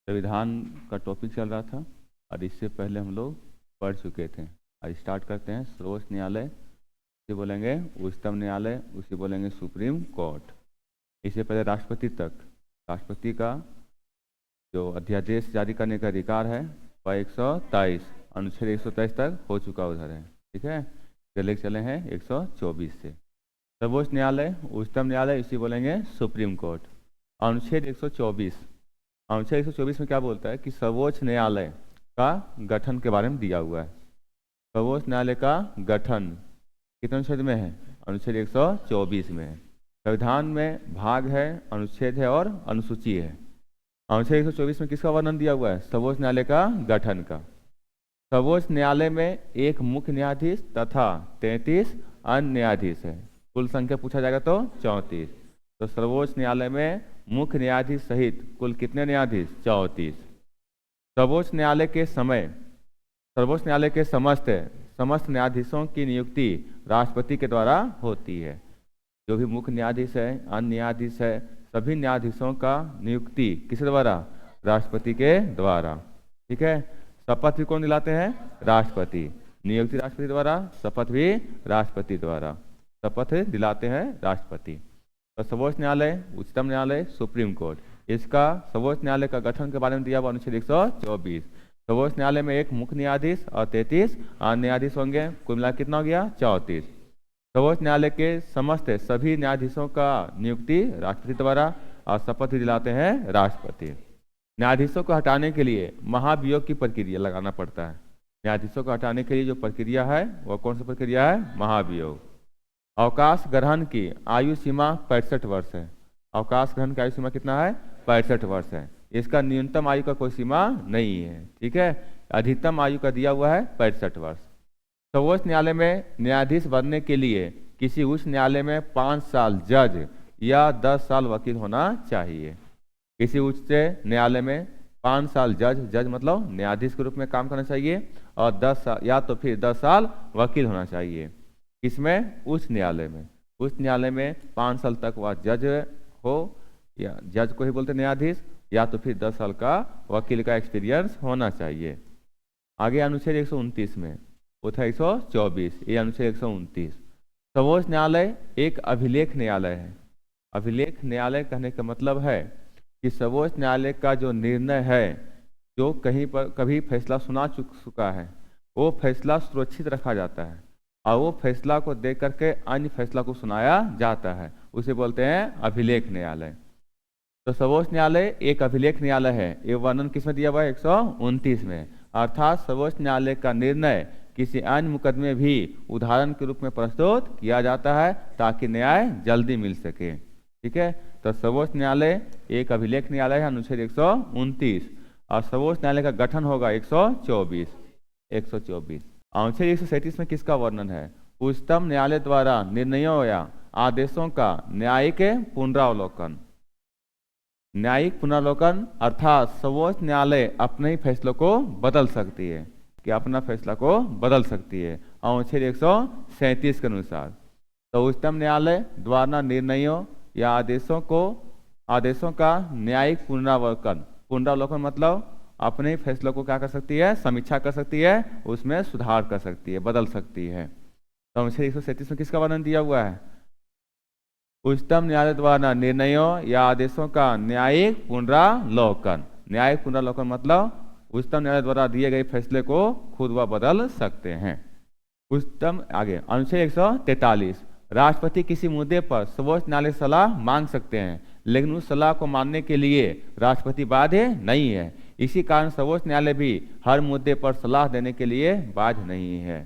संविधान का टॉपिक चल रहा था और इससे पहले हम लोग पढ़ चुके थे। आज स्टार्ट करते हैं। सर्वोच्च न्यायालय उसे बोलेंगे उच्चतम न्यायालय, उसे बोलेंगे सुप्रीम कोर्ट। इससे पहले राष्ट्रपति तक, राष्ट्रपति का जो अध्यादेश जारी करने का अधिकार है वह 123 अनुच्छेद 123 तक हो चुका उधर है। ठीक है, चले चले हैं 124 से। सर्वोच्च न्यायालय, उच्चतम न्यायालय, इसे बोलेंगे सुप्रीम कोर्ट। अनुच्छेद 124, अनुच्छेद 124 में क्या बोलता है कि सर्वोच्च न्यायालय का गठन के बारे में दिया हुआ है। सर्वोच्च न्यायालय का गठन कितने अनुच्छेद में है? अनुच्छेद 124 में है। संविधान में भाग है, अनुच्छेद है और अनुसूची है। अनुच्छेद 124 में किसका वर्णन दिया हुआ है? सर्वोच्च न्यायालय का गठन का। सर्वोच्च न्यायालय में एक मुख्य न्यायाधीश तथा 33 अन्य न्यायाधीश है। कुल संख्या पूछा जाएगा तो 34। तो सर्वोच्च न्यायालय में मुख्य न्यायाधीश सहित कुल कितने न्यायाधीश? 34। सर्वोच्च न्यायालय के समय, सर्वोच्च न्यायालय के समस्त न्यायाधीशों की नियुक्ति राष्ट्रपति के द्वारा होती है। जो भी मुख्य न्यायाधीश है, अन्य न्यायाधीश है, सभी न्यायाधीशों का नियुक्ति किस द्वारा? राष्ट्रपति के द्वारा। ठीक है, शपथ भी कौन दिलाते हैं? राष्ट्रपति। नियुक्ति राष्ट्रपति द्वारा, शपथ भी राष्ट्रपति द्वारा। शपथ दिलाते हैं राष्ट्रपति। तो सर्वोच्च न्यायालय, उच्चतम न्यायालय, सुप्रीम कोर्ट, इसका सर्वोच्च न्यायालय का गठन के बारे में दिया हुआ अनुच्छेद 124। सर्वोच्च न्यायालय में एक मुख्य न्यायाधीश और 33 अन्य न्यायाधीश होंगे। कुल मिला कितना हो गया? 34। सर्वोच्च न्यायालय के सभी न्यायाधीशों का नियुक्ति राष्ट्रपति द्वारा और शपथ दिलाते हैं राष्ट्रपति। न्यायाधीशों को हटाने के लिए महाभियोग की प्रक्रिया लगाना पड़ता है। न्यायाधीशों को हटाने के लिए जो प्रक्रिया है वह कौन सी प्रक्रिया है? महाभियोग। अवकाश ग्रहण की आयु सीमा 65 वर्ष है। अवकाश ग्रहण की आयु सीमा कितना है? 65 वर्ष है। इसका न्यूनतम आयु का कोई सीमा नहीं है। ठीक है, अधिकतम आयु का दिया हुआ है 65 वर्ष। सर्वोच्च न्यायालय में न्यायाधीश बनने के लिए किसी उच्च न्यायालय में 5 साल जज या 10 साल वकील होना चाहिए। किसी उच्च न्यायालय में 5 साल जज मतलब न्यायाधीश के रूप में काम करना चाहिए और 10 साल या तो फिर 10 साल वकील होना चाहिए। किसमें? उच्च न्यायालय में। उच्च न्यायालय में 5 साल तक वह जज हो, या जज को ही बोलते न्यायाधीश, या तो फिर 10 साल का वकील का एक्सपीरियंस होना चाहिए। आगे अनुच्छेद 129 में, वो था 124, ये अनुच्छेद 129। सर्वोच्च न्यायालय एक अभिलेख न्यायालय है। अभिलेख न्यायालय कहने का मतलब है कि सर्वोच्च न्यायालय का जो निर्णय है, जो कहीं पर कभी फैसला सुना चुका है, वो फैसला सुरक्षित रखा जाता है और वो फैसला को देख करके अन्य फैसला को सुनाया जाता है। उसे बोलते हैं अभिलेख न्यायालय। तो सर्वोच्च न्यायालय एक अभिलेख न्यायालय है। ये वर्णन किसमें दिया हुआ है? 129 में। अर्थात सर्वोच्च न्यायालय का निर्णय किसी अन्य मुकदमे भी उदाहरण के रूप में प्रस्तुत किया जाता है ताकि न्याय जल्दी मिल सके। ठीक है, तो सर्वोच्च न्यायालय एक अभिलेख न्यायालय है, अनुच्छेद 129। और सर्वोच्च न्यायालय का गठन होगा 124। अनुच्छेद 137 में किसका वर्णन है? उच्चतम न्यायालय द्वारा निर्णयों या आदेशों का न्यायिक पुनरावलोकन। न्यायिक पुनरावलोकन अर्थात सर्वोच्च न्यायालय अपने ही फैसलों को बदल सकती है, कि अपना फैसला को बदल सकती है अनुच्छेद 137 के अनुसार। तो उच्चतम न्यायालय द्वारा निर्णयों या आदेशों का न्यायिक पुनरावलोकन मतलब अपने ही फैसलों को क्या कर सकती है? समीक्षा कर सकती है, उसमें सुधार कर सकती है, बदल सकती है। तो अनुच्छेद 137 में किसका वर्णन दिया हुआ है? उच्चतम न्यायालय द्वारा निर्णयों या आदेशों का न्यायिक पुनरावलोकन। न्यायिक पुनरावलोकन मतलब उच्चतम न्यायालय द्वारा दिए गए फैसले को खुद वह बदल सकते हैं। उच्चतम आगे अनुच्छेद 143, राष्ट्रपति किसी मुद्दे पर सर्वोच्च न्यायालय से सलाह मांग सकते हैं, लेकिन उस सलाह को मानने के लिए राष्ट्रपति बाध्य नहीं है। इसी कारण सर्वोच्च न्यायालय भी हर मुद्दे पर सलाह देने के लिए बाध्य नहीं है।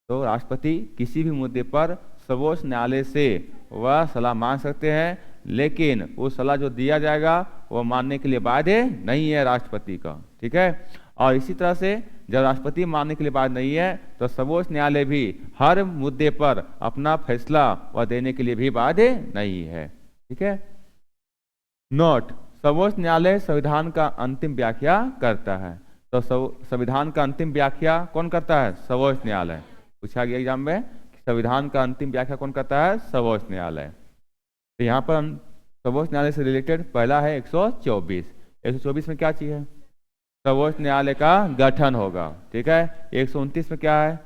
तो राष्ट्रपति किसी भी मुद्दे पर सर्वोच्च न्यायालय से वह सलाह मांग सकते हैं, लेकिन वो सलाह जो दिया जाएगा वो मानने के लिए बाध्य नहीं है राष्ट्रपति का। ठीक है, और इसी तरह से जब राष्ट्रपति मानने के लिए बाध्य नहीं है तो सर्वोच्च न्यायालय भी हर मुद्दे पर अपना फैसला वह देने के लिए भी बाध्य नहीं है। ठीक है, नोट, सर्वोच्च न्यायालय संविधान का अंतिम व्याख्या करता है। तो संविधान का अंतिम व्याख्या कौन करता है? सर्वोच्च न्यायालय। पूछा गया एग्जाम में, संविधान का अंतिम व्याख्या कौन करता है? सर्वोच्च न्यायालय। तो यहाँ पर सर्वोच्च न्यायालय से रिलेटेड पहला है 124। 124 में क्या चीज है? सर्वोच्च न्यायालय का गठन होगा। ठीक है, 129 में क्या है?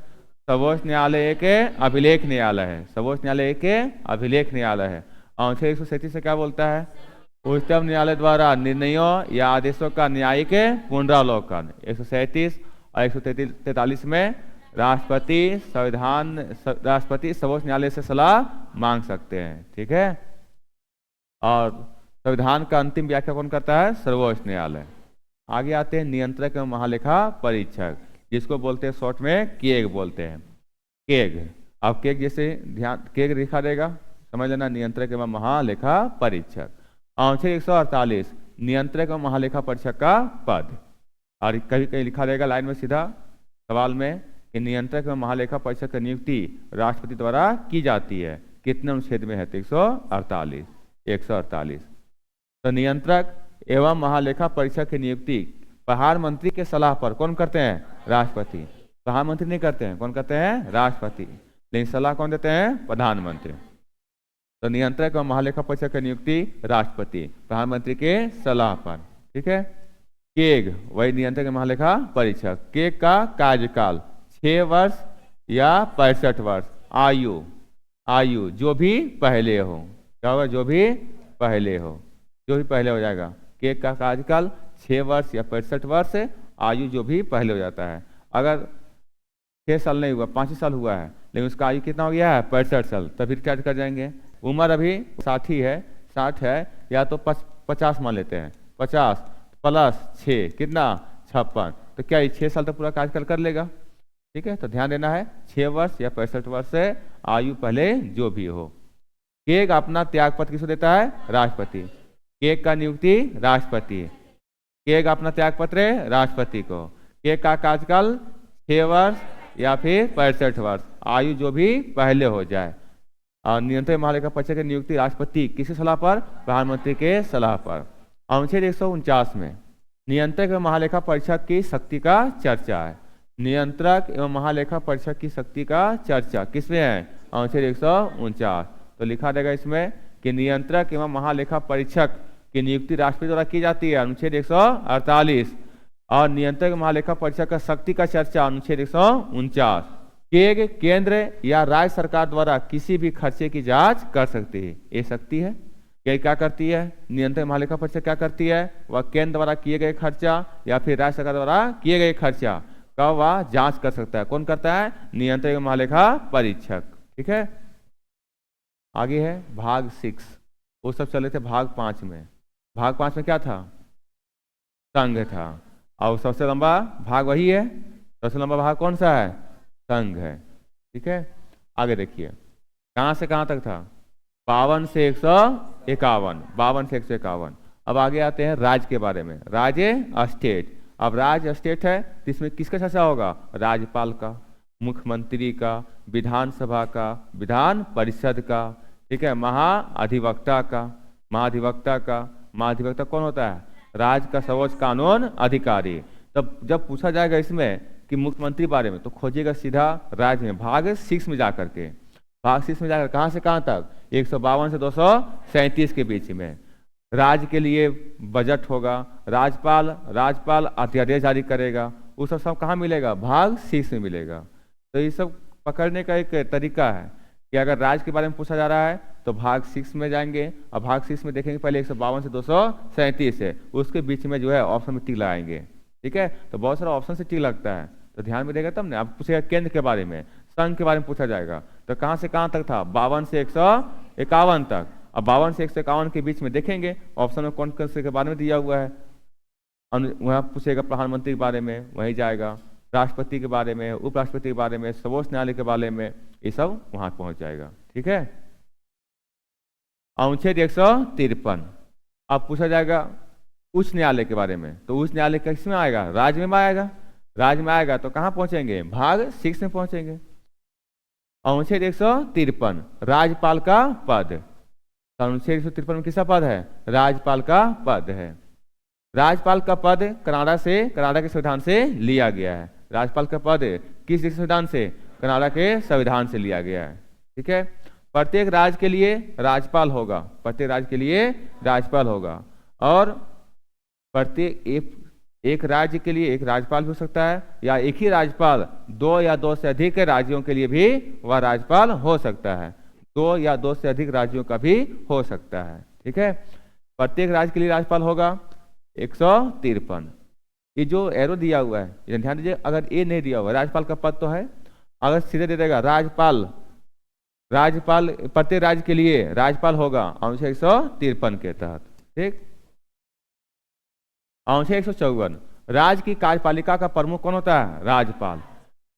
सर्वोच्च न्यायालय एक अभिलेख न्यायालय है। सर्वोच्च न्यायालय एक अभिलेख न्यायालय है। अनुच्छेद 137 से क्या बोलता है? उच्चतम न्यायालय द्वारा निर्णयों या आदेशों का न्यायिक पुनरावलोकन। 137 और 143 में राष्ट्रपति सर्वोच्च न्यायालय से सलाह मांग सकते हैं। ठीक है, और संविधान का अंतिम व्याख्या कौन करता है? सर्वोच्च न्यायालय। आगे आते हैं नियंत्रक एवं महालेखा परीक्षक, जिसको बोलते हैं शॉर्ट में केग बोलते हैं। केग, अब केग जैसे ध्यान केग लिखा रहेगा, समझ लेना, नियंत्रक एवं महालेखा परीक्षक। अनुच्छेद 148 नियंत्रक एवं महालेखा परीक्षक का पद, और कहीं कहीं लिखा रहेगा लाइन में सीधा सवाल में कि नियंत्रक एवं महालेखा परीक्षक की नियुक्ति राष्ट्रपति द्वारा की जाती है। कितने अनुच्छेद में है? तो 148। तो नियंत्रक एवं महालेखा परीक्षक की नियुक्ति प्रधानमंत्री के सलाह पर कौन करते हैं? राष्ट्रपति। प्रधानमंत्री नहीं करते हैं, कौन करते हैं? राष्ट्रपति। लेकिन सलाह कौन देते हैं? प्रधानमंत्री। तो नियंत्रक एवं महालेखा परीक्षक की नियुक्ति राष्ट्रपति, प्रधानमंत्री के सलाह पर। ठीक है, केग वही नियंत्रक एवं महालेखा परीक्षक। केग का कार्यकाल 6 वर्ष या 65 वर्ष। आयु जो भी पहले हो, क्या होगा? जो भी पहले हो जाएगा। केग का कार्यकाल 6 वर्ष या 65 वर्ष, आयु जो भी पहले हो जाता है। अगर 6 साल नहीं हुआ, 5 साल हुआ है, लेकिन उसका आयु कितना हो गया है? 65 साल, तो फिर क्या कर जाएंगे? उम्र अभी 60 है, या तो 50 मान लेते हैं। 50 प्लस 6 कितना? 56। तो क्या ये 6 साल तक पूरा कार्यकाल कर लेगा? ठीक है, तो ध्यान देना है 6 वर्ष या 65 वर्ष से आयु पहले जो भी हो। केग अपना त्यागपत्र किसको देता है? राष्ट्रपति। केग का नियुक्ति राष्ट्रपति। केग अपना त्यागपत्र राष्ट्रपति को। केग का कार्यकाल 6 वर्ष या फिर 65 वर्ष, आयु जो भी पहले हो जाए। और नियंत्रक महालेखा परीक्षक की नियुक्ति राष्ट्रपति किसकी सलाह पर? प्रधानमंत्री के सलाह पर। अनुच्छेद 149 में नियंत्रक एवं महालेखा परीक्षक की शक्ति का चर्चा है। नियंत्रक एवं महालेखा परीक्षक की शक्ति का चर्चा किसमें है? अनुच्छेद 149। तो लिखा रहेगा इसमें कि नियंत्रक एवं महालेखा परीक्षक की नियुक्ति राष्ट्रपति द्वारा की जाती है, अनुच्छेद 148। और नियंत्रक महालेखा परीक्षक का शक्ति का चर्चा, अनुच्छेद 149। केग केंद्र या राज्य सरकार द्वारा किसी भी खर्चे की जांच कर सकती है। ये शक्ति है। केग क्या करती है? नियंत्रक महालेखा परीक्षक क्या करती है? वह केंद्र द्वारा किए गए खर्चा या फिर राज्य सरकार द्वारा किए गए खर्चा का वह जांच कर सकता है। कौन करता है? नियंत्रक महालेखा परीक्षक। ठीक है, आगे है भाग 6। वो सब चले थे भाग 5 में। भाग 5 में क्या था? संघ था। और सबसे लंबा भाग वही है। सबसे लंबा भाग कौन सा है? संघ है। ठीक है, आगे देखिए कहां से कहां तक था? 52 से 151। 52 से 151। अब आगे आते हैं राज्य के बारे में। राज्य स्टेट। अब राज्य स्टेट है तो इसमें किसका चर्चा होगा? राज्यपाल का, मुख्यमंत्री का, विधानसभा का, विधान परिषद का। ठीक है, महाधिवक्ता का। महाधिवक्ता कौन होता है? राज्य का सर्वोच्च कानून अधिकारी। तब जब पूछा जाएगा इसमें कि मुख्यमंत्री बारे में, तो खोजिएगा सीधा राज्य में, भाग 6 में जाकर के। भाग 6 में जाकर कहां से कहां तक? 152 से 237 के बीच में। राज्य के लिए बजट होगा। राज्यपाल अध्यादेश जारी करेगा। वो सब कहाँ मिलेगा? भाग 6 में मिलेगा। तो ये सब पकड़ने का एक तरीका है कि अगर राज्य के बारे में पूछा जा रहा है तो भाग 6 में जाएंगे, और भाग 6 में देखेंगे पहले 152 से 237 है, उसके बीच में जो है ऑप्शन में टिक लगाएंगे। ठीक है, तो बहुत सारा ऑप्शन से टिक लगता है, तो ध्यान में देगा तब ना। अब पूछेगा केंद्र के बारे में, संघ के बारे में पूछा जाएगा, तो कहां से कहां तक था? 52 से 151 तक। अब 52 से 151 के बीच में देखेंगे ऑप्शन में कौन कौन से के बारे में दिया हुआ है। वहाँ पूछेगा प्रधानमंत्री के बारे में, वहीं जाएगा। राष्ट्रपति के बारे में, उपराष्ट्रपति के बारे में, सर्वोच्च न्यायालय के बारे में, ये सब वहां पहुंच जाएगा। ठीक है, अनुच्छेद 153। अब पूछा जाएगा उच्च न्यायालय के बारे में, तो उच्च न्यायालय किसमें आएगा? राज्य में आएगा। राज्य में आएगा तो कहां पहुंचेंगे? भाग 6 में पहुंचेंगे। अनुच्छेद 153 राज्यपाल का पद। अनुच्छेद 153 में किसका पद है? राज्यपाल का पद है। राज्यपाल का पद कनाडा के संविधान से लिया गया है। राज्यपाल का पद किस संविधान से? कनाडा के संविधान से लिया गया है। ठीक है, प्रत्येक राज्य के लिए राज्यपाल होगा। प्रत्येक राज्य के लिए राज्यपाल होगा, और प्रत्येक एक राज्य के लिए एक राज्यपाल भी हो सकता है, या एक ही राज्यपाल दो या दो से अधिक राज्यों के लिए भी वह राज्यपाल हो सकता है। दो या दो से अधिक राज्यों का भी हो सकता है। ठीक है, प्रत्येक राज्य के लिए राज्यपाल होगा 153। ये जो एरो दिया हुआ है ये ध्यान दीजिए, अगर ये नहीं दिया हुआ राज्यपाल का पद तो है, अगर सीधे दे देगा राज्यपाल, राज्यपाल प्रत्येक राज्य के लिए राज्यपाल होगा अनुच्छेद 153 के तहत। ठीक, अनुच्छेद 154, राज्य की कार्यपालिका का प्रमुख कौन होता है? राज्यपाल।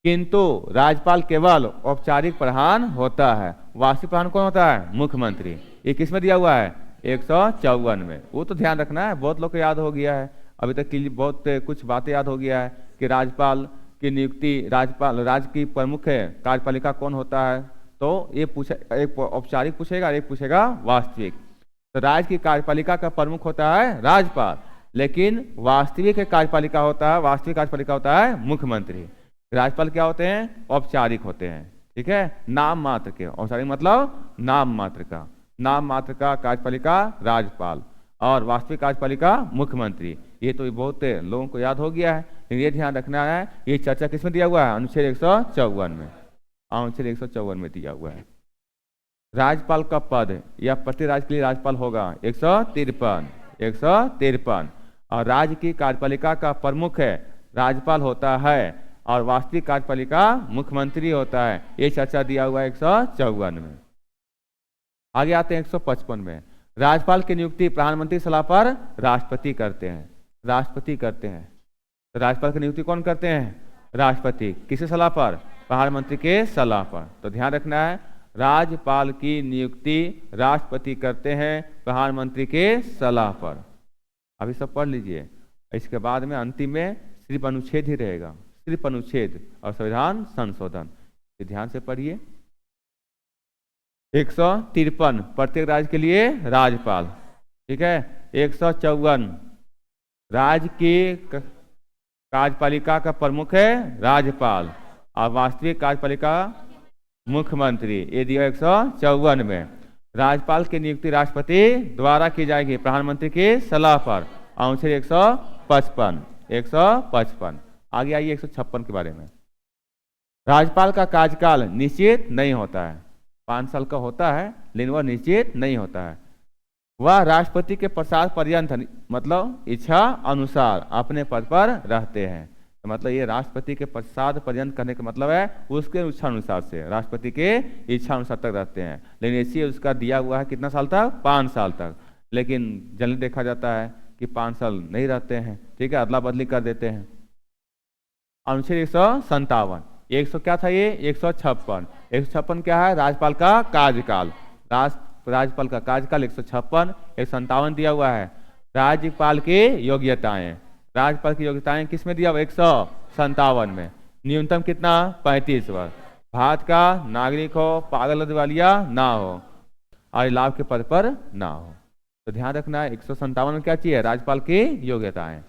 किंतु राज्यपाल केवल औपचारिक प्रधान होता है, वास्तविक प्रधान कौन होता है? मुख्यमंत्री। ये किस में दिया हुआ है? 154 में। वो तो ध्यान रखना है, बहुत लोग को याद हो गया है, अभी तक की बहुत कुछ बातें याद हो गया है कि राज्यपाल की नियुक्ति, राज्यपाल राज्य की प्रमुख कार्यपालिका कौन होता है, तो ये पूछे, एक औपचारिक पूछेगा, एक पूछेगा वास्तविक। तो राज्य की कार्यपालिका का प्रमुख होता है राज्यपाल, लेकिन वास्तविक कार्यपालिका होता है, वास्तविक कार्यपालिका होता है मुख्यमंत्री। राज्यपाल क्या होते हैं? औपचारिक होते हैं। ठीक है, नाम मात्र के। औपचारिक मतलब नाम मात्र का, नाम मात्र का कार्यपालिका राज्यपाल और वास्तविक कार्यपालिका मुख्यमंत्री। ये तो बहुत लोगों को याद हो गया है, लेकिन ये ध्यान रखना है ये चर्चा किसमें दिया हुआ है? अनुच्छेद 154 में। अनुच्छेद 154 में दिया हुआ है। राज्यपाल का पद या प्रति राज्य के लिए राज्यपाल होगा 153। और राज्य की कार्यपालिका का प्रमुख है राज्यपाल होता है और वास्तविक कार्यपालिका मुख्यमंत्री होता है। ये चर्चा दिया हुआ है 154 में। आगे आते हैं 155 में। राज्यपाल की नियुक्ति प्रधानमंत्री सलाह पर राष्ट्रपति करते हैं। राष्ट्रपति करते हैं। तो राज्यपाल की नियुक्ति कौन करते हैं? राष्ट्रपति। किसकी सलाह पर? प्रधानमंत्री के सलाह पर। तो ध्यान रखना है, राज्यपाल की नियुक्ति राष्ट्रपति करते हैं प्रधानमंत्री के सलाह पर। अभी सब पढ़ लीजिए, इसके बाद में अंतिम में सिर्फ अनुच्छेद ही रहेगा, सिर्फ अनुच्छेद और संविधान संशोधन। ध्यान से पढ़िए। 153 प्रत्येक राज्य के लिए राज्यपाल। ठीक है, 154 राज्य की कार्यपालिका का प्रमुख है राज्यपाल और वास्तविक कार्यपालिका मुख्यमंत्री। ये दिया 154 में। राज्यपाल की नियुक्ति राष्ट्रपति द्वारा की जाएगी प्रधानमंत्री की सलाह पर। अनुच्छेद 155। आगे आइए 156 के बारे में। राज्यपाल का कार्यकाल निश्चित नहीं होता है, 5 साल का होता है लेकिन वह निश्चित नहीं होता है। वह राष्ट्रपति के प्रसाद पर्यंत मतलब इच्छा अनुसार अपने पद पर रहते हैं। तो मतलब ये राष्ट्रपति के प्रसाद पर्यंत करने का मतलब है उसके इच्छा अनुसार से, राष्ट्रपति के इच्छा अनुसार तक रहते हैं। लेकिन इसी उसका दिया हुआ है कितना साल तक? 5 साल तक। लेकिन जल्दी देखा जाता है कि 5 साल नहीं रहते हैं। ठीक है, अदला बदली कर देते हैं। अनुच्छेद 157 क्या था ये? 156। 156 क्या है? राज्यपाल का कार्यकाल। राज्यपाल का कार्यकाल 156। 157 दिया हुआ है राज्यपाल की योग्यताएं। राज्यपाल की योग्यताएं किस में दिया हुआ? 157 में। न्यूनतम कितना? 35 वर्ष। भारत का नागरिक हो, पागल दिवालिया ना हो और लाभ के पद पर ना हो। तो ध्यान रखना है 157 में क्या चाहिए? राज्यपाल की योग्यताएं।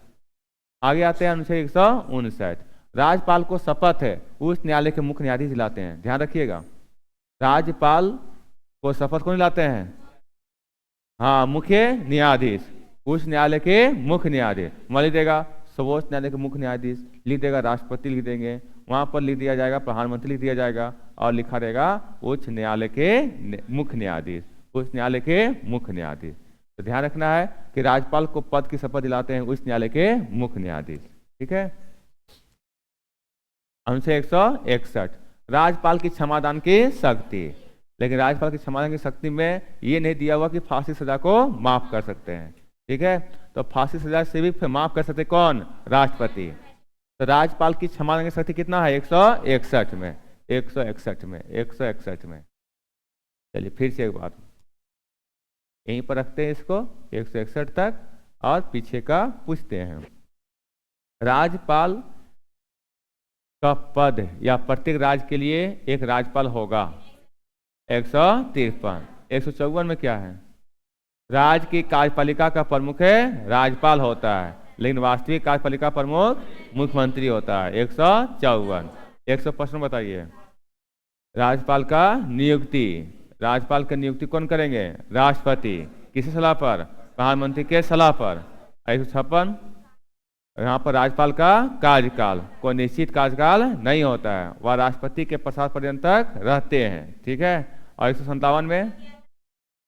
आगे आते हैं अनुच्छेद 159। राज्यपाल को शपथ है उच्च न्यायालय के मुख्य न्यायाधीश दिलाते हैं। ध्यान रखिएगा, राज्यपाल को शपथ कौन दिलाते हैं? हाँ, मुख्य न्यायाधीश। उच्च न्यायालय के मुख्य न्यायाधीश लिख देगा सर्वोच्च न्यायालय के मुख्य न्यायाधीश, लिख देगा राष्ट्रपति, लिख देंगे वहां पर, लिख दिया जाएगा प्रधानमंत्री, लिख दिया जाएगा और लिखा रहेगा उच्च न्यायालय के मुख्य न्यायाधीश, उच्च न्यायालय के मुख्य न्यायाधीश। तो ध्यान रखना है कि राज्यपाल को पद की शपथ दिलाते हैं उच्च न्यायालय के मुख्य न्यायाधीश। ठीक है। अनुच्छेद 161 राज्यपाल की क्षमादान की शक्ति। लेकिन राज्यपाल की क्षमादान की शक्ति में ये नहीं दिया हुआ कि फांसी सजा को माफ कर सकते हैं। ठीक है, तो फांसी सजा से भी माफ कर सकते कौन? राष्ट्रपति। तो राज्यपाल की क्षमादान की शक्ति कितना है? 161 में। 161 में। चलिए फिर से एक बात यहीं पर रखते हैं इसको 161 तक और पीछे का पूछते हैं। राज्यपाल का पद या प्रत्येक राज्य के लिए एक राज्यपाल होगा। 153। 154 में क्या है? राज्य की कार्यपालिका का प्रमुख है राज्यपाल होता है, लेकिन वास्तविक कार्यपालिका प्रमुख मुख्यमंत्री होता है। 154। 155 बताइए। राज्यपाल का नियुक्ति, राज्यपाल की नियुक्ति कौन करेंगे? राष्ट्रपति। किसी सलाह पर? प्रधानमंत्री के सलाह पर। 156 यहाँ पर राज्यपाल का कार्यकाल कोई निश्चित कार्यकाल नहीं होता है, वह राष्ट्रपति के प्रसाद पर्यंत तक रहते हैं। ठीक है। और 157 में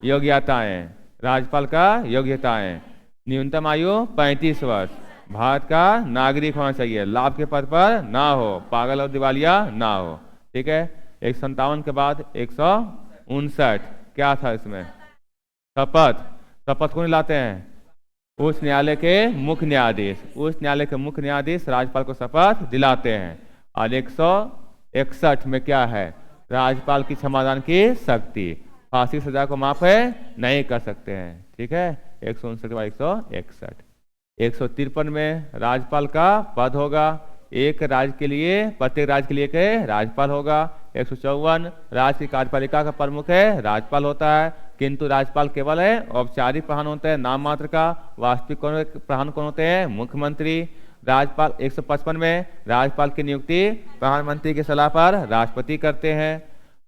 योग्यताएं, राज्यपाल का योग्यताएं, न्यूनतम आयु 35 वर्ष, भारत का नागरिक होना चाहिए, लाभ के पद पर ना हो, पागल और दिवालिया ना हो। ठीक है। 157 के बाद 159 क्या था इसमें? शपथ। शपथ को लाते हैं उच्च न्यायालय के मुख्य न्यायाधीश, उच्च न्यायालय के मुख्य न्यायाधीश राज्यपाल को शपथ दिलाते हैं। और 161 में क्या है? राज्यपाल की क्षमादान की शक्ति, फांसी की सजा को माफ नहीं कर सकते हैं। ठीक है। 159 व 161। 153 में राज्यपाल का पद होगा, एक राज्य के लिए, प्रत्येक राज्य के लिए के राज्यपाल होगा। 154 राज्य की कार्यपालिका का प्रमुख है राज्यपाल होता है, किंतु राज्यपाल केवल है औपचारिक प्रधान होते हैं, नाम मात्र का। वास्तविक प्रधान कौन होते हैं? मुख्यमंत्री। राज्यपाल 155 में राज्यपाल की नियुक्ति प्रधानमंत्री की सलाह पर राष्ट्रपति करते हैं।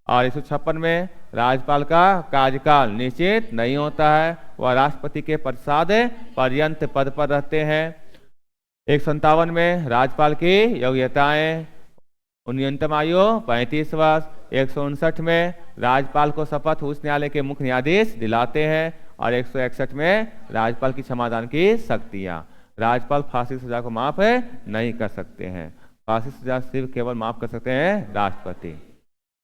और 156 में राज्यपाल का कार्यकाल निश्चित नहीं होता है, वह राष्ट्रपति के प्रसाद पर्यंत पद पर रहते हैं। 157 में राज्यपाल की योग्यताएं, न्यूनतम आयु 35 वर्ष। 159 में राज्यपाल को शपथ उच्च न्यायालय के मुख्य न्यायाधीश दिलाते हैं। और 161 में राज्यपाल की क्षमादान की शक्तियां, राज्यपाल फांसी की सजा को माफ नहीं कर सकते हैं, फांसी की सजा सिर्फ केवल माफ कर सकते हैं राष्ट्रपति।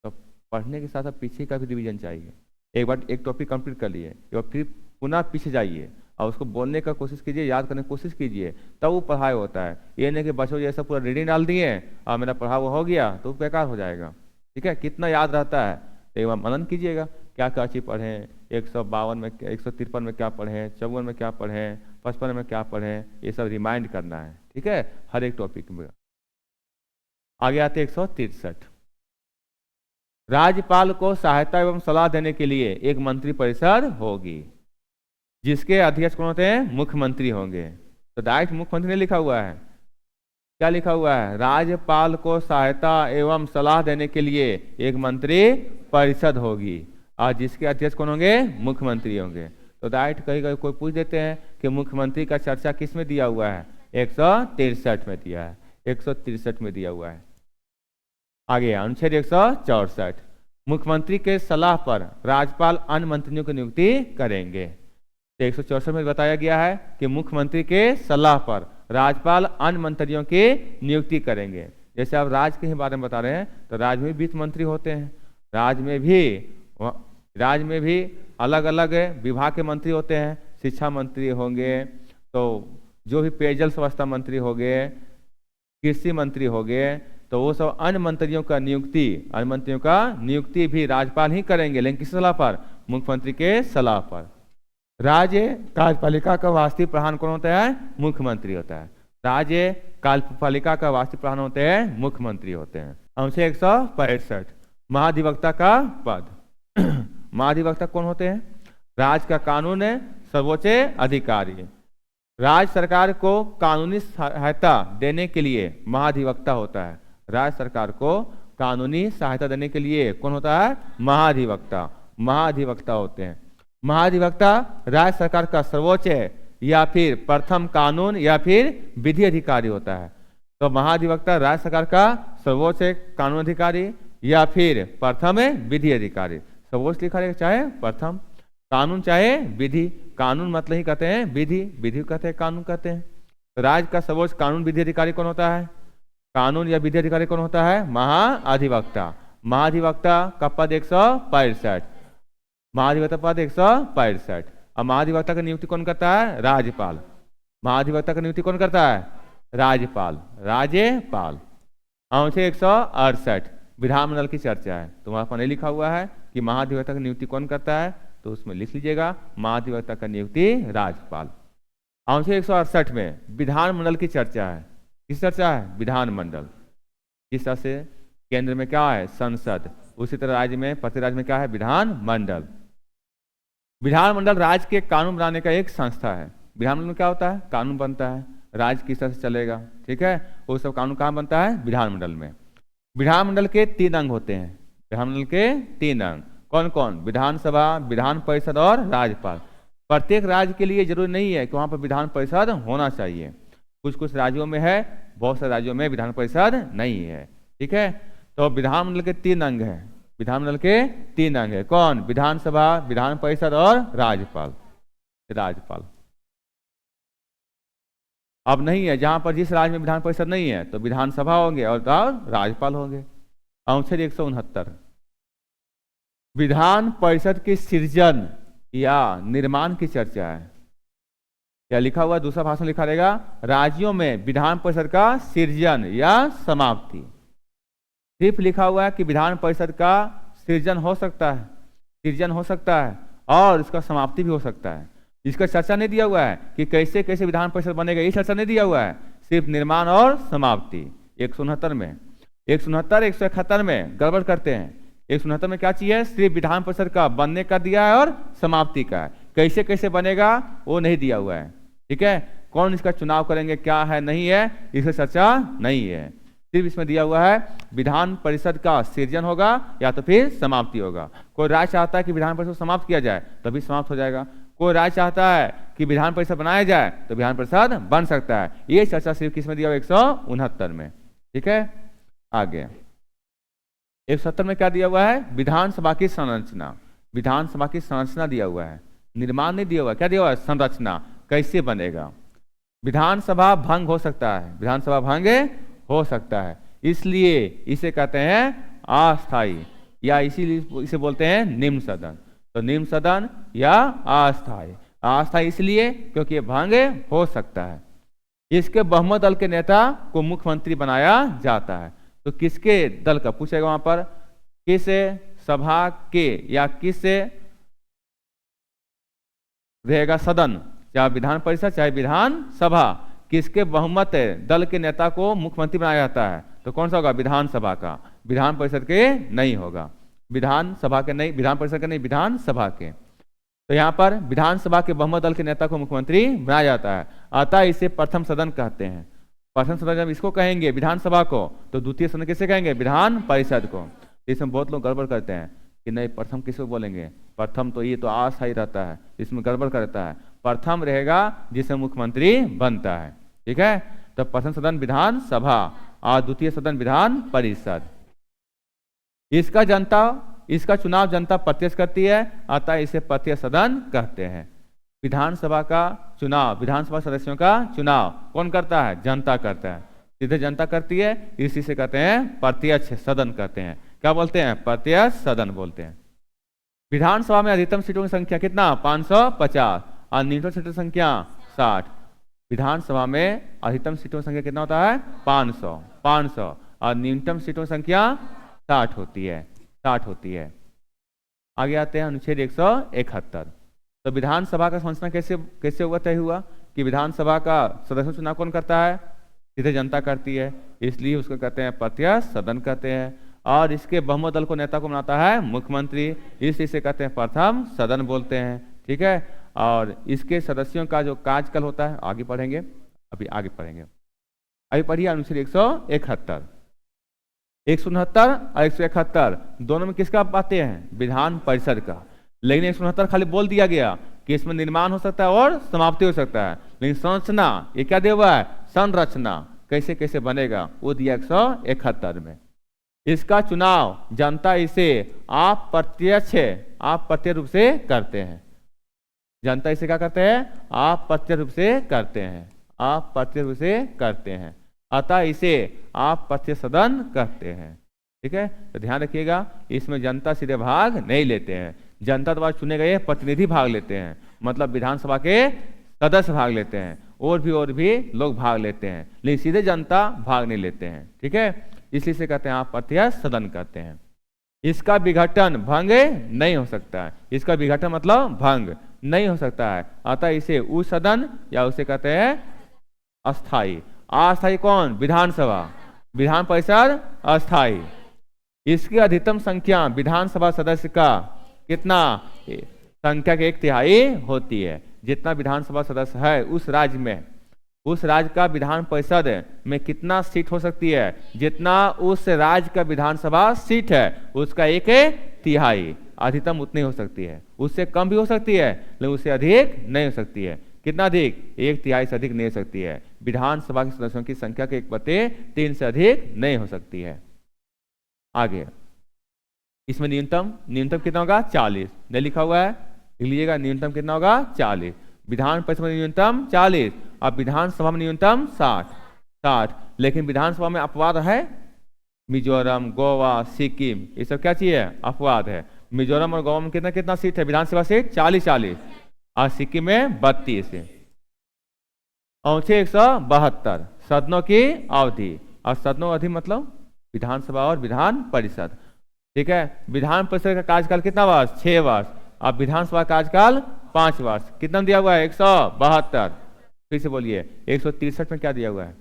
तो पढ़ने के साथ साथ पीछे का भी रिवीजन चाहिए। एक बार एक टॉपिक कंप्लीट कर लिए, एक बार फिर पुनः पीछे जाइए और उसको बोलने का कोशिश कीजिए, याद करने की कोशिश कीजिए, तब वो पढ़ाई होता है। ये नहीं कि बच्चों जैसा पूरा रीडिंग डाल दिए और मेरा पढ़ा वो हो गया तो बेकार हो जाएगा। ठीक है। कितना याद रहता है एक बार मनन कीजिएगा, क्या क्या चीज़ पढ़ें, 152 में, 153 में क्या पढ़ें, 54 में क्या पढ़ें, 55 में क्या पढ़ें, ये सब रिमाइंड करना है। ठीक है, हर एक टॉपिक में। आगे आते 163। राज्यपाल को सहायता एवं सलाह देने के लिए एक मंत्री परिषद होगी, जिसके अध्यक्ष कौन होते हैं? मुख्यमंत्री होंगे। तो डायरेक्ट मुख्यमंत्री ने लिखा हुआ है, क्या लिखा हुआ है? राज्यपाल को सहायता एवं सलाह देने के लिए एक मंत्री परिषद होगी और जिसके अध्यक्ष कौन होंगे? मुख्यमंत्री होंगे। तो डायरेक्ट कहीं कहीं कोई पूछ देते हैं कि मुख्यमंत्री का चर्चा किस में दिया हुआ है? 163 में दिया है, 163 में दिया हुआ है। आगे अनुच्छेद 164, मुख्यमंत्री के सलाह पर राज्यपाल अन्य मंत्रियों की नियुक्ति करेंगे। 164 में बताया गया है कि मुख्यमंत्री के सलाह पर राज्यपाल अन्य मंत्रियों की नियुक्ति करेंगे। जैसे आप राज्य के बारे में बता रहे हैं तो राज्य में वित्त मंत्री होते हैं, राज्य में भी अलग अलग विभाग के मंत्री होते हैं, शिक्षा मंत्री होंगे, तो जो भी पेयजल व्यवस्था मंत्री हो गए, कृषि मंत्री हो गए, तो वो सब अन्य मंत्रियों का नियुक्ति भी राज्यपाल ही करेंगे, लेकिन किस सलाह पर? मुख्यमंत्री के सलाह पर। राज्य कार्यपालिका का वास्तविक प्रधान कौन होता है? मुख्यमंत्री होता है। राज्य कार्यपालिका का वास्तविक प्रधान होते हैं मुख्यमंत्री होते हैं। अनुच्छेद 165, महाधिवक्ता का पद। महाधिवक्ता कौन होते हैं? राज्य का कानून सर्वोच्च अधिकारी। राज्य सरकार को कानूनी सहायता देने के लिए महाधिवक्ता होता है। राज्य सरकार को कानूनी सहायता देने के लिए कौन होता है? महाधिवक्ता। महाधिवक्ता होते हैं। महाधिवक्ता राज्य सरकार का सर्वोच्च या फिर प्रथम कानून या फिर विधि अधिकारी होता है। तो महाधिवक्ता राज्य सरकार का सर्वोच्च कानून अधिकारी या फिर प्रथम विधि अधिकारी। सर्वोच्च लिखा रहेगा चाहे प्रथम, कानून चाहे विधि। कानून मतलब ही कहते हैं विधि, विधि कहते हैं कानून कहते हैं। तो राज्य का सर्वोच्च कानून विधि अधिकारी कौन होता है? कानून या विधि अधिकारी कौन होता है? महाधिवक्ता। महाधिवक्ता का पद 165, महाधिवक्ता पद 165। और महाधिवक्ता की नियुक्ति कौन करता है? राज्यपाल। महाधिवक्ता की नियुक्ति कौन करता है? राज्यपाल। राज्यपाल। अनुच्छेद 168, विधानमंडल की चर्चा है। तो वहां पर नहीं लिखा हुआ है कि महाधिवक्ता की नियुक्ति कौन करता है, तो उसमें लिख लीजिएगा महाधिवक्ता की नियुक्ति राज्यपाल। अनुच्छेद 168 में विधानमंडल की चर्चा है। किस चर्चा है? विधानमंडल। इस तरह से केंद्र में क्या है? संसद। उसी तरह राज्य में, प्रति राज्य में क्या है? विधानमंडल। विधानमंडल राज्य के कानून बनाने का एक संस्था है। विधानमंडल में क्या होता है? कानून बनता है, राज्य किस तरह से चलेगा। ठीक है, वो सब कानून कहाँ बनता है? विधानमंडल में। विधानमंडल के 3 अंग होते हैं। विधानमंडल के 3 अंग कौन कौन? विधानसभा, विधान परिषद और राज्यपाल। प्रत्येक राज्य के लिए जरूरी नहीं है कि वहां पर विधान परिषद होना चाहिए। कुछ कुछ राज्यों में है, बहुत सारे राज्यों में विधान परिषद नहीं है। ठीक है, तो विधानमंडल के 3 अंग हैं। विधानमंडल के 3 अंग है। कौन? विधानसभा, विधान परिषद और राज्यपाल। राज्यपाल अब नहीं है, जहां पर जिस राज्य में विधान परिषद नहीं है तो विधानसभा होंगे और राज्यपाल होंगे। अनुच्छेद 169 विधान परिषद के सृजन या निर्माण की चर्चा है। क्या लिखा हुआ? दूसरा भाषण लिखा रहेगा, राज्यों में विधान परिषद का सृजन या समाप्ति। सिर्फ लिखा हुआ है कि विधान परिषद का सृजन हो सकता है, सृजन हो सकता है और इसका समाप्ति भी हो सकता है। इसका चर्चा नहीं दिया हुआ है कि कैसे कैसे विधान परिषद बनेगा, ये चर्चा नहीं दिया हुआ है, सिर्फ निर्माण और समाप्ति। 169 में, 169 171 में गड़बड़ करते हैं। 169 में क्या चाहिए? सिर्फ विधान परिषद का बनने का दिया है और समाप्ति का है, कैसे कैसे बनेगा वो नहीं दिया हुआ है। ठीक है, कौन इसका चुनाव करेंगे, क्या है नहीं है, इसकी चर्चा नहीं है। सिर्फ इसमें दिया हुआ है विधान परिषद का सृजन होगा या तो फिर समाप्ति होगा। कोई राय चाहता है कि विधान परिषद समाप्त किया जाए तभी समाप्त हो जाएगा, कोई राय चाहता है कि विधान परिषद बनाया जाए तो विधान परिषद बन सकता है। ये चर्चा सिर्फ किसमें दिया हुआ? 169 में। ठीक है, आगे 170 में क्या दिया हुआ है? विधानसभा की संरचना। विधानसभा की संरचना दिया हुआ है, निर्माण नहीं दिया हुआ। क्या दिया हुआ है? संरचना, कैसे बनेगा। विधानसभा भंग हो सकता है, विधानसभा भंग हो सकता है, इसलिए इसे कहते हैं अस्थायी या इसीलिए इसे बोलते हैं निम्न सदन। तो निम्न सदन या अस्थायी, अस्थायी इसलिए क्योंकि ये भंग हो सकता है। इसके बहुमत दल के नेता को मुख्यमंत्री बनाया जाता है। तो किसके दल का पूछेगा वहां पर, किस सभा के या किस रहेगा सदन, चाहे विधान परिषद चाहे विधान सभा, किसके बहुमत दल के नेता को मुख्यमंत्री बनाया जाता है? तो कौन सा होगा? विधानसभा का, विधान परिषद के नहीं होगा। विधानसभा के नहीं, विधान परिषद के नहीं, विधानसभा के। तो यहाँ पर विधानसभा के बहुमत दल के नेता को मुख्यमंत्री बनाया जाता है, अतः इसे प्रथम सदन कहते हैं। प्रथम सदन जब इसको कहेंगे विधानसभा को, तो द्वितीय सदन किसे कहेंगे? विधान परिषद को। इसमें बहुत लोग गड़बड़ करते हैं कि नहीं प्रथम किसको बोलेंगे, प्रथम तो ये तो अस्थायी रहता है, इसमें गड़बड़ करता है। प्रथम रहेगा जिसमें मुख्यमंत्री बनता है। ठीक है, तो प्रथम सदन विधानसभा और द्वितीय सदन विधान परिषद। इसका जनता, इसका चुनाव जनता प्रत्यक्ष करती है, अतः इसे प्रत्यक्ष सदन कहते हैं। विधानसभा का चुनाव, विधानसभा सदस्यों का चुनाव कौन करता है? जनता करता है, सीधे जनता करती है, इसी से कहते हैं प्रत्यक्ष सदन कहते हैं। क्या बोलते हैं? प्रत्यक्ष सदन बोलते हैं। विधानसभा में अधिकतम सीटों की संख्या कितना? 550 और न्यूनतम सीटों की संख्या 60। विधानसभा में अधिकतम सीटों की संख्या कितना होता है? 500 और न्यूनतम सीटों की संख्या 60 होती है, 60 होती है। आगे आते हैं अनुच्छेद 171। तो विधानसभा का संरचना कैसे हुआ, तय हुआ कि विधानसभा का सदस्य चुनाव कौन करता है? सीधे जनता करती है, इसलिए उसको कहते हैं प्रत्यक्ष सदन कहते हैं। और इसके बहुमत दल को नेता को बनाता है मुख्यमंत्री, इसलिए इसे कहते हैं प्रथम सदन बोलते हैं। ठीक है, और इसके सदस्यों का जो कार्यकाल होता है आगे पढ़ेंगे, अभी आगे पढ़ेंगे। अभी पढ़िए अनुच्छेद 171। 169 और 171 दोनों में किसका बातें हैं? विधान परिषद का। लेकिन 169 खाली बोल दिया गया कि इसमें निर्माण हो सकता है और समाप्ति हो सकता है, लेकिन संरचना ये क्या दिया हुआ है? संरचना कैसे कैसे बनेगा वो दिया 171 में। इसका चुनाव जनता इसे अप्रत्यक्ष रूप से करते हैं। जनता इसे क्या करते हैं? अप्रत्यक्ष रूप से करते हैं, अप्रत्यक्ष रूप से करते हैं, अतः इसे अप्रत्यक्ष सदन कहते हैं। ठीक है, तो ध्यान रखिएगा इसमें जनता सीधे भाग नहीं लेते हैं, जनता द्वारा चुने गए प्रतिनिधि भाग लेते हैं, मतलब विधानसभा के सदस्य भाग लेते हैं, और भी लोग भाग लेते हैं, लेकिन सीधे जनता भाग नहीं लेते हैं। ठीक है, इसलिए से कहते हैं आप प्रत्यक्ष सदन कहते हैं। इसका विघटन भंग नहीं हो सकता है, इसका विघटन मतलब भंग नहीं हो सकता है, अतः इसे उस सदन या उसे कहते हैं अस्थायी। अस्थायी कौन? विधानसभा, विधान परिषद अस्थायी। इसकी अधिकतम संख्या विधानसभा सदस्य का कितना? संख्या के 1/3 होती है। जितना विधानसभा सदस्य है उस राज्य में, उस राज्य का विधान परिषद में कितना सीट हो सकती है? जितना उस राज्य का विधानसभा सीट है उसका 1/3 अधिकतम उतनी हो सकती है। उससे कम भी हो सकती है लेकिन उससे अधिक नहीं हो सकती है। कितना अधिक? 1/3 से अधिक नहीं हो सकती है। विधानसभा के सदस्यों की संख्या के 1/3 से अधिक नहीं हो सकती है। आगे इसमें न्यूनतम न्यूनतम कितना होगा? 40। नहीं लिखा हुआ है, लिख लीजिएगा। न्यूनतम कितना होगा? 40। विधान परिषद में न्यूनतम 40 और विधानसभा में न्यूनतम 60। लेकिन विधानसभा में अपवाद है। मिजोरम, गोवा, सिक्किम, ये सब क्या चीज है? अपवाद है। मिजोरम और गोवा में कितना कितना सीट है? विधानसभा सीट 40 और सिक्किम में 32 है। औंचे 172 सदनों की अवधि, और सदनों अवधि मतलब विधानसभा और विधान परिषद। ठीक है, विधान परिषद का कार्यकाल कितना वर्ष? 6 वर्ष। अब विधानसभा कार्यकाल 5 वर्ष। कितना दिया हुआ है? 172। फिर से बोलिए, 163 में क्या दिया हुआ है?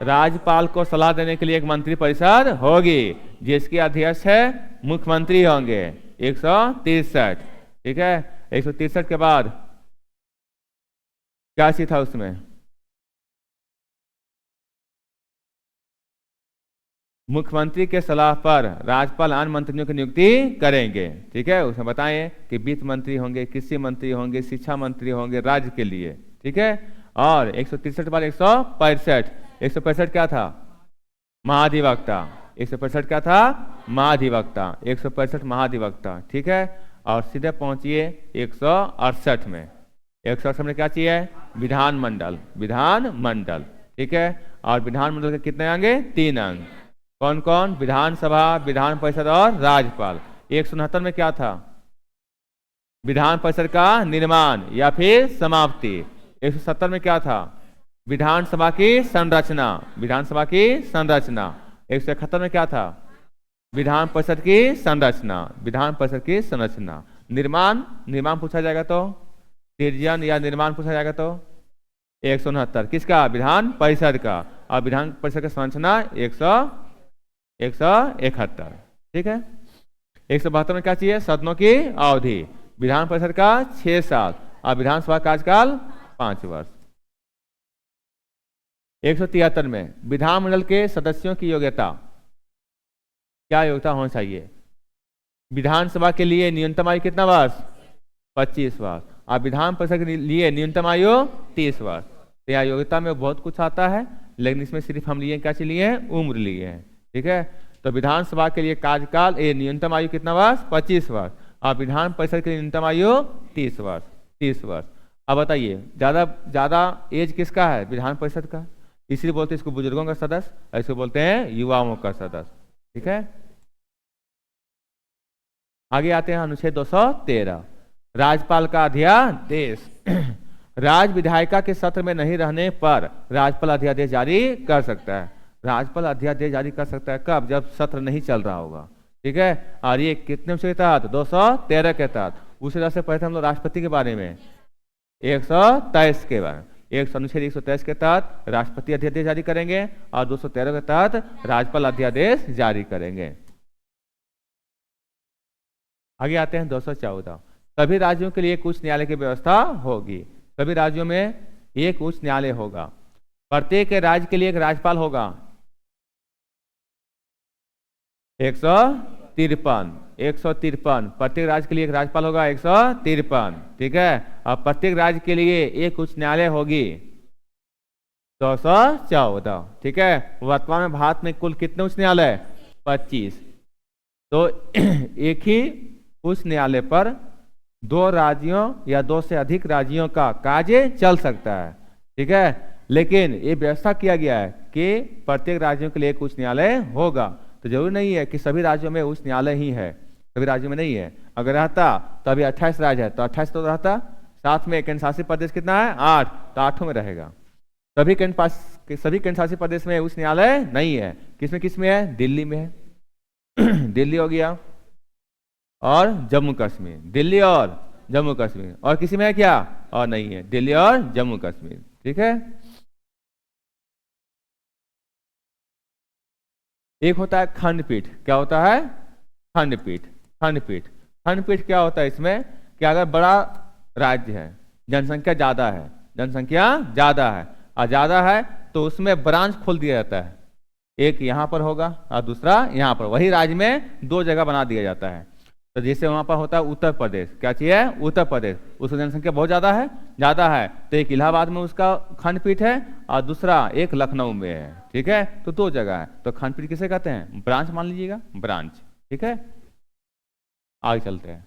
राज्यपाल को सलाह देने के लिए एक मंत्री परिषद होगी जिसके अध्यक्ष है मुख्यमंत्री होंगे। 163। ठीक है, 163 के बाद क्या चीज था उसमें? मुख्यमंत्री के सलाह पर राज्यपाल अन्य मंत्रियों की नियुक्ति करेंगे। ठीक है, उसमें बताएं कि वित्त मंत्री होंगे, कृषि मंत्री होंगे, शिक्षा मंत्री होंगे राज्य के लिए। ठीक है, और 163 बाद 165। 165 क्या था? महाधिवक्ता। 165 क्या था? महाधिवक्ता। 165 महाधिवक्ता। ठीक है, और सीधे पहुंचिए 168 में। 168 में क्या चाहिए? विधानमंडल। विधानमंडल। ठीक है, और विधानमंडल के कितने अंग? 3 अंग। कौन कौन? विधानसभा, विधान परिषद और राज्यपाल। 169 में क्या था? विधान परिषद का निर्माण या फिर समाप्ति। 170 में क्या था? विधानसभा की संरचना। विधानसभा की संरचना। 171 में क्या था? विधान परिषद की संरचना। विधान परिषद की संरचना। निर्माण, निर्माण पूछा जाएगा तो सृजन या निर्माण पूछा जाएगा तो 169 किसका? विधान परिषद का। और विधान परिषद का संरचना 171। ठीक है, 172 में क्या चाहिए? सदनों की अवधि। विधान परिषद का 6 साल और विधानसभा कार्यकाल 5 वर्ष। 173 में विधानमंडल के सदस्यों की योग्यता। क्या योग्यता होनी चाहिए? विधानसभा के लिए न्यूनतम आयु कितना वर्ष? 25 वर्ष। और विधान परिषद के लिए न्यूनतम आयु 30 वर्ष। तो यहाँ योग्यता में बहुत कुछ आता है, लेकिन इसमें सिर्फ हम लिए क्या लिए हैं? उम्र लिए हैं। ठीक है, तो विधानसभा के लिए कार्यकाल न्यूनतम आयु कितना वर्ष? 25 वर्ष। और विधान परिषद के लिए न्यूनतम आयु 30 वर्ष। 30 वर्ष। अब बताइए ज्यादा ज्यादा एज किसका है? विधान परिषद का। इसलिए बोलते हैं इसको बुजुर्गों का सदस्य, ऐसे बोलते हैं युवाओं का सदस्य। ठीक है, आगे आते हैं अनुच्छेद 213 राज्यपाल का अध्यादेश। राज्य विधायिका के सत्र में नहीं रहने पर राज्यपाल अध्यादेश जारी कर सकता है। राज्यपाल अध्यादेश जारी कर सकता है कब? जब सत्र नहीं चल रहा होगा। ठीक है, और ये कितने अनुच्छेद के तहत? 213 के तहत। उसी तरह से पढ़ते हम लोग राष्ट्रपति के बारे में 123 के बारे में। अनुच्छेद 123 के तहत राष्ट्रपति अध्यादेश जारी करेंगे और 213 के तहत राज्यपाल अध्यादेश जारी करेंगे। आगे आते हैं 214 सभी राज्यों के लिए एक उच्च न्यायालय की व्यवस्था होगी। सभी राज्यों में एक उच्च न्यायालय होगा। प्रत्येक राज्य के लिए एक राज्यपाल होगा। 153 प्रत्येक राज्य के लिए एक राज्यपाल होगा। 153। ठीक है, और प्रत्येक राज्य के लिए एक उच्च न्यायालय होगी। 214। ठीक है, वर्तमान में भारत में कुल कितने उच्च न्यायालय? 25। तो एक ही उच्च न्यायालय पर 2 राज्यों या 2 से अधिक राज्यों का कार्य चल सकता है। ठीक है, लेकिन ये व्यवस्था किया गया है कि प्रत्येक राज्यों के लिए एक उच्च न्यायालय होगा। तो जरूरी नहीं है कि सभी राज्यों में उच्च न्यायालय ही है, सभी राज्यों में नहीं है। अगर रहता तो अभी 28 राज्य है तो 28 तो रहता, साथ में केंद्र शासित प्रदेश कितना है? 8, तो 8 में रहेगा। सभी केंद्र शासित प्रदेश में उच्च न्यायालय नहीं है। किसमें है? दिल्ली में है। दिल्ली हो गया और जम्मू कश्मीर। दिल्ली और जम्मू कश्मीर। और किसी में है क्या? और नहीं है, दिल्ली और जम्मू कश्मीर। ठीक है, एक होता है खंडपीठ। क्या होता है? खंडपीठ। खंडपीठ खंडपीठ क्या होता है इसमें कि अगर बड़ा राज्य है, जनसंख्या ज्यादा है, और ज्यादा है तो उसमें ब्रांच खोल दिया जाता है। एक यहाँ पर होगा और दूसरा यहाँ पर। वही राज्य में 2 जगह बना दिया जाता है। तो जैसे वहां पर होता है उत्तर प्रदेश, क्या चाहिए? उत्तर प्रदेश, उसकी जनसंख्या बहुत ज्यादा है, ज्यादा है, तो एक इलाहाबाद में उसका खंडपीठ है और दूसरा एक लखनऊ में है, ठीक है, तो दो जगह है। तो खंडपीठ किसे कहते हैं? ब्रांच मान लीजिएगा, ब्रांच, ठीक है। आगे चलते हैं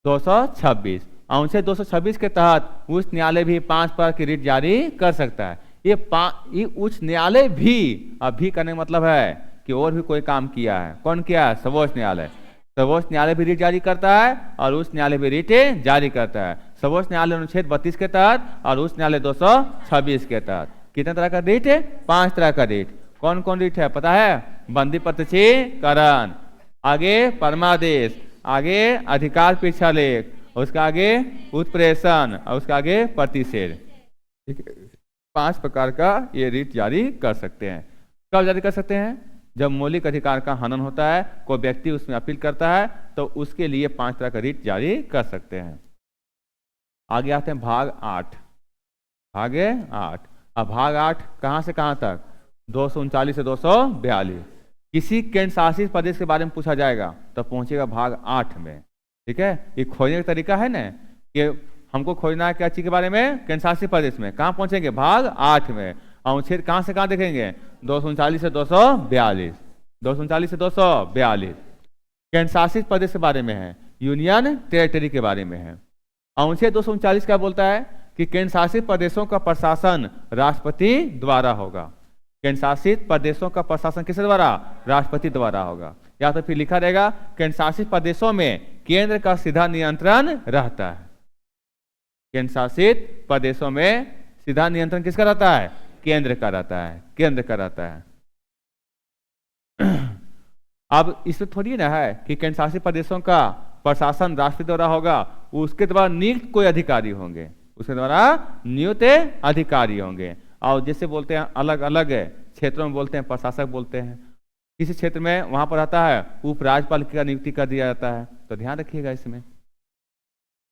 226 अनुच्छेद 226 के तहत उच्च न्यायालय भी 5 प्रकार की रिट जारी कर सकता है। ये उच्च न्यायालय भी, अब भी करने का मतलब है कि और भी कोई काम किया है। कौन किया है? सर्वोच्च न्यायालय। सर्वोच्च न्यायालय भी रिट जारी करता है और उच्च न्यायालय भी रिट जारी करता है। सर्वोच्च न्यायालय अनुच्छेद 32 के तहत और उच्च न्यायालय 226 के तहत। कितने तरह का रिट है? 5 तरह का रिट। कौन कौन रिट है पता है? बंदी प्रत्यक्षीकरण, आगे परमादेश, आगे अधिकार परीक्षा लेख, उसका आगे उत्प्रेषण और उसका आगे प्रतिषेध, ठीक है। 5 प्रकार का ये रिट जारी कर सकते हैं। कब जारी कर सकते हैं? जब मौलिक अधिकार का हनन होता है, कोई व्यक्ति उसमें अपील करता है, तो उसके लिए 5 तरह का रिट जारी कर सकते हैं। आगे आते हैं भाग 8। भाग 8। अब भाग 8 कहां से कहां तक? 239 से 242। किसी केंद्र शासित प्रदेश के बारे में पूछा जाएगा तो पहुंचेगा भाग 8 में, ठीक है। ये खोजने का तरीका है ना कि हमको खोजना है क्या चीज के बारे में? केंद्र शासित प्रदेश में। कहां पहुंचेंगे? भाग 8 में। अनुच्छेद कहां से कहां देखेंगे? 239 से 242। 239 से 242 केंद्र शासित प्रदेश के बारे में है, यूनियन टेरिटरी के बारे में है। अनुच्छेद 239 क्या बोलता है कि केंद्र शासित प्रदेशों का प्रशासन राष्ट्रपति द्वारा होगा। केंद्र शासित प्रदेशों का प्रशासन किसके द्वारा? राष्ट्रपति द्वारा होगा। या तो फिर लिखा रहेगा केंद्र शासित प्रदेशों में केंद्र का सीधा नियंत्रण रहता है। केंद्र शासित प्रदेशों में सीधा नियंत्रण किसका रहता है? केंद्र का रहता है, केंद्र का रहता है। अब इसमें थोड़ी ना है कि केंद्र शासित प्रदेशों का प्रशासन राष्ट्रपति द्वारा होगा, उसके द्वारा नियुक्त कोई अधिकारी होंगे, उसके द्वारा नियुक्त अधिकारी होंगे। और जैसे बोलते हैं अलग अलग क्षेत्रों में बोलते हैं प्रशासक बोलते हैं, किसी क्षेत्र में वहां पर आता है उपराज्यपाल का नियुक्ति कर दिया जाता है। तो ध्यान रखिएगा इसमें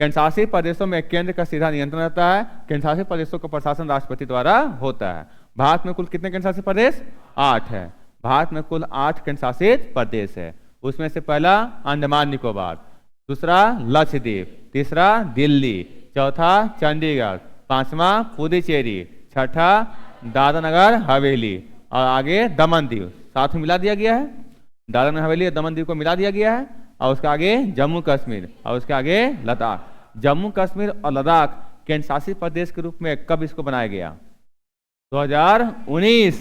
केंद्र शासित प्रदेशों में केंद्र का सीधा नियंत्रण रहता है। केंद्र शासित प्रदेशों का प्रशासन राष्ट्रपति द्वारा होता है। भारत में कुल कितने केंद्र शासित प्रदेश? 8 है। भारत में कुल 8 केंद्र शासित प्रदेश है। उसमें से पहला अंडमान निकोबार, दूसरा लक्षद्वीप, तीसरा दिल्ली, चौथा चंडीगढ़, पांचवा पुदुचेरी, छठा दादरा नगर हवेली और आगे दमन दीव साथ में मिला दिया गया है। दादरा नगर हवेली और दमन दीव को मिला दिया गया है। और उसके आगे जम्मू कश्मीर और उसके आगे लद्दाख। जम्मू कश्मीर और लद्दाख केंद्र शासित प्रदेश के रूप में कब इसको बनाया गया? 2019।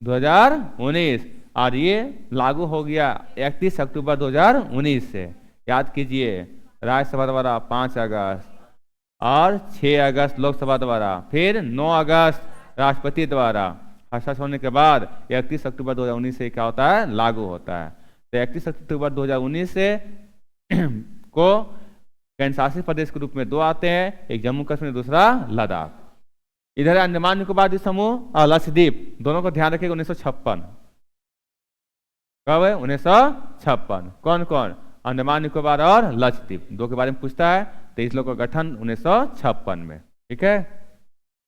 2019 और ये लागू हो गया 31 अक्टूबर 2019 से। याद कीजिए राज्यसभा द्वारा 5 अगस्त और 6 अगस्त लोकसभा द्वारा, फिर 9 अगस्त राष्ट्रपति द्वारा हस्ताक्षर होने के बाद 31 अक्टूबर 2019 से क्या होता है? लागू होता है। तो 31 अक्टूबर 2019 से को केंद्र शासित प्रदेश के रूप में 2 आते हैं, एक जम्मू कश्मीर, दूसरा लद्दाख। इधर अंडमान निकोबार द्वीप समूह और लक्षद्वीप दोनों को ध्यान रखिएगा। 1956 कब है? 1956। कौन कौन? अंडमान निकोबार और लक्षद्वीप, दो के बारे में पूछता है। तो इस लोग का गठन 1956 में, ठीक है।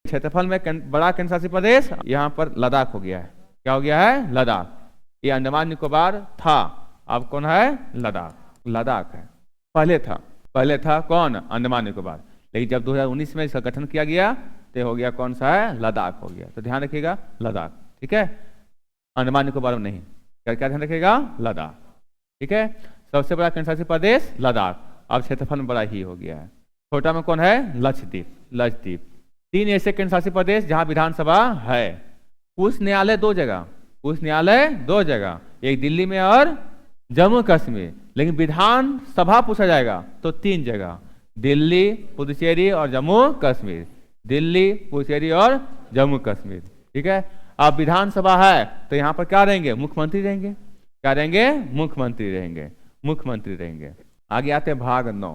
क्षेत्रफल में बड़ा केंद्र शासित प्रदेश यहाँ पर लद्दाख हो गया है। क्या हो गया है? लद्दाख। ये अंडमान निकोबार था, अब कौन है? लद्दाख। लद्दाख है, पहले था कौन? अंडमान निकोबार। लेकिन जब 2019 में इसका गठन किया गया तो हो गया कौन सा है? लद्दाख हो गया। तो ध्यान रखिएगा लद्दाख, ठीक है। अंडमान निकोबार में नहीं। क्या ध्यान रखिएगा? लद्दाख, ठीक है। सबसे बड़ा केंद्र शासित प्रदेश लद्दाख, अब क्षेत्रफल में बड़ा ही हो गया है। छोटा में कौन है? लक्षद्वीप। लक्षद्वीप 3 ऐसे केंद्र शासित प्रदेश जहां विधानसभा है। उच्च न्यायालय 2 जगह, उच्च न्यायालय 2 जगह, एक दिल्ली में और जम्मू कश्मीर। लेकिन विधान सभा पूछा जाएगा तो 3 जगह, दिल्ली, पुदुचेरी और जम्मू कश्मीर। दिल्ली, पुदुचेरी और जम्मू कश्मीर, ठीक है। अब विधानसभा है तो यहाँ पर क्या रहेंगे? मुख्यमंत्री रहेंगे। क्या रहेंगे? मुख्यमंत्री रहेंगे, मुख्यमंत्री रहेंगे। आगे आते हैं भाग 9।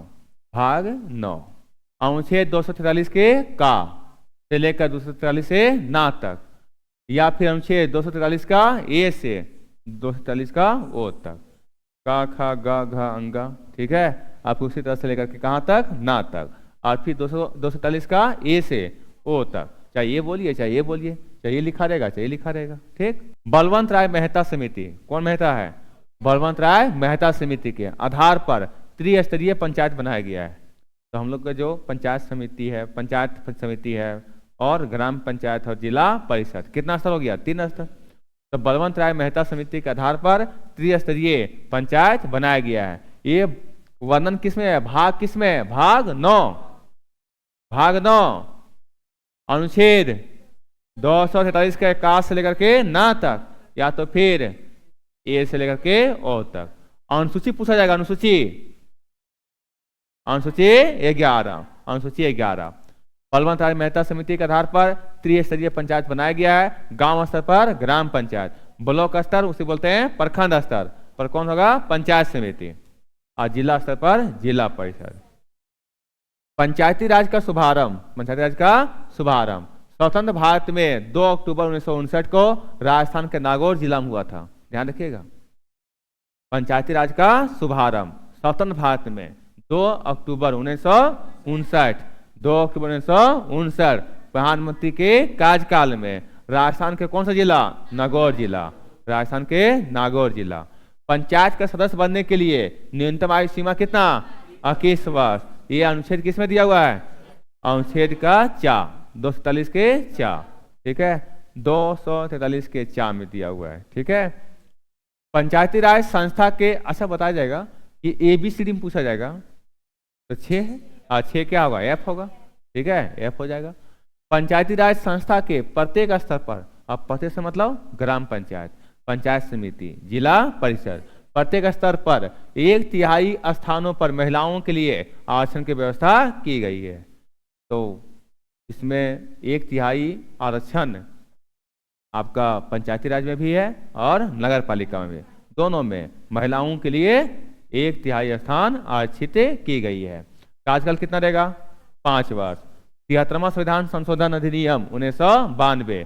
भाग 9 अनुच्छेद 243 के का से लेकर 243 से ना तक, या फिर अनुच्छेद 243 का ए से 243 का ओ तक, का खा गा घा अंगा, ठीक है। आप उसी तरह से लेकर के कहाँ तक? ना तक। और फिर 243 का ए से ओ तक, चाहे ये बोलिए चाहे ये बोलिए, चाहे ये लिखा रहेगा चाहे ये लिखा रहेगा, ठीक। बलवंत राय मेहता समिति, कौन मेहता है? बलवंत राय मेहता समिति के आधार पर त्रिस्तरीय पंचायत बनाया गया है। तो हम लोग का जो पंचायत समिति है और ग्राम पंचायत और जिला परिषद, कितना स्तर हो गया? 3 स्तर। तो बलवंत राय मेहता समिति के आधार पर त्रिस्तरीय पंचायत बनाया गया है। ये वर्णन किसमें है? भाग किसमें है? भाग 9 अनुच्छेद 243 के का से लेकर के ना तक, या तो फिर ए से लेकर के ओ तक। अनुसूची पूछा जाएगा, अनुसूची 11। बलवंत राय मेहता समिति के आधार पर त्रिस्तरीय पंचायत बनाया गया है। गांव स्तर पर ग्राम पंचायत, ब्लॉक स्तर उसे बोलते हैं प्रखंड स्तर पर कौन होगा? पंचायत समिति, और जिला स्तर पर जिला परिषद। पंचायती राज का शुभारंभ स्वतंत्र भारत में 2 अक्टूबर 1959 को राजस्थान के नागौर जिला में हुआ था। ध्यान रखिएगा, पंचायती राज का शुभारंभ स्वतंत्र भारत में 2 अक्टूबर 1959 प्रधानमंत्री के कार्यकाल में राजस्थान के कौन सा जिला? नागौर जिला, राजस्थान के नागौर जिला। पंचायत का सदस्य बनने के लिए न्यूनतम आयु सीमा कितना? 21 वर्ष। ये अनुच्छेद किसमें दिया हुआ है? अनुच्छेद का 243 के 4, ठीक है, 243 के 4 में दिया हुआ है, ठीक है। पंचायती राज संस्था के, अच्छा बताया जाएगा कि ABCD में पूछा जाएगा तो 6 है, 6 क्या होगा? F होगा, ठीक है, F हो जाएगा। पंचायती राज संस्था के प्रत्येक स्तर पर, अब प्रत्येक से मतलब ग्राम पंचायत, पंचायत समिति, जिला परिषद, प्रत्येक स्तर पर 1/3 स्थानों पर महिलाओं के लिए आरक्षण की व्यवस्था की गई है। तो इसमें 1/3 आरक्षण आपका पंचायती राज में भी है और नगर पालिका में भी, दोनों में महिलाओं के लिए 1/3 स्थान आरक्षित की गई है। कार्यकाल कितना रहेगा? 5 वर्ष। 73वां संविधान संशोधन अधिनियम 1992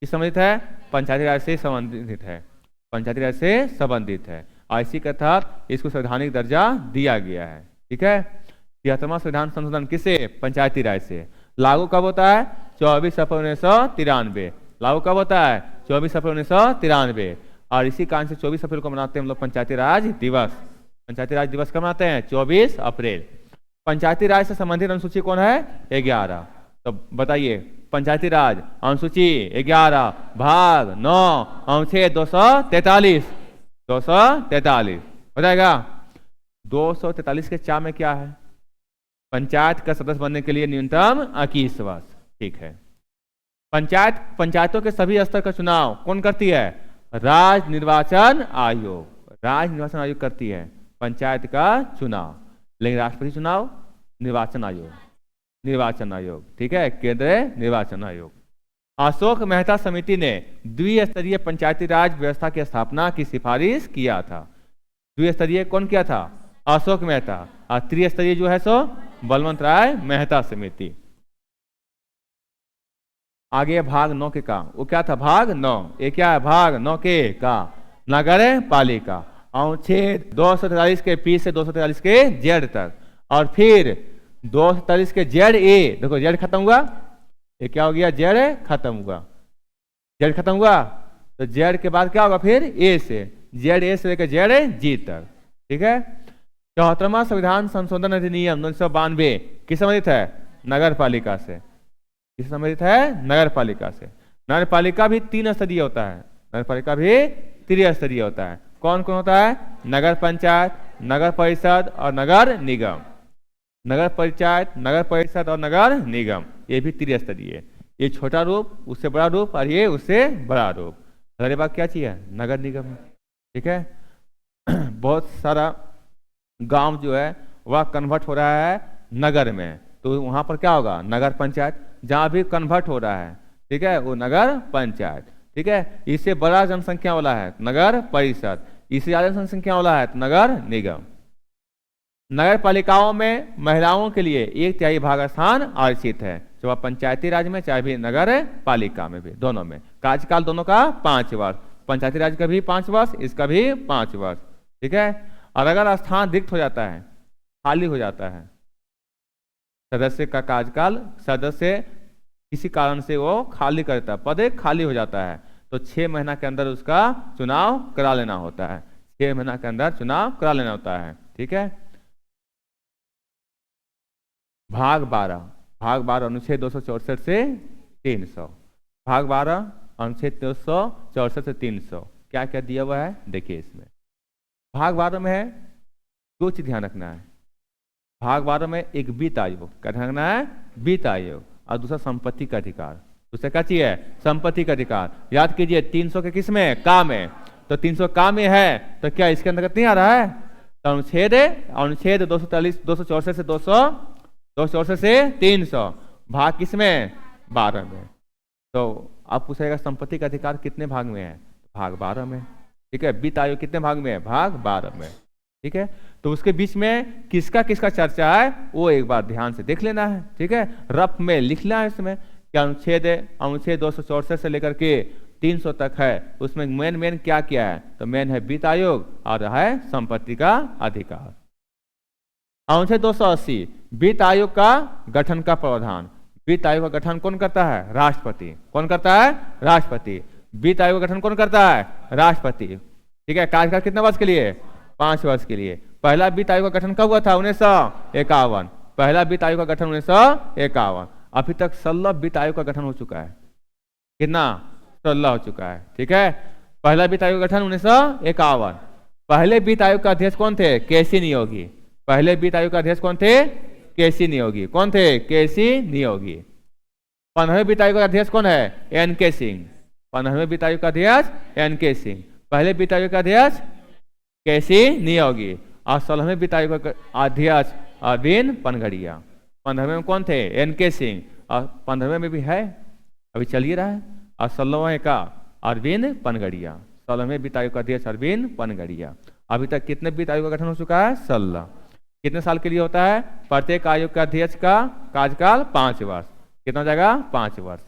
किस संबंधित है? पंचायती राज से संबंधित है, पंचायती राज से संबंधित है। IC के तहत इसको संवैधानिक दर्जा दिया गया है, ठीक है। 73वां संविधान संशोधन किससे? पंचायती राज से। लागू कब होता है? 24 अप्रैल 1993। लागू कब होता है? 24 अप्रैल 1993। और इसी कारण से 24 अप्रैल को मनाते हैं हम लोग पंचायती राज दिवस। पंचायती राज दिवस कब मनाते हैं? 24 अप्रैल। पंचायती राज से संबंधित अनुसूची कौन है? 11। तो बताइए, पंचायती राज अनुसूची 11 भाग 9 अनुच्छेद 243 हो जाएगा। 243 के 4 में क्या है? पंचायत का सदस्य बनने के लिए न्यूनतम 21 वर्ष, ठीक है। पंचायतों के सभी स्तर का चुनाव कौन करती है? राज्य निर्वाचन आयोग। राज्य निर्वाचन आयोग करती है पंचायत का चुनाव, लेकिन राष्ट्रपति चुनाव निर्वाचन आयोग, ठीक है, केंद्रीय निर्वाचन आयोग। अशोक मेहता समिति ने द्विस्तरीय पंचायती राज व्यवस्था की स्थापना की सिफारिश किया था। द्विस्तरीय कौन किया था? अशोक मेहता। और त्रिस्तरीय जो है सो बलवंत राय मेहता समिति। आगे भाग 9 के का, वो क्या था? भाग 9। ये क्या है? भाग 9 के का नगर पालिका, अनुच्छेद 243 के P से 243 के Z तक, और फिर 243 के ZA, देखो Z खत्म हुआ, ये क्या हो गया? Z खत्म हुआ, Z खत्म हुआ, तो Z के बाद क्या होगा? फिर A से, ZA से लेकर ZG तक, ठीक है। 74वां संविधान संशोधन अधिनियम 1992 किस संबंधित है? नगर पालिका से। किस संबंधित है? नगर पालिका से। नगर पालिका भी 3 स्तरीय होता है, नगर पालिका भी त्रिस्तरीय होता है। कौन कौन होता है? नगर पंचायत, नगर परिषद और नगर निगम। नगर पंचायत, नगर परिषद और नगर निगम, ये भी त्रिस्तरीय। ये छोटा रूप, उससे बड़ा रूप, और ये उससे बड़ा रूप। अगली बात क्या चाहिए? नगर निगम, ठीक है। बहुत सारा गांव जो है वह कन्वर्ट हो रहा है नगर में, तो वहां पर क्या होगा? नगर पंचायत। जहां भी कन्वर्ट हो रहा है, ठीक है, वो नगर पंचायत, ठीक है। इससे बड़ा जनसंख्या वाला है नगर परिषद, इससे ज्यादा जनसंख्या वाला है तो नगर निगम। नगर पालिकाओं में महिलाओं के लिए 1/3 भाग स्थान आरक्षित है, चाहे पंचायती राज में चाहे भी नगर पालिका में भी, दोनों में। कार्यकाल दोनों का 5 वर्ष, पंचायती राज का भी 5 वर्ष, इसका भी 5 वर्ष, ठीक है। और अगर स्थान रिक्त हो जाता है, खाली हो जाता है, सदस्य का कार्यकाल, सदस्य किसी कारण से वो खाली करता है, पद खाली हो जाता है, तो 6 महीना के अंदर उसका चुनाव करा लेना होता है। 6 महीना के अंदर चुनाव करा लेना होता है। ठीक है। भाग 12 अनुच्छेद 264 से 300, भाग 12 अनुच्छेद 264 से 300 क्या क्या दिया हुआ है देखिए। इसमें भाग 12 में है, दो चीज ध्यान रखना है। भाग 12 में एक वित्त आयोग, क्या ध्यान रखना है, वित्त आयोग, और दूसरा संपत्ति का अधिकार। दूसरा क्या चीज है, संपत्ति का अधिकार। याद कीजिए 300 के किस में, का में, तो 300 का में है तो क्या इसके अंतर्गत नहीं आ रहा है, तो अनुच्छेद 264 से 264 से 300 भाग किस में, 12 में। तो आप पूछेगा संपत्ति का अधिकार कितने भाग में है, भाग 12 में। ठीक है। वित्त आयोग कितने भाग में है, भाग 12 में। ठीक है। तो उसके बीच में किसका किसका चर्चा है वो एक बार ध्यान से देख लेना है। ठीक है। रफ में लिख लेना है इसमें कि अनुच्छेद 264 से लेकर के 300 तक है, उसमें मेन क्या क्या है, तो मेन है वित्त आयोग और है संपत्ति का अधिकार। अनुच्छेद 280 वित्त आयोग का गठन का प्रावधान। वित्त आयोग का गठन कौन करता है, राष्ट्रपति। कौन करता है, राष्ट्रपति। वित्त आयोग का गठन कौन करता है, राष्ट्रपति। ठीक है। कार्यकाल कितने वर्ष के लिए, 5 वर्ष के लिए। पहला वित्त आयोग का गठन कब हुआ था, 1951। पहला वित्त आयोग का गठन 1951। अभी तक 16 वित्त आयोग का गठन हो चुका है। कितना, 16 हो चुका है। ठीक है। पहला वित्त आयोग का गठन 1951। पहले वित्त आयोग का अध्यक्ष कौन थे, केसी नियोगी। पहले वित्त आयोग का अध्यक्ष कौन थे, केसी नियोगी। कौन थे, केसी नियोगी। 15वें वित्त आयोग का अध्यक्ष कौन है, एन के सिंह। 15वें वित्त आयोग का अध्यक्ष एन के सिंह। पहले वित्त आयोग का अध्यक्ष केसी नियोगी और 16वें वित्त आयोग का अध्यक्ष अरविंद पनघड़िया। 15वें में कौन थे, एन के सिंह, और 15वें में भी है अभी चल ही रहा है, और 16वें का अरविंद पनघड़िया। 16वें वित्त आयोग का अध्यक्ष अरविंद पनघड़िया। अभी तक कितने वित्त आयोग का गठन हो चुका है, 16। कितने साल के लिए होता है, प्रत्येक आयोग का अध्यक्ष का कार्यकाल 5 वर्ष। कितना हो जाएगा, 5 वर्ष।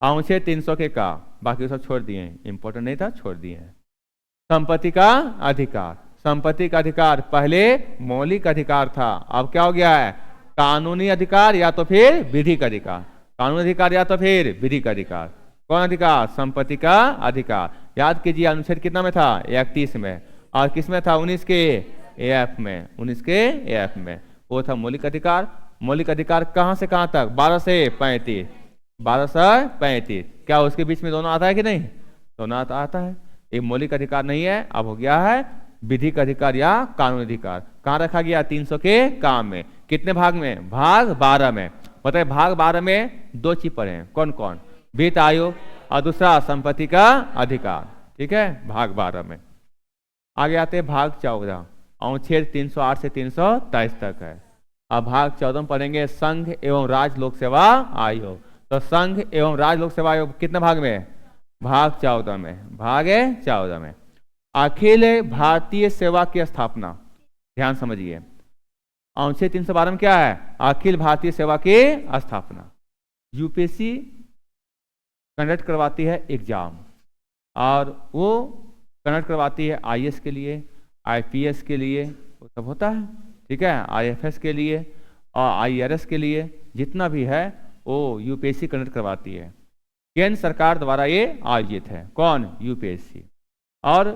अनुच्छेद 300 के का, बाकी सब छोड़ दिए, इंपॉर्टेंट नहीं था, छोड़ दिए हैं। संपत्ति का अधिकार। संपत्ति का अधिकार पहले मौलिक अधिकार था, अब क्या हो गया है, कानूनी अधिकार या तो फिर विधिक अधिकार। कानूनी अधिकार या तो फिर विधिक अधिकार। कौन अधिकार, संपत्ति का अधिकार। याद कीजिए अनुच्छेद कितना में था, 31 में, और किस में था, 19 के एफ में। 19 के एफ में वो था मौलिक अधिकार। मौलिक अधिकार कहां से कहां तक, 12 से 35। 12 से 35 क्या उसके बीच में दोनों आता है कि नहीं, दोनों आता है। ये मौलिक अधिकार नहीं है, अब हो गया है विधिक अधिकार या कानूनी अधिकार। कहां रखा गया, 300 के काम में। कितने भाग में, भाग 12 में। बताए भाग 12 में 2 चीज पढ़े, कौन कौन, वित्त आयोग और दूसरा संपत्ति का अधिकार। ठीक है, भाग 12 में। आगे आते हैं भाग 14, अनुच्छेद 308 से 323 तक है। अब भाग 14 में पढ़ेंगे संघ एवं राज्य लोक सेवा आयोग। तो संघ एवं राज्य लोक सेवा आयोग कितने भाग में, भाग 14 में। भाग 14 में अखिल भारतीय सेवा की स्थापना। ध्यान समझिए, अनुच्छेद 312 में क्या है, अखिल भारतीय सेवा की स्थापना। यूपीएससी कंडक्ट करवाती है एग्जाम, और वो कंडक्ट करवाती है आईएएस के लिए, आईपीएस के लिए, वो सब होता है। ठीक है, आईएफएस के लिए और आईआरएस के लिए, जितना भी है वो यूपीएससी कंडक्ट करवाती है। केंद्र सरकार द्वारा ये आयोजित है। कौन, यूपीएससी। और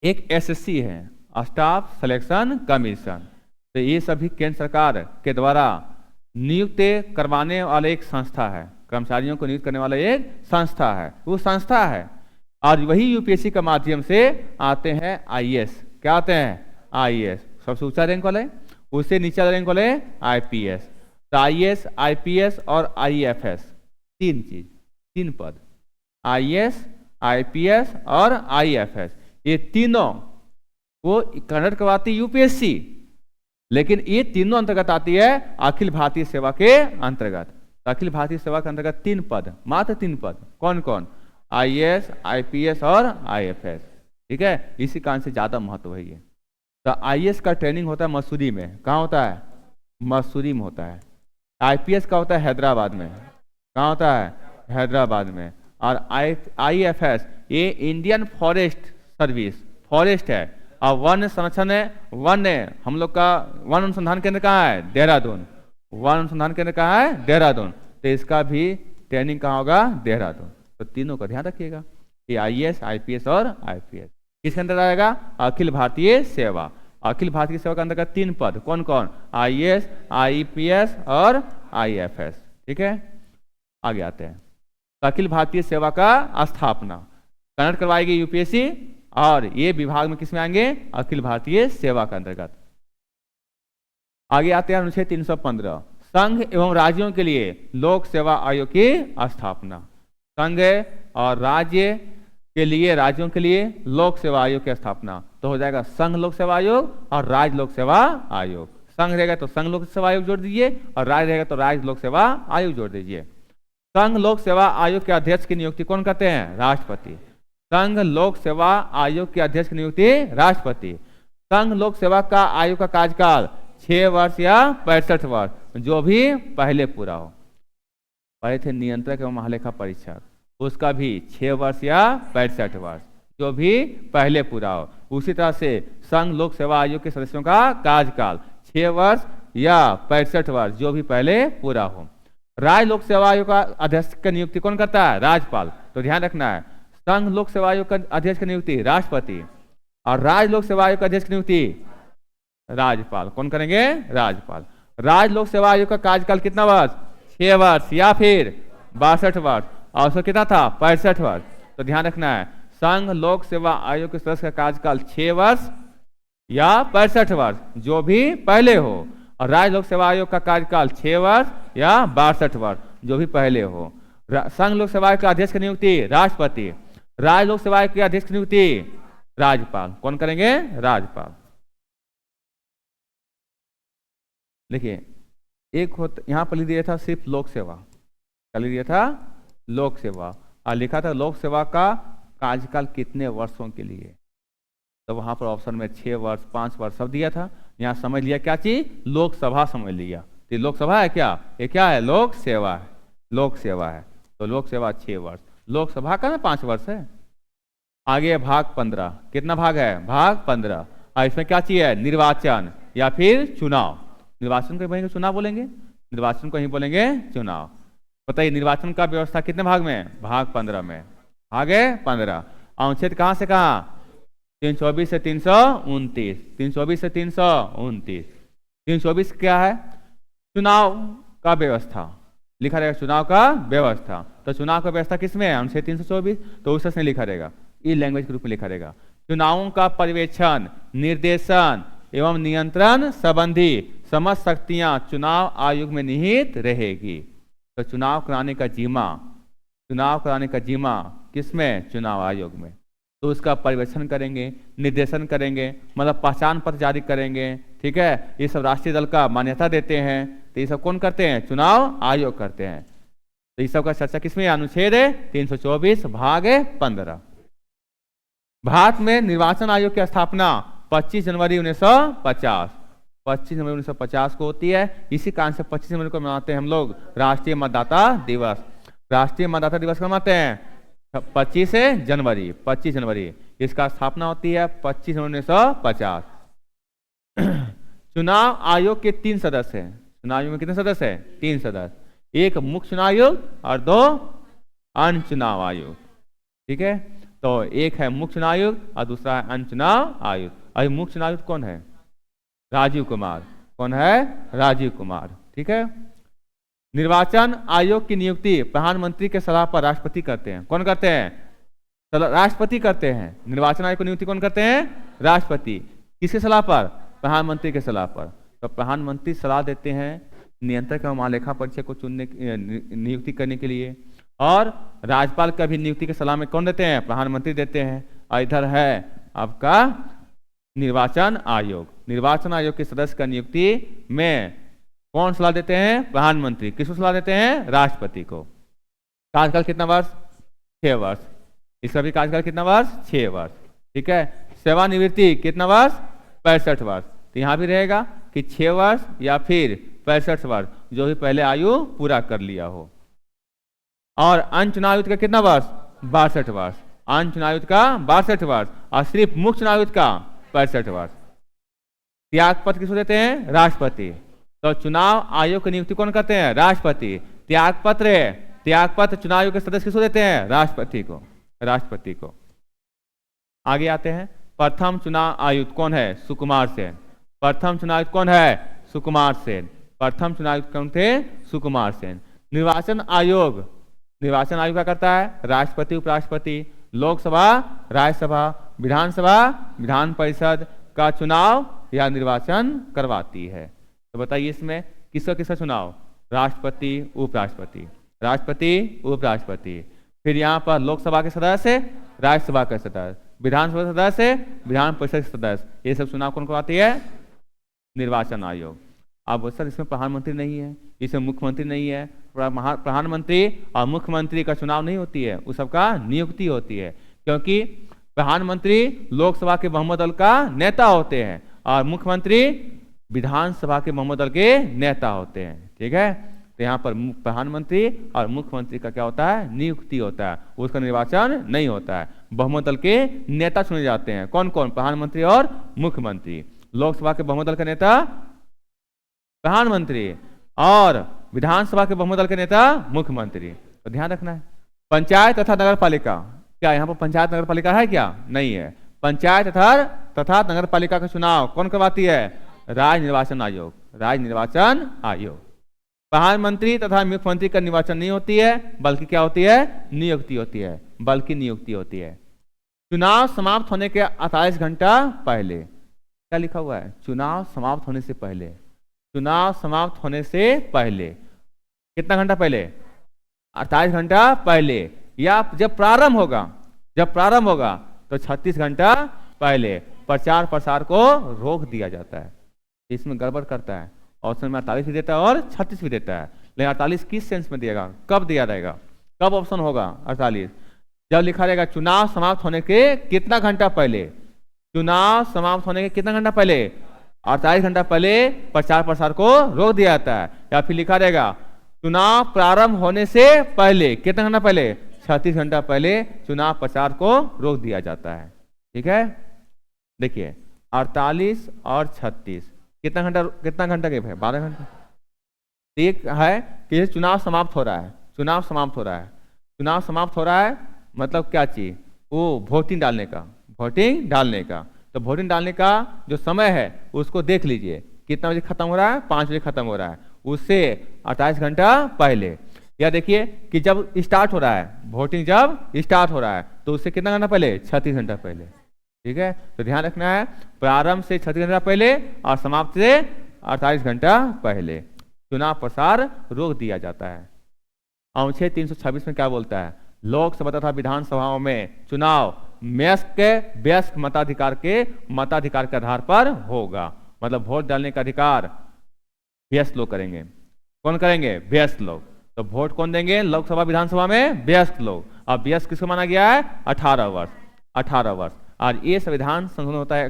एक एसएससी है, स्टाफ सिलेक्शन कमीशन। तो ये सभी केंद्र सरकार के द्वारा नियुक्त करवाने वाले एक संस्था है, कर्मचारियों को नियुक्त करने वाला एक संस्था है, वो संस्था है। और वही यूपीएससी के माध्यम से आते हैं आईएएस। क्या आते हैं, आईएएस सबसे ऊंचा रैंक वाले, उससे नीचे रैंक वाले आईपीएस। तो आईएएस, आईपीएस और आईएफएस, 3 चीज, 3 पद, आईएएस, आईपीएस और आईएफएस। ये तीनों वो कंडक्ट करवाती यूपीएससी, लेकिन ये तीनों अंतर्गत आती है अखिल भारतीय सेवा के अंतर्गत। अखिल भारतीय सेवा के अंतर्गत 3 पद, मात्र 3 पद। कौन कौन, आईएएस, आईपीएस और आईएफएस। ठीक है, इसी कारण से ज्यादा महत्व है ये। तो आईएएस का ट्रेनिंग होता है मसूरी में। कहाँ होता है, मसूरी में होता है। आईपीएस का होता है हैदराबाद में। कहाँ होता है, हैदराबाद में। और आईएफएस ये इंडियन फॉरेस्ट सर्विस, फॉरेस्ट है। और वन संरक्षण है, वन है हम लोग का। वन अनुसंधान केंद्र कहाँ है, देहरादून। वन अनुसंधान केंद्र कहाँ है, देहरादून। तो इसका भी ट्रेनिंग कहाँ होगा, देहरादून। तो तीनों का ध्यान रखिएगा, ये आईएएस, आईपीएस और आईपीएस। किसके अंदर आएगा? अखिल भारतीय सेवा। अखिल भारतीय सेवा के अंतर्गत 3 पद, कौन कौन? IAS, IPS और IFS। ठीक है, आगे आते हैं। अखिल भारतीय सेवा का स्थापना कंडक्ट करवाएगी UPSC, और ये विभाग में किस में आएंगे? अखिल भारतीय सेवा के अंतर्गत। आगे आते हैं अनुच्छेद 315, संघ एवं राज्यों के लिए लोक सेवा आयोग की स्थापना। संघ और राज्य के लिए, राज्यों के लिए लोक सेवा आयोग की स्थापना। तो हो जाएगा संघ लोक सेवा आयोग और राज्य लोक सेवा आयोग। संघ रहेगा तो संघ लोक सेवा आयोग जोड़ दीजिए, और राज्य रहेगा तो राज्य लोक सेवा आयोग जोड़ दीजिए। संघ लोक सेवा आयोग के अध्यक्ष की नियुक्ति कौन करते हैं? राष्ट्रपति। संघ लोक सेवा आयोग के अध्यक्ष की नियुक्ति राष्ट्रपति। संघ लोक सेवा का आयोग का कार्यकाल 6 वर्ष या 65 वर्ष, जो भी पहले पूरा हो। पहले थे नियंत्रक एवं महालेखा परीक्षक, उसका भी 6 वर्ष या 65 वर्ष, जो भी पहले पूरा हो। उसी तरह से संघ लोक सेवा आयोग के सदस्यों का कार्यकाल 6 वर्ष या 65 वर्ष, जो भी पहले पूरा हो। राज्य लोक सेवा आयोग का अध्यक्ष की नियुक्ति कौन करता है? राज्यपाल। तो ध्यान रखना है, संघ लोक सेवा आयोग का अध्यक्ष की नियुक्ति राष्ट्रपति, और राज्य लोक सेवा आयोग का अध्यक्ष की नियुक्ति राज्यपाल। कौन करेंगे? राज्यपाल। राज्य लोक सेवा आयोग का कार्यकाल कितना वर्ष? 6 वर्ष या फिर 62 वर्ष, और उसका कितना था? 65 वर्ष। तो ध्यान रखना है, संघ लोक सेवा आयोग के सदस्य का कार्यकाल 6 वर्ष या 65 वर्ष, जो भी पहले हो, और राज्य लोक सेवा आयोग का कार्यकाल 6 वर्ष या 62 वर्ष, जो भी पहले हो। संघ लोक सेवा आयोग के अध्यक्ष की नियुक्ति राष्ट्रपति, राज्य लोक सेवा आयोग के अध्यक्ष की नियुक्ति राज्यपाल। कौन करेंगे? राज्यपाल। देखिए, एक होता यहाँ पर लिख दिया था सिर्फ लोक सेवा, क्या लिख दिया था? लोक सेवा, और लिखा था लोक सेवा का कार्यकाल कितने वर्षों के लिए। तो वहां पर ऑप्शन में 6 वर्ष, 5 वर्ष सब दिया था। यहाँ समझ लिया क्या चीज? लोकसभा समझ लिया। तो लोकसभा है क्या? ये क्या है? लोक सेवा है। लोक सेवा है तो लोक सेवा 6 वर्ष, लोकसभा का ना 5 वर्ष है। आगे भाग 15, कितना भाग है? भाग 15। और इसमें क्या चीज है? निर्वाचन या फिर चुनाव। निर्वाचन को वहीं चुनाव बोलेंगे, निर्वाचन को ही बोलेंगे चुनाव। बताइए निर्वाचन का व्यवस्था कितने भाग में? भाग 15 में। आगे 15 अनुच्छेद कहां से कहां? 324 से 329, 324 से 329। 324 क्या है? चुनाव का व्यवस्था लिखा रहेगा, चुनाव का व्यवस्था। तो चुनाव का व्यवस्था किसमें है? अनुच्छेद 324। तो उस में लिखा रहेगा, ई लैंग्वेज के रूप में लिखा रहेगा, चुनावों का पर्यवेक्षण, निर्देशन एवं नियंत्रण संबंधी समस्त शक्तियां चुनाव आयोग में निहित रहेगी। तो चुनाव कराने का जिम्मा किसमें? चुनाव आयोग में। तो उसका पर्यवेक्षण करेंगे, निर्देशन करेंगे, मतलब पहचान पत्र जारी करेंगे। ठीक है, ये सब राष्ट्रीय दल का मान्यता देते हैं। तो ये सब कौन करते हैं? चुनाव आयोग करते हैं। तो इस सब का चर्चा किसमें? अनुच्छेद 324 भाग 15। भारत में निर्वाचन आयोग की स्थापना 25 जनवरी 1950, 25 जनवरी 1950 को होती है। इसी कारण से 25 जनवरी को मनाते हैं हम लोग राष्ट्रीय मतदाता दिवस। राष्ट्रीय मतदाता दिवस कब मनाते हैं? 25 जनवरी, 25 जनवरी इसका स्थापना होती है 25 जनवरी 1950। चुनाव आयोग के 3 सदस्य हैं। चुनाव आयोग में कितने सदस्य हैं? 3 सदस्य, एक मुख्य चुनाव आयोग और 2 अन्य चुनाव आयोग। ठीक है, तो एक है मुख्य चुनाव आयोग और दूसरा है अन्य चुनाव आयोग। अभी मुख्य चुनाव आयुक्त कौन है? राजीव कुमार। कौन है? राजीव कुमार। ठीक है, निर्वाचन आयोग की नियुक्ति प्रधानमंत्री के सलाह पर राष्ट्रपति करते हैं। कौन करते हैं? राष्ट्रपति करते हैं। निर्वाचन आयोग की नियुक्ति कौन करते हैं? राष्ट्रपति। किसके सलाह पर? प्रधानमंत्री के सलाह पर। तो प्रधानमंत्री सलाह देते हैं नियंत्रक एवं महालेखा परीक्षक को चुनने, नियुक्ति करने के लिए, और राज्यपाल का भी नियुक्ति के सलाह में कौन देते हैं? प्रधानमंत्री देते हैं। और इधर है आपका निर्वाचन आयोग। निर्वाचन आयोग के सदस्य का नियुक्ति में कौन सलाह देते हैं? प्रधानमंत्री। किसको सलाह देते हैं? राष्ट्रपति को। कार्यकाल कितना वर्ष? 6 वर्ष। इसका भी कार्यकाल कितना वर्ष? 6 वर्ष। ठीक है, सेवानिवृत्ति कितना वर्ष? 65 वर्ष। तो यहाँ भी रहेगा कि 6 वर्ष या फिर 65 वर्ष, जो भी पहले आयु पूरा कर लिया हो। और अन्य चुनाव आयुक्त का कितना वर्ष? 62 वर्ष। अन्य चुनाव आयुक्त का 62 वर्ष, और सिर्फ मुख्य चुनाव आयुक्त का 65 वर्ष। त्याग पत्र किसको देते हैं? राष्ट्रपति। तो चुनाव आयोग की नियुक्ति कौन करते हैं? राष्ट्रपति। त्याग पत्र चुनाव आयोग के सदस्य किसको देते हैं? राष्ट्रपति को। आगे आते हैं, प्रथम चुनाव आयुक्त कौन है? सुकुमार सेन। प्रथम चुनाव आयुक्त कौन है? सुकुमार सेन। प्रथम चुनाव आयुक्त कौन थे? सुकुमार सेन। निर्वाचन आयोग, निर्वाचन आयोग क्या करता है? राष्ट्रपति, उपराष्ट्रपति, लोकसभा, राज्यसभा, विधानसभा, विधान परिषद का चुनाव या निर्वाचन करवाती है। तो बताइए इसमें किसका किसका चुनाव? राष्ट्रपति, उपराष्ट्रपति, राष्ट्रपति, उपराष्ट्रपति, फिर यहाँ पर लोकसभा के सदस्य, राज्यसभा के सदस्य, विधानसभा के सदस्य, विधान परिषद के सदस्य, ये सब चुनाव कौन करवाती है? निर्वाचन आयोग। अब सर इसमें प्रधानमंत्री नहीं है, इसमें मुख्यमंत्री नहीं है, प्रधानमंत्री और मुख्यमंत्री का चुनाव नहीं होती है, उस सबका नियुक्ति होती है, क्योंकि प्रधानमंत्री लोकसभा के बहुमत दल का नेता होते हैं और मुख्यमंत्री विधानसभा के बहुमत दल के नेता होते हैं। ठीक है, तो यहाँ पर प्रधानमंत्री और मुख्यमंत्री का क्या होता है? नियुक्ति होता है, उसका निर्वाचन नहीं होता है। बहुमत दल के नेता चुने जाते हैं, कौन कौन? प्रधानमंत्री और मुख्यमंत्री। लोकसभा के बहुमत दल का नेता प्रधानमंत्री और विधानसभा के बहुमत दल के नेता मुख्यमंत्री। तो ध्यान रखना है। पंचायत तथा नगर पालिका, क्या यहाँ पर पंचायत नगर पालिका है? क्या नहीं है। पंचायत तथा नगर पालिका का चुनाव कौन करवाती है? राज्य निर्वाचन आयोग। राज्य निर्वाचन आयोग। प्रधानमंत्री तथा मुख्यमंत्री का निर्वाचन नहीं होती है, बल्कि क्या होती है? नियुक्ति होती है, बल्कि नियुक्ति होती है। चुनाव समाप्त होने के 48 घंटा पहले, क्या लिखा हुआ है? चुनाव समाप्त होने से पहले। चुनाव समाप्त होने से पहले कितना घंटा पहले? 48 घंटा पहले, या जब प्रारंभ होगा, जब प्रारंभ होगा तो 36 घंटा पहले प्रचार प्रसार को रोक दिया जाता है। इसमें गड़बड़ करता है, ऑप्शन में 48 भी देता है और 36 भी देता है, लेकिन 48 किस सेंस में दिएगा? कब दिया जाएगा? कब ऑप्शन होगा 48? जब लिखा रहेगा चुनाव समाप्त होने के कितना घंटा पहले। चुनाव समाप्त होने के कितना घंटा पहले? 48 घंटा पहले प्रचार प्रसार को रोक दिया जाता है। या फिर लिखा रहेगा चुनाव प्रारंभ होने से पहले कितना घंटा पहले? 36 घंटा पहले चुनाव प्रचार को रोक दिया जाता है। ठीक है, देखिए 48 और 36 कितना घंटा गैप है? 12 घंटा। एक है कि चुनाव समाप्त हो रहा है, चुनाव समाप्त हो रहा है, चुनाव समाप्त हो रहा है मतलब क्या चीज? वो वोटिंग डालने का, वोटिंग डालने का। तो वोटिंग डालने का जो समय है उसको देख लीजिए, कितना बजे खत्म हो रहा है? 5 बजे खत्म हो रहा है, उससे 28 घंटा पहले। या देखिए कि जब स्टार्ट हो रहा है, वोटिंग जब स्टार्ट हो रहा है तो उससे कितना घंटा पहले? 36 घंटा पहले। ठीक है, तो ध्यान रखना है, प्रारंभ से 36 घंटा पहले और समाप्त से 28 घंटा पहले चुनाव प्रसार रोक दिया जाता है। अनुच्छेद 326 में क्या बोलता है? लोकसभा तथा विधानसभाओं में चुनाव व्यस्क मताधिकार के आधार पर होगा। मतलब वोट डालने का अधिकार व्यस्क लोग करेंगे। कौन करेंगे? व्यस्क लोग। तो वोट कौन देंगे? लोकसभा विधानसभा में व्यस्क लोग। अब व्यस्क किसको माना गया है? 18 वर्ष। 18 वर्ष। और ये संविधान संशोधन होता है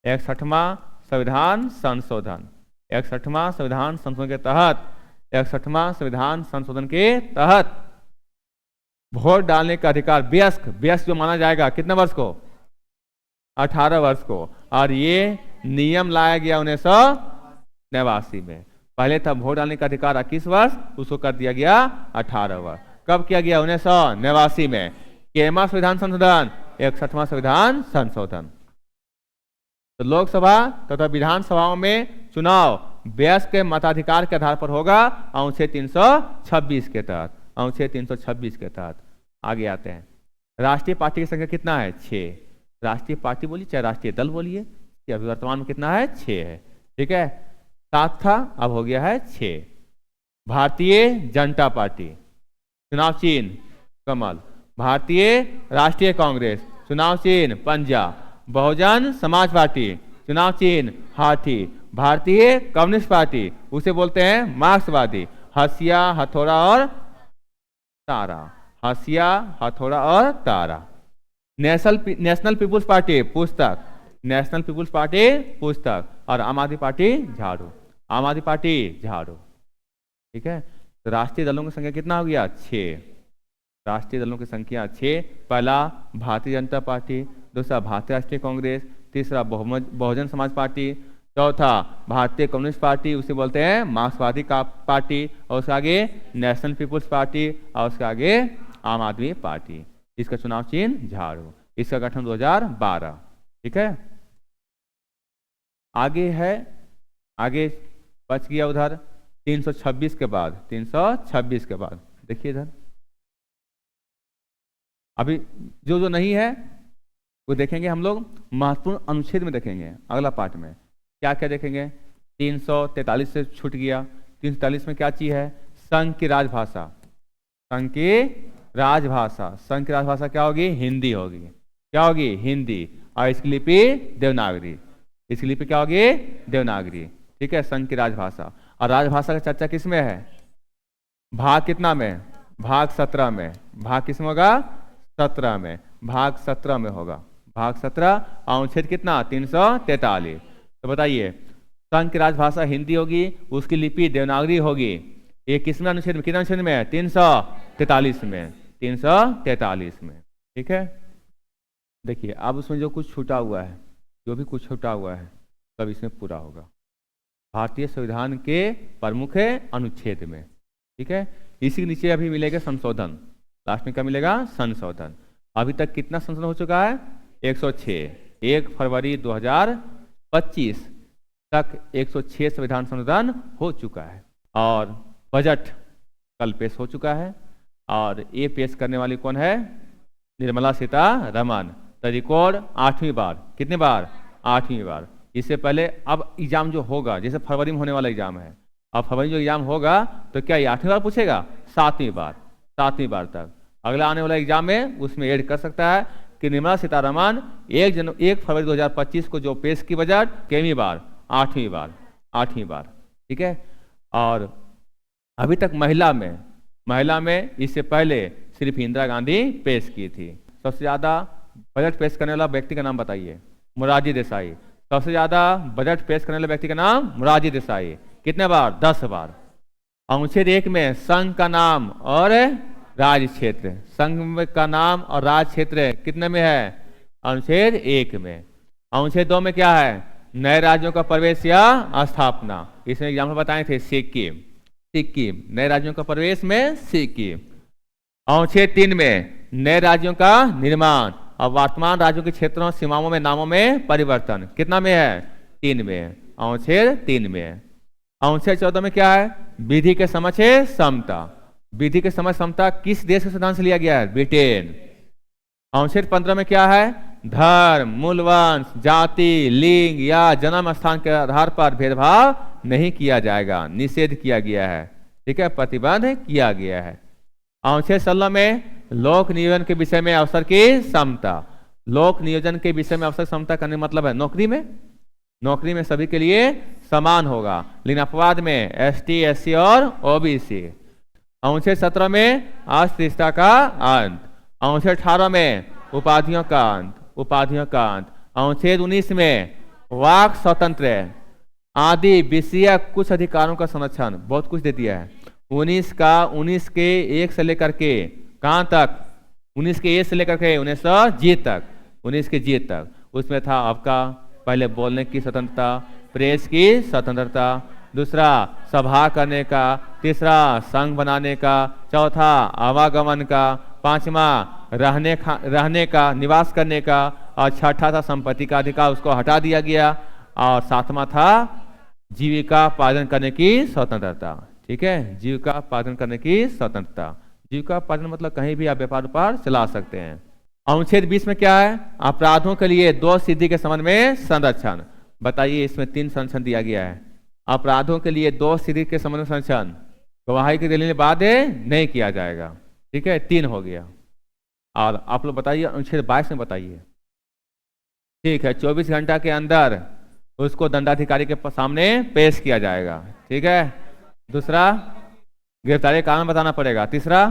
61वां संविधान संशोधन। 61वां संविधान संशोधन के तहत 61वां संविधान संशोधन के तहत वोट डालने का अधिकार व्यस्क जो माना जाएगा कितने वर्ष को? 18 वर्ष को। और ये नियम लाया गया 1989 में। पहले था वोट डालने का अधिकार 21 वर्ष, उसको कर दिया गया 18 वर्ष। कब किया गया? 1989 में। केमा संविधान संशोधन? 61वां संविधान संशोधन। तो लोकसभा तथा विधानसभाओं में चुनाव व्यस्क के मताधिकार के आधार पर होगा अनुच्छेद 326 के तहत। अनुच्छेद 326 के तहत आगे आते हैं। राष्ट्रीय पार्टी की संख्या कितना है? 6। राष्ट्रीय पार्टी बोलिए चाहे राष्ट्रीय दल बोलिए, अभी वर्तमान में कितना है? 6 है। ठीक है, 7 था, अब हो गया है 6। भारतीय जनता पार्टी, चुनाव चिन्ह कमल। भारतीय राष्ट्रीय कांग्रेस, चुनाव चिन्ह पंजा। बहुजन समाज पार्टी, चुनाव चिन्ह हाथी। भारतीय कम्युनिस्ट पार्टी, उसे बोलते हैं मार्क्सवादी। हसिया, हथौड़ा और तारा। हसिया, हथौड़ा और तारा। नेशनल पीपुल्स पार्टी पुस्तक, नेशनल पीपुल्स पार्टी पुस्तक। और आम आदमी पार्टी झाड़ू। आम आदमी पार्टी झाड़ू। ठीक है, तो राष्ट्रीय दलों की संख्या कितना हो गया? 6। राष्ट्रीय दलों की संख्या 6। पहला भारतीय जनता पार्टी, दूसरा भारतीय राष्ट्रीय कांग्रेस, तीसरा बहुजन समाज पार्टी, चौथा भारतीय कम्युनिस्ट पार्टी, उसे बोलते हैं मार्क्सवादी का पार्टी, और उसके आगे नेशनल पीपुल्स पार्टी, और उसके आगे आम आदमी पार्टी। इसका चुनाव चिन्ह झाड़ू। इसका गठन 2012। ठीक है, आगे है, आगे बच गया उधर 326 के बाद, 326 के बाद देखिए इधर, अभी जो जो नहीं है वो देखेंगे हम लोग महत्वपूर्ण अनुच्छेद में देखेंगे अगला पार्ट में। क्या क्या देखेंगे, 343 से छूट गया, 343 में क्या चीज है, संघ की राजभाषा, संघ की राजभाषा, संघ की राजभाषा क्या होगी, हिंदी होगी। क्या होगी, हिंदी। और इसकी लिपि देवनागरी, इसकी लिपि क्या होगी, देवनागरी। ठीक है, संघ की राजभाषा। और राजभाषा का चर्चा किस में है, भाग कितना में, भाग 17 में। भाग किस में होगा, 17 में, भाग 17 में होगा, भाग 17, अनुच्छेद कितना, 343। तो बताइए, संघ की राजभाषा हिंदी होगी, उसकी लिपि देवनागरी होगी। ये किसमें अनुच्छेद में, कितना अनुच्छेद में, 343 में, 343 में। ठीक है, देखिए अब उसमें जो कुछ छूटा हुआ है, जो भी कुछ छूटा हुआ है सब इसमें पूरा होगा, भारतीय संविधान के प्रमुख अनुच्छेद में। ठीक है, इसी के नीचे अभी मिलेगा संशोधन, लास्ट में क्या मिलेगा, संशोधन। अभी तक कितना संशोधन हो चुका है, 106। 1 फरवरी 2025 तक 106 संविधान संशोधन हो चुका है। और बजट कल पेश हो चुका है, और ये पेश करने वाली कौन है, निर्मला सीतारमण। तो रिकॉर्ड 8वीं बार, कितने बार, 8वीं बार। इससे पहले अब एग्जाम जो होगा, जैसे फरवरी में होने वाला एग्जाम है, अब फरवरी जो एग्जाम होगा तो क्या ये 8वीं बार पूछेगा, 7वीं बार, 7वीं बार तक। अगला आने वाला एग्जाम में उसमें ऐड कर सकता है कि निर्मला सीतारमण 1 फरवरी 2025 को जो पेश की बजट, कितनी बार, 8वीं बार, 8वीं बार। ठीक है, और अभी तक महिला में इससे पहले सिर्फ इंदिरा गांधी पेश की थी। सबसे ज्यादा बजट पेश करने वाला व्यक्ति का नाम बताइए, मोरारजी देसाई। सबसे ज्यादा बजट पेश करने वाले व्यक्ति का नाम मोरारजी देसाई। कितने बार, 10 बार। अनुच्छेद 1 में संघ का नाम और राज्य क्षेत्र, संघ का नाम और राज्य क्षेत्र कितने में है, अनुच्छेद 1 में। अनुच्छेद 2 में क्या है, नए राज्यों का प्रवेश या स्थापना। इसमें एग्जाम्पल बताए थे, सिक्किम, सिक्किम नए राज्यों का प्रवेश में सिक्किम। अनुच्छेद 3 में नए राज्यों का निर्माण और वर्तमान राज्यों के क्षेत्रों, सीमाओं में नामों में परिवर्तन। कितना में है, 3 में, अनुच्छेद 3 में। अनुच्छेद 14 में क्या है, विधि के समक्ष समता। विधि के समक्ष समता किस देश के संविधान से लिया गया है, ब्रिटेन। अनुच्छेद 15 में क्या है, धर्म, मूलवंश, जाति, लिंग या जन्म स्थान के आधार पर भेदभाव नहीं किया जाएगा, निषेध किया गया है। ठीक है, प्रतिबंध किया गया है। अनुच्छेद 16 में लोक नियोजन के विषय में अवसर की समता। लोक नियोजन के विषय में अवसर समता करने मतलब है नौकरी में सभी के लिए समान होगा, लेकिन अपवाद में ST, SC और OBC। अनुच्छेद 17 में अस्पृश्यता का अंत। अनुच्छेद 18 में उपाधियों का अंत, उपाधियों का अंत। अनुच्छेद 19 में वाक स्वतंत्र आदि विषय कुछ अधिकारों का संरक्षण, बहुत कुछ दे दिया है। 19 के 1 से लेकर के कहाँ तक, 19 के 1 से लेकर के 1900 जी तक, 19 के जी तक उसमें था आपका पहले बोलने की स्वतंत्रता, प्रेस की स्वतंत्रता, दूसरा सभा करने का, तीसरा संघ बनाने का, चौथा आवागमन का, पांचवा रहने का, निवास करने का, और छठा था संपत्ति का अधिकार, उसको हटा दिया गया, और सातवां था जीविका पालन करने की स्वतंत्रता। ठीक है, जीविका पालन करने की स्वतंत्रता। जीविका पालन मतलब कहीं भी आप व्यापार चला सकते हैं। अनुच्छेद 20 में क्या है, अपराधों के लिए दोष सिद्धि के संबंध में संरक्षण। बताइए, इसमें 3 संरक्षण दिया गया है। अपराधों के लिए दोष सिद्धि के संबंध में संरक्षण गवाही के देने के बाद नहीं किया जाएगा। ठीक है, 3 हो गया। और आप लोग बताइए अनुच्छेद 22 में बताइए। ठीक है, 24 घंटा के अंदर उसको दंडाधिकारी के सामने पेश किया जाएगा। ठीक है, दूसरा गिरफ्तारी का कारण बताना पड़ेगा। तीसरा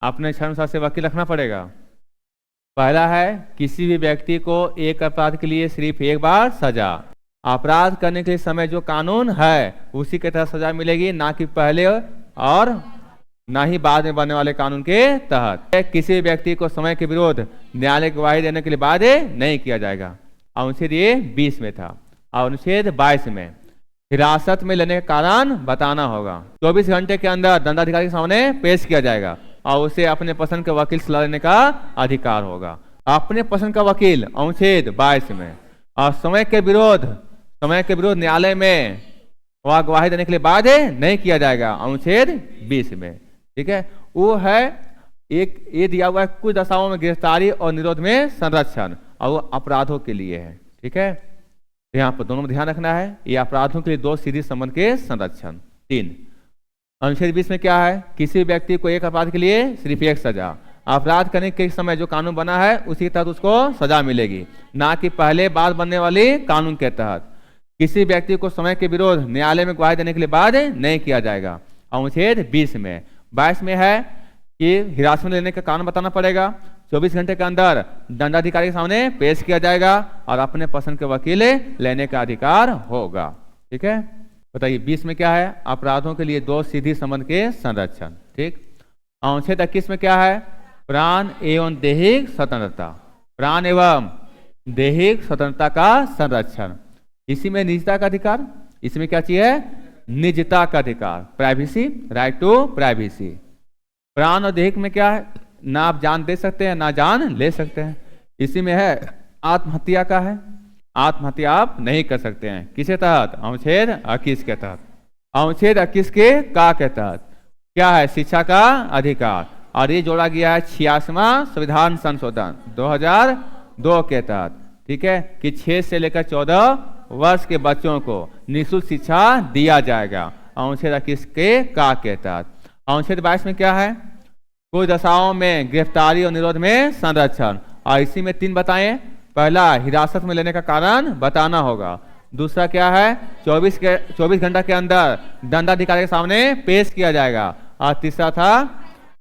अपने शर्मसार से वकील रखना पड़ेगा। पहला है किसी भी व्यक्ति को एक अपराध के लिए सिर्फ एक बार सजा, अपराध करने के लिए समय जो कानून है उसी के तहत सजा मिलेगी, ना कि पहले और ना ही बाद में बनने वाले कानून के तहत। किसी व्यक्ति को समय के विरोध न्यायालय गवाही देने के लिए बाद नहीं किया जाएगा। अनुच्छेद 20 में था। और अनुच्छेद 22 में हिरासत में लेने का कारण बताना होगा। 24 घंटे के अंदर दंडाधिकारी के सामने पेश किया जाएगा और उसे अपने पसंद के वकील सलाह लेने का अधिकार होगा। अपने पसंद का वकील अनुच्छेद 22 में, और समय के विरोध न्यायालय में वह गवाही देने के लिए बाध्य नहीं किया जाएगा अनुच्छेद 20 में। ठीक है, वो है एक ये दिया हुआ है कुछ दशाओं में गिरफ्तारी और निरोध में संरक्षण, और वो अपराधों के लिए है। ठीक है, यहाँ पर दोनों में ध्यान रखना है, ये अपराधों के लिए 2 सीधी संबंध के संरक्षण। 3 अनुच्छेद 20 में क्या है, किसी व्यक्ति को एक अपराध के लिए सिर्फ एक सजा, अपराध करने के समय जो कानून बना है उसी के तहत उसको सजा मिलेगी, ना कि पहले बाद बनने वाली कानून के तहत। किसी व्यक्ति को समय के विरोध न्यायालय में गवाही देने के लिए बाध्य नहीं किया जाएगा अनुच्छेद 20 में। 22 में है कि हिरासत में लेने का कारण बताना पड़ेगा, 24 घंटे के अंदर दंडाधिकारी के सामने पेश किया जाएगा और अपने पसंद के वकील लेने का अधिकार होगा। ठीक है, बताइए 20 में क्या है, अपराधों के लिए 2 सीधी संबंध के संरक्षण। ठीक, अनुच्छेद 21 में क्या है, प्राण एवं दैहिक स्वतंत्रता, प्राण एवं दैहिक स्वतंत्रता का संरक्षण। इसी में निजता का अधिकार, इसमें क्या चाहिए, निजता का अधिकार, प्राइवेसी, राइट टू प्राइवेसी। प्राण और दैहिक में क्या है, ना आप जान दे सकते हैं ना जान ले सकते हैं। इसी में है आत्महत्या का है, आत्महत्या आप नहीं कर सकते हैं, किसके तहत, अनुच्छेद 21 के तहत। अनुच्छेद 21 के का के तहत क्या है, शिक्षा का अधिकार, और ये जोड़ा गया है 86वां संविधान संशोधन 2002 के तहत। ठीक है, कि 6 से लेकर 14 वर्ष के बच्चों को निःशुल्क शिक्षा दिया जाएगा अनुच्छेद 21 के का के तहत। अनुच्छेद 22 में क्या है, कुछ दशाओं में गिरफ्तारी और निरोध में संरक्षण, और इसी में 3 बताएं। पहला, हिरासत में लेने का कारण बताना होगा। दूसरा क्या है, 24 घंटा के अंदर दंडाधिकारी के सामने पेश किया जाएगा। और तीसरा था,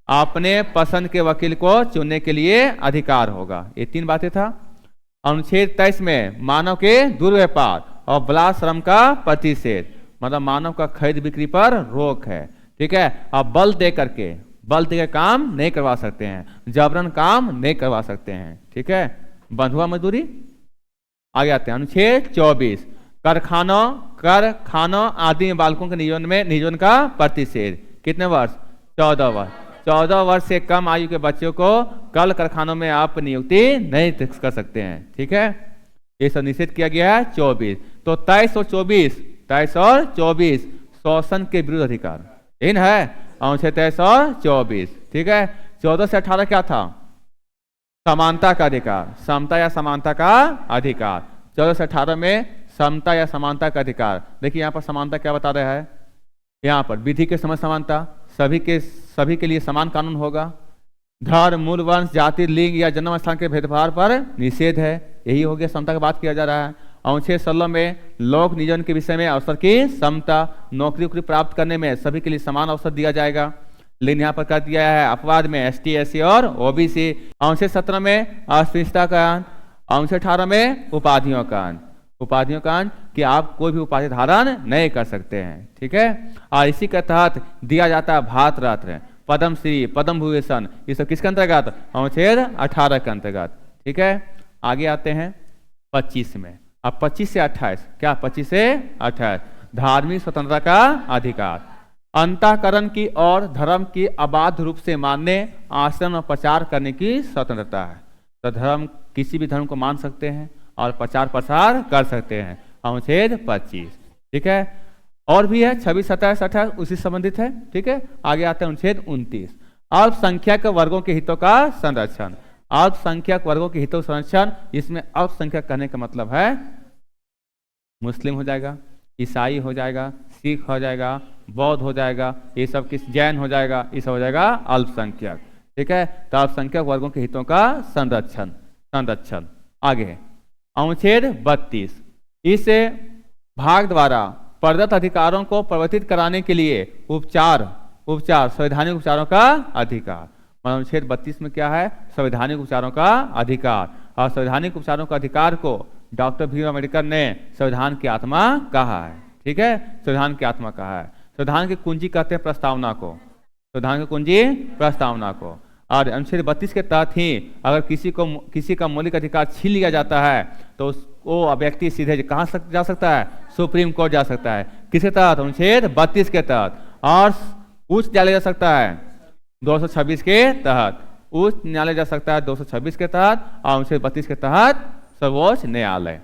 अपने पसंद के वकील को चुनने के लिए अधिकार होगा। ये 3 बातें था। अनुच्छेद 23 में मानव के दुर्व्यापार और बलात्श्रम का प्रतिषेध, मतलब मानव का खरीद बिक्री पर रोक है। ठीक है, अब बल दे के काम नहीं करवा सकते हैं, जबरन काम नहीं करवा सकते हैं। ठीक है, बंधुआ मजदूरी। आगे आते हैं अनुच्छेद 24, कारखानों आदि में बालकों के नियोजन का प्रतिषेध। कितने वर्ष, 14 वर्ष। 14 वर्ष से कम आयु के बच्चों को कल कारखानों में आप नियुक्ति नहीं कर सकते हैं। ठीक है, ये सब निषेध किया गया है 24। तो 23 और 24 शोषण के विरुद्ध अधिकार, इन है अनुच्छेद 23 और 24। ठीक है, 14 से 18 क्या था, समानता का अधिकार, समता या समानता का अधिकार। 14 से 18 में समता या समानता का अधिकार। देखिए यहाँ पर समानता क्या बता रहा है, यहाँ पर विधि के समय समानता, सभी के लिए समान कानून होगा। धर्म, मूल, वंश, जाति, लिंग या जन्म स्थान के भेदभाव पर निषेध है। यही हो गया समता की बात किया जा रहा है। अनुच्छेद 16 में लोक नियोजन के विषय में अवसर की समता, नौकरी प्राप्त करने में सभी के लिए समान अवसर दिया जाएगा। लेकिन यहाँ पर कर दिया है अपवाद में ST, SC और OBC। अनुच्छेद 17 में अस्पृश्यता का, अनुच्छेद 18 में उपाधियों का कि आप कोई भी उपाधि धारण नहीं कर सकते हैं। ठीक है, और इसी के तहत दिया जाता है भारत रत्न, पद्म श्री, पद्म भूषण, ये सब किसके अंतर्गत, अनुच्छेद 18 के अंतर्गत। ठीक है, आगे आते हैं 25 में। अब 25 से 28 क्या, 25 से 28 धार्मिक स्वतंत्रता का अधिकार, अंतःकरण की और धर्म की अबाध रूप से मानने, आचरण और प्रचार करने की स्वतंत्रता है। तो धर्म, किसी भी धर्म को मान सकते हैं और प्रचार प्रसार कर सकते हैं, अनुच्छेद 25। ठीक है, और भी है 26, 27, 28 उसी संबंधित है। ठीक है, आगे आते हैं अनुच्छेद 29, अल्पसंख्यक वर्गों के हितों का संरक्षण। अल्पसंख्यक वर्गों के हितों का संरक्षण, इसमें अल्पसंख्यक कहने का मतलब है मुस्लिम हो जाएगा, ईसाई हो जाएगा, सिख हो जाएगा, बौद्ध हो जाएगा, ये सब किस, जैन हो जाएगा, ये सब हो जाएगा अल्पसंख्यक। ठीक है, तो अल्पसंख्यक वर्गों के हितों का संरक्षण। आगे अनुच्छेद 32, इस भाग द्वारा प्रदत्त अधिकारों को प्रवर्तित कराने के लिए उपचार संवैधानिक उपचारों का अधिकार। अनुच्छेद 32 में क्या है, संवैधानिक उपचारों का अधिकार, और संवैधानिक उपचारों का अधिकार को डॉक्टर भीम अम्बेडकर ने संविधान की आत्मा कहा है। ठीक है, संविधान की आत्मा कहा है। संविधान की कुंजी कहते हैं प्रस्तावना को, संविधान की कुंजी प्रस्तावना को। और अनुच्छेद 32 के तहत ही अगर किसी का मौलिक अधिकार छीन लिया जाता है तो वो व्यक्ति सीधे कहाँ जा सकता है, सुप्रीम कोर्ट जा सकता है। किसके तहत, अनुच्छेद 32 के तहत। और उच्च न्यायालय जा सकता है 226 के तहत। उच्च न्यायालय जा सकता है 226 के तहत और अनुच्छेद 32 के तहत सर्वोच्च न्यायालय।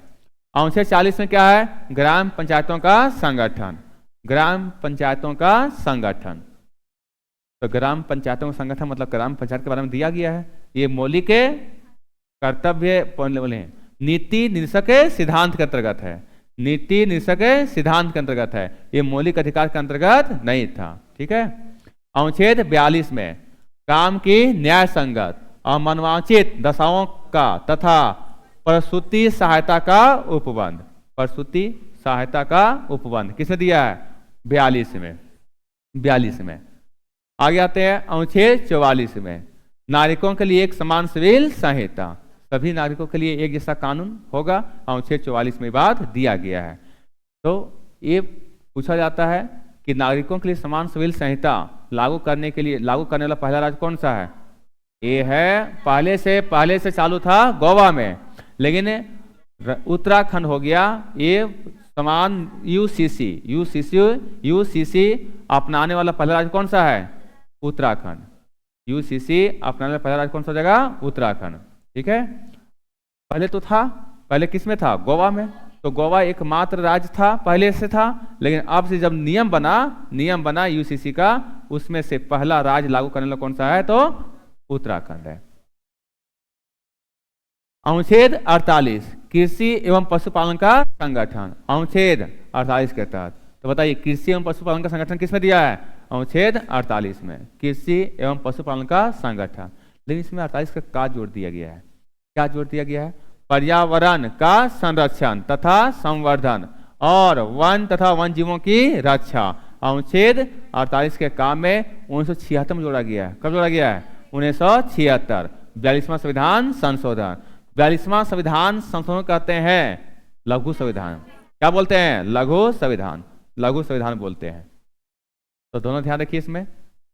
अनुच्छेद 40 में क्या है? ग्राम पंचायतों का संगठन। ग्राम पंचायतों का संगठन, तो ग्राम पंचायतों का संगठन मतलब ग्राम पंचायत के बारे में दिया गया है। ये मौलिक कर्तव्य हैं, नीति निर्देशक सिद्धांत के अंतर्गत है, नीति निर्देशक सिद्धांत के अंतर्गत है, ये मौलिक अधिकार के अंतर्गत नहीं था। ठीक है। अनुच्छेद 42 में काम की न्याय संगत और मनवांचित दशाओं का तथा प्रसूति सहायता का उपबंध, प्रसूति सहायता का उपबंध किसने दिया है? 42 में। 42 में आगे आते हैं अनुच्छेद 44 में, नागरिकों के लिए एक समान सिविल संहिता, सभी नागरिकों के लिए एक जैसा कानून होगा। अनुच्छेद 44 में बात दिया गया है। तो ये पूछा जाता है कि नागरिकों के लिए समान सिविल संहिता लागू करने वाला पहला राज्य कौन सा है? ये है, पहले से चालू था गोवा में, लेकिन उत्तराखंड हो गया। ये समान यूसीसी अपनाने वाला पहला राज्य कौन सा है? उत्तराखंड। यूसीसी अपनाने वाला पहला राज्य कौन सा जगह? उत्तराखंड। ठीक है। पहले तो था, पहले किस में था? गोवा में। तो गोवा एकमात्र राज्य था, पहले से था, लेकिन अब से जब नियम बना यूसीसी का, उसमें से पहला राज्य लागू करने वाला कौन सा है? तो उत्तराखंड है। अनुच्छेद 48 कृषि एवं पशुपालन का संगठन, अनुच्छेद 48 के तहत। तो बताइए कृषि एवं पशुपालन का संगठन किसमें दिया है? अनुच्छेद 48 में, कृषि एवं पशुपालन का संगठन। लेकिन इसमें 48 का क्या जोड़ दिया गया है? क्या जोड़ दिया गया है? पर्यावरण का संरक्षण तथा संवर्धन और वन तथा वन जीवों की रक्षा। अनुच्छेद 48 के काम में 1976 में जोड़ा गया है। कब जोड़ा गया है? 1976। 42वां संविधान संशोधन। 42वां संविधान संशोधन कहते हैं लघु संविधान। क्या बोलते हैं? लघु संविधान। लघु संविधान बोलते हैं। तो दोनों ध्यान रखिए इसमें,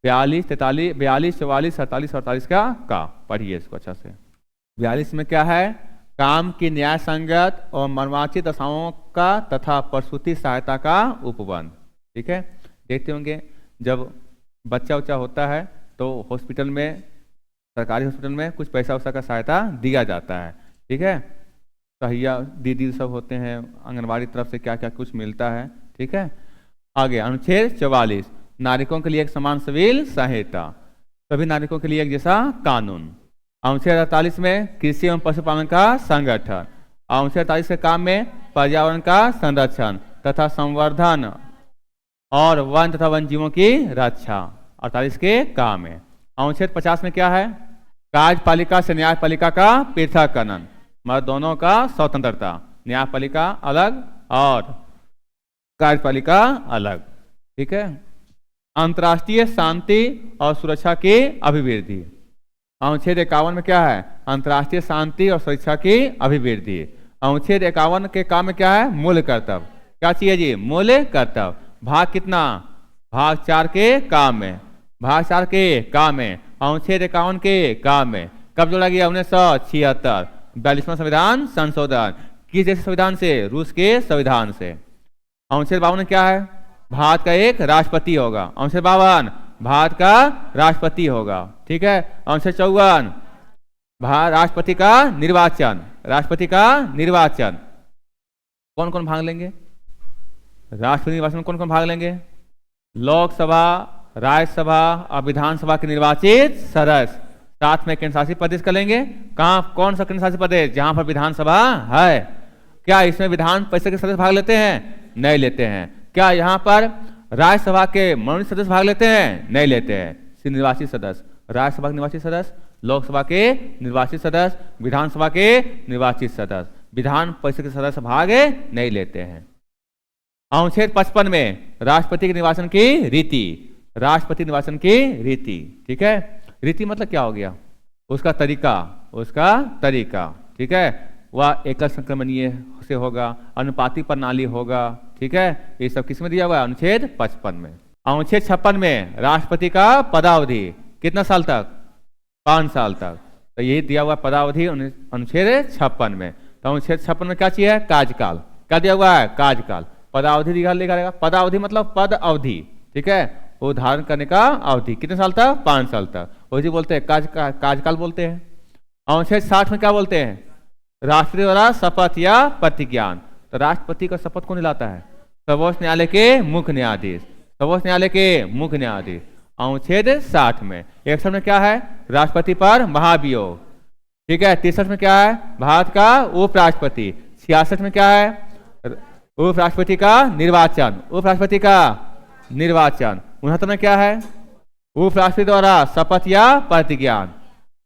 42, 44, 48, 48 का पढ़िए इसको अच्छा से। 42 में क्या है? काम की न्याय संगत और मनवांचित दशाओं का तथा प्रसूति सहायता का उपबंध। ठीक है। देखते होंगे जब बच्चा होता है तो हॉस्पिटल में, सरकारी हॉस्पिटल में कुछ पैसा वैसा का सहायता दिया जाता है। ठीक है। सहिया दीदी सब होते हैं, आंगनबाड़ी तरफ से क्या क्या कुछ मिलता है। ठीक है। आगे अनुच्छेद 44 नागरिकों के लिए एक समान सिविल संहिता, सभी नागरिकों के लिए एक जैसा कानून। अनुच्छेद 48 में कृषि एवं पशुपालन का संगठन। अनुच्छेद 48 के काम में पर्यावरण का संरक्षण तथा संवर्धन और वन तथा वन जीवों की रक्षा 48 के काम है। अनुच्छेद 50 में क्या है? कार्यपालिका से न्यायपालिका का पृथक्करण, मतलब दोनों का स्वतंत्रता, न्यायपालिका अलग और कार्यपालिका अलग। ठीक है। अंतर्राष्ट्रीय शांति और सुरक्षा की अभिवृद्धि। अनुच्छेद 51 में क्या है? अंतर्राष्ट्रीय शांति और सुरक्षा की अभिवृद्धि। अनुच्छेद 51 के काम में क्या है? मूल कर्तव्य। क्या चाहिए जी? मूल कर्तव्य। भाग कितना? भाग 4 के काम में, भाग 4 के काम में, अनुच्छेद 51 के काम में। कब जोड़ा गया? 1976। 42वां संविधान संशोधन। किस देश संविधान से? रूस के संविधान से। अनुच्छेद 52 में क्या है? भारत का एक राष्ट्रपति होगा। अनुच्छेद 52 भारत का राष्ट्रपति होगा। ठीक है। अनुच्छेद 54 राष्ट्रपति का निर्वाचन, राष्ट्रपति का निर्वाचन। कौन कौन भाग लेंगे? राष्ट्रपति निर्वाचन में कौन कौन भाग लेंगे? लोकसभा, राज्यसभा और विधानसभा के निर्वाचित सदस्य। साथ में केंद्र शासित प्रदेश कर लेंगे। कहाँ? कौन सा केंद्र शासित प्रदेश? जहां पर विधानसभा है। क्या इसमें विधान परिषद के सदस्य भाग लेते हैं? नहीं लेते हैं। क्या यहाँ पर राज्यसभा के मनोनीत सदस्य भाग लेते हैं? नहीं लेते हैं। निर्वाचित सदस्य, राज्यसभा के निर्वाचित सदस्य, लोकसभा के निर्वाचित सदस्य, विधानसभा के निर्वाचित सदस्य, विधान परिषद के सदस्य भाग नहीं लेते हैं। अनुच्छेद 55 में राष्ट्रपति के निर्वाचन की रीति, राष्ट्रपति निर्वाचन की रीति। ठीक है। रीति मतलब क्या हो गया? उसका तरीका, उसका तरीका। ठीक है। वह एकल संक्रमणीय से होगा, अनुपाती प्रणाली होगा। ठीक है। ये सब किस में दिया हुआ है? अनुच्छेद 55 में। अनुच्छेद 56 में राष्ट्रपति का पदावधि कितना साल तक? 5 साल तक। तो यही दिया हुआ पदावधि अनुच्छेद 56 में। तो अनुच्छेद 56 में क्या चाहिए? कार्यकाल। क्या दिया हुआ है? कार्यकाल। पदावधि लिखा रहेगा। पदावधि मतलब पद अवधि। ठीक है। वो धारण करने का अवधि कितने साल तक? 5 साल तक। उसी बोलते हैं कार्यकाल बोलते हैं। अनुच्छेद 60 में क्या बोलते हैं? राष्ट्रपति द्वारा शपथ या प्रतिज्ञान। तो राष्ट्रपति का शपथ कौन दिलाता है? सर्वोच्च न्यायालय के मुख्य न्यायाधीश, सर्वोच्च न्यायालय के मुख्य न्यायाधीश। अनुच्छेद 60 में 61 में क्या है? राष्ट्रपति पर महाभियोग। ठीक है। 63 में क्या है? भारत का उपराष्ट्रपति। 66 में क्या है? उपराष्ट्रपति का निर्वाचन, उपराष्ट्रपति का निर्वाचन। 69 में क्या है? उपराष्ट्रपति द्वारा शपथ या प्रतिज्ञान।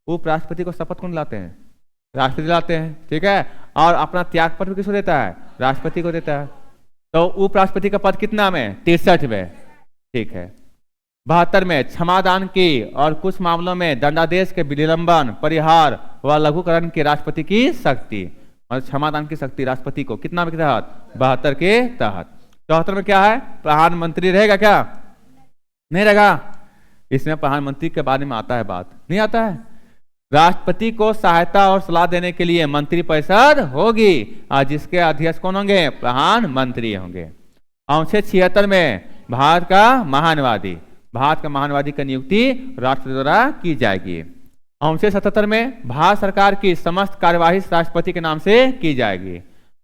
उपराष्ट्रपति को शपथ कौन दिलाते हैं? राष्ट्रपति दिलाते हैं। ठीक है। और अपना त्याग पत्र किसको देता है? राष्ट्रपति को देता है। तो उपराष्ट्रपति का पद कितना में? 63 में। ठीक है। 72 में क्षमादान की और कुछ मामलों में दंडादेश के विलंबन, परिहार व लघुकरण की राष्ट्रपति की शक्ति, और क्षमादान की शक्ति राष्ट्रपति को कितना के तहत? 72 के तहत। 74 में क्या है? प्रधानमंत्री रहेगा क्या? नहीं रहेगा। इसमें प्रधानमंत्री के बारे में आता है बात, नहीं आता है। राष्ट्रपति को सहायता और सलाह देने के लिए मंत्रिपरिषद होगी और जिसके अध्यक्ष कौन होंगे? प्रधानमंत्री होंगे। अनुच्छेद 76 में भारत का महानुवादी, भारत का महानुवादी की नियुक्ति राष्ट्रपति द्वारा की जाएगी। अनुच्छेद 77 में भारत सरकार की समस्त कार्यवाही राष्ट्रपति के नाम से की जाएगी।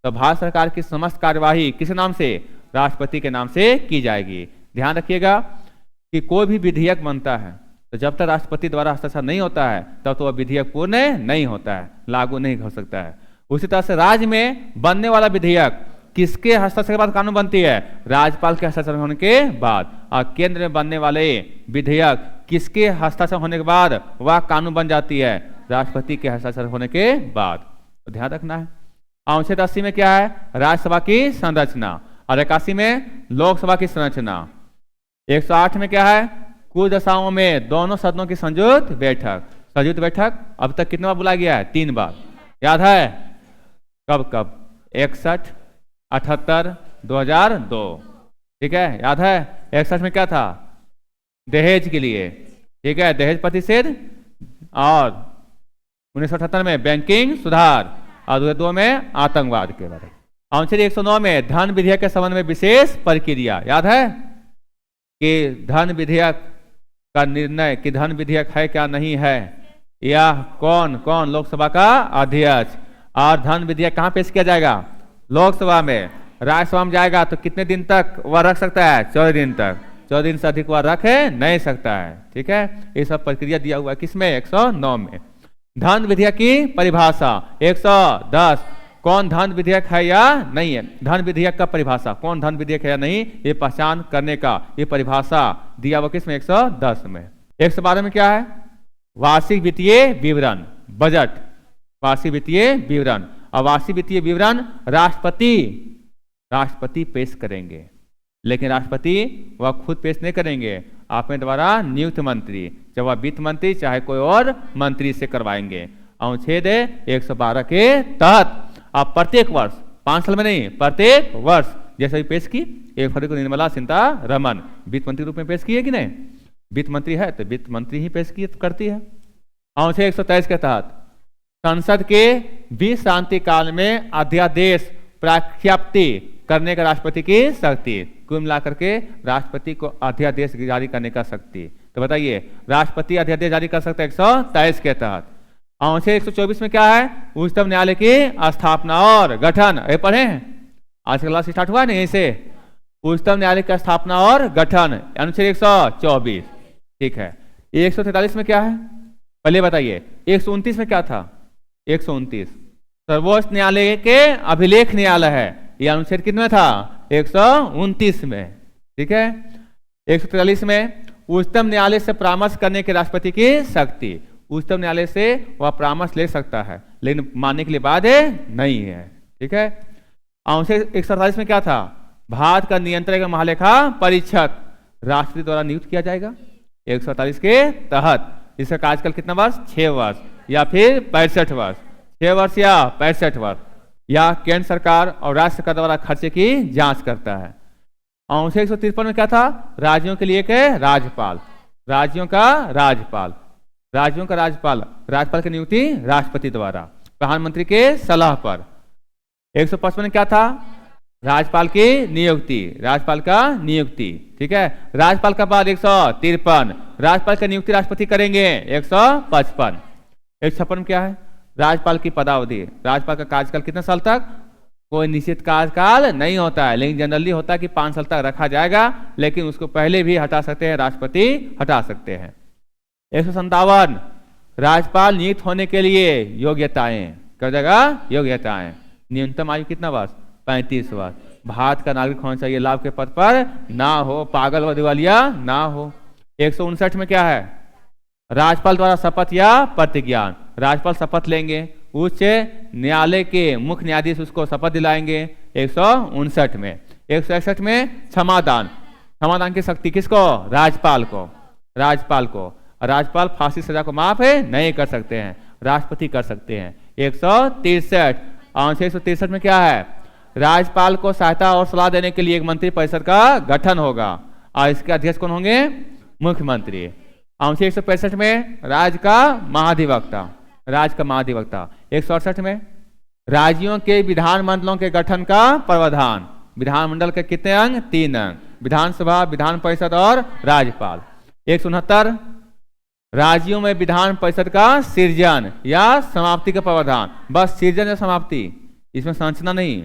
तो भारत सरकार की समस्त कार्यवाही किस नाम से? राष्ट्रपति के नाम से की जाएगी। ध्यान रखिएगा कि कोई भी विधेयक बनता है तो जब तक राष्ट्रपति द्वारा हस्ताक्षर नहीं होता है तब तो वह विधेयक पूर्ण नहीं होता है, लागू नहीं हो सकता है। उसी तरह से राज्य में बनने वाला विधेयक किसके हस्ताक्षर के बाद कानून बनती है? राज्यपाल के हस्ताक्षर होने के बाद। और केंद्र में बनने वाले विधेयक किसके हस्ताक्षर होने के बाद वह कानून बन जाती है? राष्ट्रपति के हस्ताक्षर होने के बाद। तो ध्यान रखना है। अनुच्छेद 80 में क्या है? राज्यसभा की संरचना, और 81 में लोकसभा की संरचना। 108 में क्या है? कुछ दशाओं में दोनों सदनों की संयुक्त बैठक। संयुक्त बैठक अब तक कितने बार बुलाया गया है? 3 बार। याद है? कब कब? 61, 78, 2002। ठीक है, याद है? 61 में क्या था? दहेज के लिए। ठीक है, दहेज प्रतिषेध। और 1978 में बैंकिंग सुधार, और 2002 में आतंकवाद के बारे में। अनुच्छेद 109 में धन विधेयक के संबंध में विशेष प्रक्रिया। याद है कि धन विधेयक का निर्णय कि धन विधेयक है क्या नहीं है, या कौन कौन? लोकसभा का अध्यक्ष। और धन विधेयक कहाँ पेश किया जाएगा? लोकसभा में। राज्यसभा में जाएगा तो कितने दिन तक वह रख सकता है? 14 दिन तक। 14 दिन से अधिक वह रख नहीं सकता है। ठीक है, ये सब प्रक्रिया दिया हुआ है किसमें? 109 में। धन विधेयक की परिभाषा 110, कौन धन विधेयक है या नहीं है? धन विधेयक का परिभाषा, कौन धन विधेयक है या नहीं, ये पहचान करने का ये परिभाषा दिया हुआ किसमें? 110 में। 112 में क्या है? वार्षिक वित्तीय विवरण, बजट, वार्षिक वित्तीय विवरण। और वार्षिक वित्तीय विवरण राष्ट्रपति पेश करेंगे, लेकिन राष्ट्रपति वह खुद पेश नहीं करेंगे, अपने द्वारा नियुक्त मंत्री, चाहे वह वित्त मंत्री चाहे कोई और मंत्री से करवाएंगे। अनुच्छेद 112 के तहत अब प्रत्येक वर्ष, 5 साल में नहीं, प्रत्येक वर्ष जैसे भी पेश की, 1 फरवरी को निर्मला सीतारमण वित्त मंत्री रूप में पेश की है कि नहीं? वित्त मंत्री है तो वित्त मंत्री ही पेश की करती है। अनुच्छेद 123 के तहत संसद के बीच शांति काल में अध्यादेश प्रख्याप्ति करने का राष्ट्रपति की शक्ति। कुल मिलाकर के राष्ट्रपति को अध्यादेश जारी करने का शक्ति। तो बताइए, राष्ट्रपति अध्यादेश जारी कर सकते हैं 123 के तहत। अनुच्छेद 124 में क्या है? उच्चतम न्यायालय की स्थापना और गठन। ये पढ़े हैं, आज का क्लास स्टार्ट हुआ नहीं इसे? उच्चतम न्यायालय की स्थापना और गठन, अनुच्छेद 124। ठीक है। 143 में क्या है? पहले बताइए। 129 में क्या था? 129 सर्वोच्च न्यायालय के अभिलेख न्यायालय है। यह अनुच्छेद कितने में था? 129 में। ठीक है। 143 में उच्चतम न्यायालय से परामर्श करने के राष्ट्रपति की शक्ति। उच्चतम न्यायालय से वह परामर्श ले सकता है, लेकिन मानने के लिए बाध्य नहीं है। ठीक है। अनुच्छेद 147 में क्या था? भारत का नियंत्रक महालेखा परीक्षक राष्ट्रपति द्वारा नियुक्त किया जाएगा 147 के तहत। इसका कार्यकाल कितना वर्ष? 6 वर्ष या फिर 65 वर्ष। 6 वर्ष या 65 वर्ष। या केंद्र सरकार और राज्य सरकार द्वारा खर्चे की जांच करता है। अनुच्छेद 153 में क्या था? राज्यों के लिए के राज्यपाल, राज्यों का राज्यपाल, राज्यों का राज्यपाल, राज्यपाल की नियुक्ति राष्ट्रपति द्वारा प्रधानमंत्री के सलाह पर। 155 में क्या था? राज्यपाल की नियुक्ति, राज्यपाल का नियुक्ति। ठीक है। राज्यपाल का बाद 153 राज्यपाल की नियुक्ति राष्ट्रपति करेंगे 155। 156 में क्या है? राज्यपाल की पदावधि। राज्यपाल का कार्यकाल कितने साल तक? कोई निश्चित कार्यकाल नहीं होता है, लेकिन जनरली होता है कि 5 साल तक रखा जाएगा, लेकिन उसको पहले भी हटा सकते हैं, राष्ट्रपति हटा सकते हैं। 157 राज्यपाल नियुक्त होने के लिए योग्यताएं। क्या जगह? योग्यताएं। न्यूनतम आयु कितना वर्ष? 35 वर्ष। भारत का नागरिक होना चाहिए, लाभ के पद पर ना हो, पागल व दिवालिया ना हो। 159 में क्या है? राज्यपाल द्वारा शपथ या प्रतिज्ञान। राज्यपाल शपथ लेंगे, उच्च न्यायालय के मुख्य न्यायाधीश उसको शपथ दिलाएंगे 159 में। 161 में क्षमादान। क्षमादान की शक्ति किसको? राज्यपाल को। राज्यपाल को। राज्यपाल फांसी सजा को माफ नहीं कर सकते हैं, राष्ट्रपति कर सकते हैं। 163 163 में क्या है? राज्यपाल को सहायता और सलाह देने के लिए एक मंत्री परिषद का गठन होगा और इसके अध्यक्ष कौन होंगे? मुख्यमंत्री। 165 में राज्य का महाधिवक्ता। राज्य का महाधिवक्ता। 168 में राज्यों के विधानमंडलों के गठन का प्रावधान। विधानमंडल के कितने अंग? 3 अंग। विधानसभा, विधान परिषद और राज्यपाल। 169 राज्यों में विधान परिषद का सृजन या समाप्ति का प्रावधान। बस सृजन या समाप्ति, इसमें संरचना नहीं,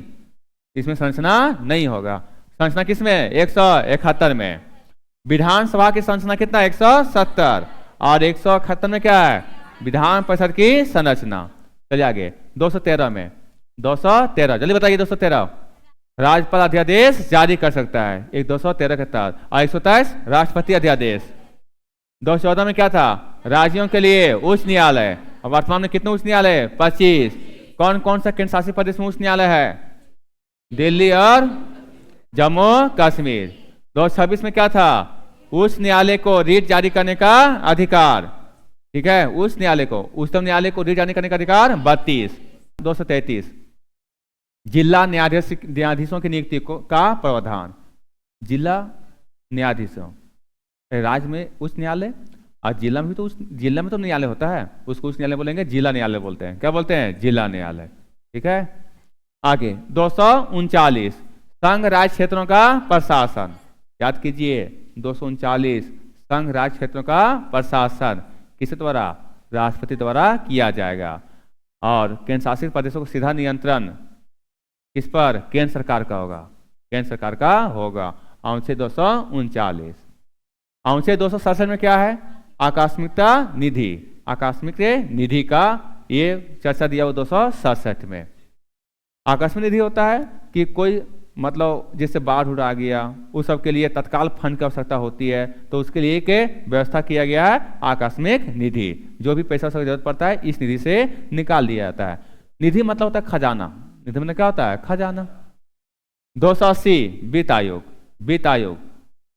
इसमें संरचना नहीं होगा। संरचना किसमें? 171 में। विधानसभा की संरचना कितना? 170। और 171 में क्या है? विधान परिषद की संरचना। चलिए आगे 213 में। 213 जल्दी बताइए। 213 राज्यपाल अध्यादेश जारी कर सकता है, एक 213 के तहत। और 127 राष्ट्रपति अध्यादेश। 214 में क्या था? राज्यों के लिए उच्च न्यायालय। और वर्तमान में कितने उच्च न्यायालय? 25। कौन कौन सा केंद्र शासित प्रदेश में उच्च न्यायालय है? दिल्ली और जम्मू कश्मीर। 226 में क्या था? उच्च न्यायालय को रीट जारी करने का अधिकार। ठीक है, उच्च न्यायालय को, उच्चतम न्यायालय को रीट जारी करने का अधिकार 32। 233 जिला न्यायाधीशों की नियुक्ति का प्रावधान। जिला न्यायाधीशों, राज्य में उच्च न्यायालय और जिला में भी तो जिला में तो न्यायालय होता है, उसको उच्च न्यायालय बोलेंगे, जिला न्यायालय बोलते हैं। क्या बोलते हैं? जिला न्यायालय। ठीक है, आगे 239 संघ राज्य क्षेत्रों का प्रशासन। याद कीजिए 239 संघ राज्य क्षेत्रों का प्रशासन किसके द्वारा? राष्ट्रपति द्वारा किया जाएगा। और केंद्र शासित प्रदेशों को सीधा नियंत्रण किस पर? केंद्र सरकार का होगा, केंद्र सरकार का होगा। अनुच्छेद 239। अनुच्छेद 267 में क्या है? आकस्मिकता निधि। आकस्मिक निधि का ये चर्चा दिया हुआ 267 में। आकस्मिक निधि होता है कि कोई मतलब जैसे बाढ़ उड़ आ गया, उस सब के लिए तत्काल फंड की आवश्यकता होती है, तो उसके लिए एक व्यवस्था किया गया है आकस्मिक निधि। जो भी पैसा उसकी जरूरत पड़ता है इस निधि से निकाल दिया जाता है। निधि मतलब होता है खजाना। निधि मतलब क्या होता है? खजाना। 280 वित्त आयोग। वित्त आयोग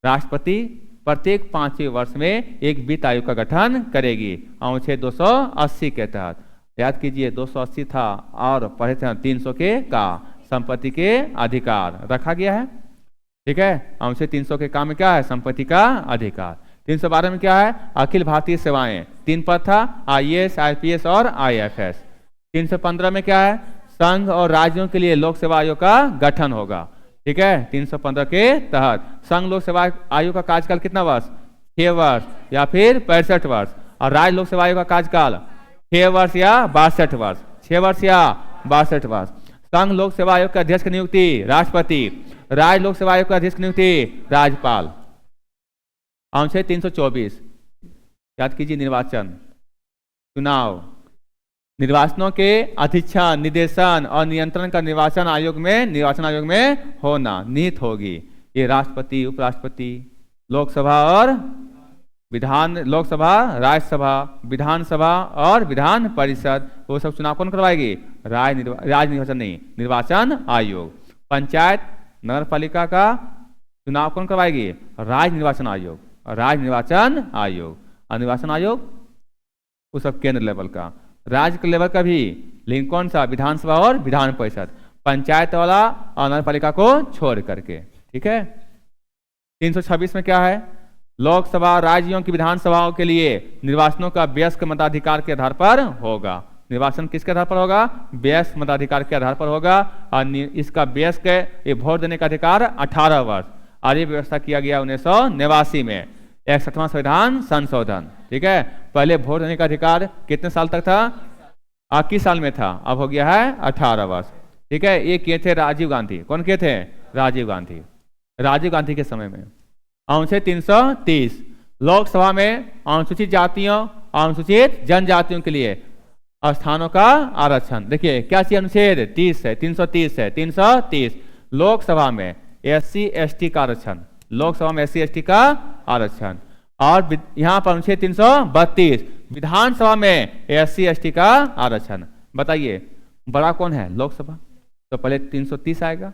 राष्ट्रपति प्रत्येक 5वें वर्ष में एक वित्त आयोग का गठन करेगी अनुच्छेद 280 के तहत। याद कीजिए 280 था और पढ़े थे 300 के का संपत्ति के अधिकार रखा गया है। ठीक है, अनुच्छेद 300 के काम में क्या है? संपत्ति का अधिकार। 312 में क्या है? अखिल भारतीय सेवाएं। 3 पद था, IAS, IPS और IFS। 315 में क्या है? संघ और राज्यों के लिए लोक सेवा आयोग का गठन होगा। ठीक है, 315 के तहत संघ लोक सेवा आयोग का कार्यकाल कितना वर्ष? 6 वर्ष या फिर 65 वर्ष। और राज्य लोक सेवा आयोग का कार्यकाल 6 वर्ष या 62 वर्ष। 6 वर्ष या 62 वर्ष। संघ लोक सेवा आयोग के अध्यक्ष की नियुक्ति राष्ट्रपति। राज्य लोक सेवा आयोग के अध्यक्ष की नियुक्ति राज्यपाल। अनुच्छेद 324 याद कीजिए निर्वाचन, चुनाव। निर्वाचनों के अधीक्षण, निर्देशन और नियंत्रण का निर्वाचन आयोग में होना निहित होगी। ये राष्ट्रपति, उपराष्ट्रपति, लोकसभा और विधान, लोकसभा, राज्यसभा, विधानसभा और विधान परिषद, वो सब चुनाव कौन करवाएगी? राज्य निर्वाचन नहीं, निर्वाचन आयोग। पंचायत नगर पालिका का चुनाव कौन करवाएगी? राज्य निर्वाचन आयोग। राज्य निर्वाचन आयोग और निर्वाचन आयोग वो सब केंद्र लेवल का। राज्य के लेवल का भी, लेकिन कौन सा? विधानसभा और विधान परिषद। पंचायत वाला और नगर पालिका को छोड़ करके। ठीक है, 326 में क्या है? लोकसभा राज्यों की विधानसभाओं के लिए निर्वाचनों का वयस्क मताधिकार के आधार पर होगा। निर्वाचन किसके आधार पर होगा? वयस्क मताधिकार के आधार पर होगा। और इसका वयस्क वोट देने का अधिकार 18 वर्ष। और ये व्यवस्था किया गया 1989 में। 61वां संविधान संशोधन। ठीक है, पहले वोट देने का अधिकार कितने साल तक था? 21 साल में था, अब हो गया है 18 वर्ष। ठीक है, ये किए थे राजीव गांधी। कौन किए थे? राजीव गांधी। राजीव गांधी के समय में अनुच्छेद 330 लोकसभा में अनुसूचित जातियों अनुसूचित जनजातियों के लिए स्थानों का आरक्षण। देखिए क्या चाहिए, अनुच्छेद 30 है, 330 है, 330 लोकसभा में SC ST का आरक्षण, लोकसभा में SC ST का आरक्षण। और यहाँ पर अनुच्छेद 332 विधानसभा में SC ST का आरक्षण। बताइए बड़ा कौन है? लोकसभा। तो पहले 330 आएगा,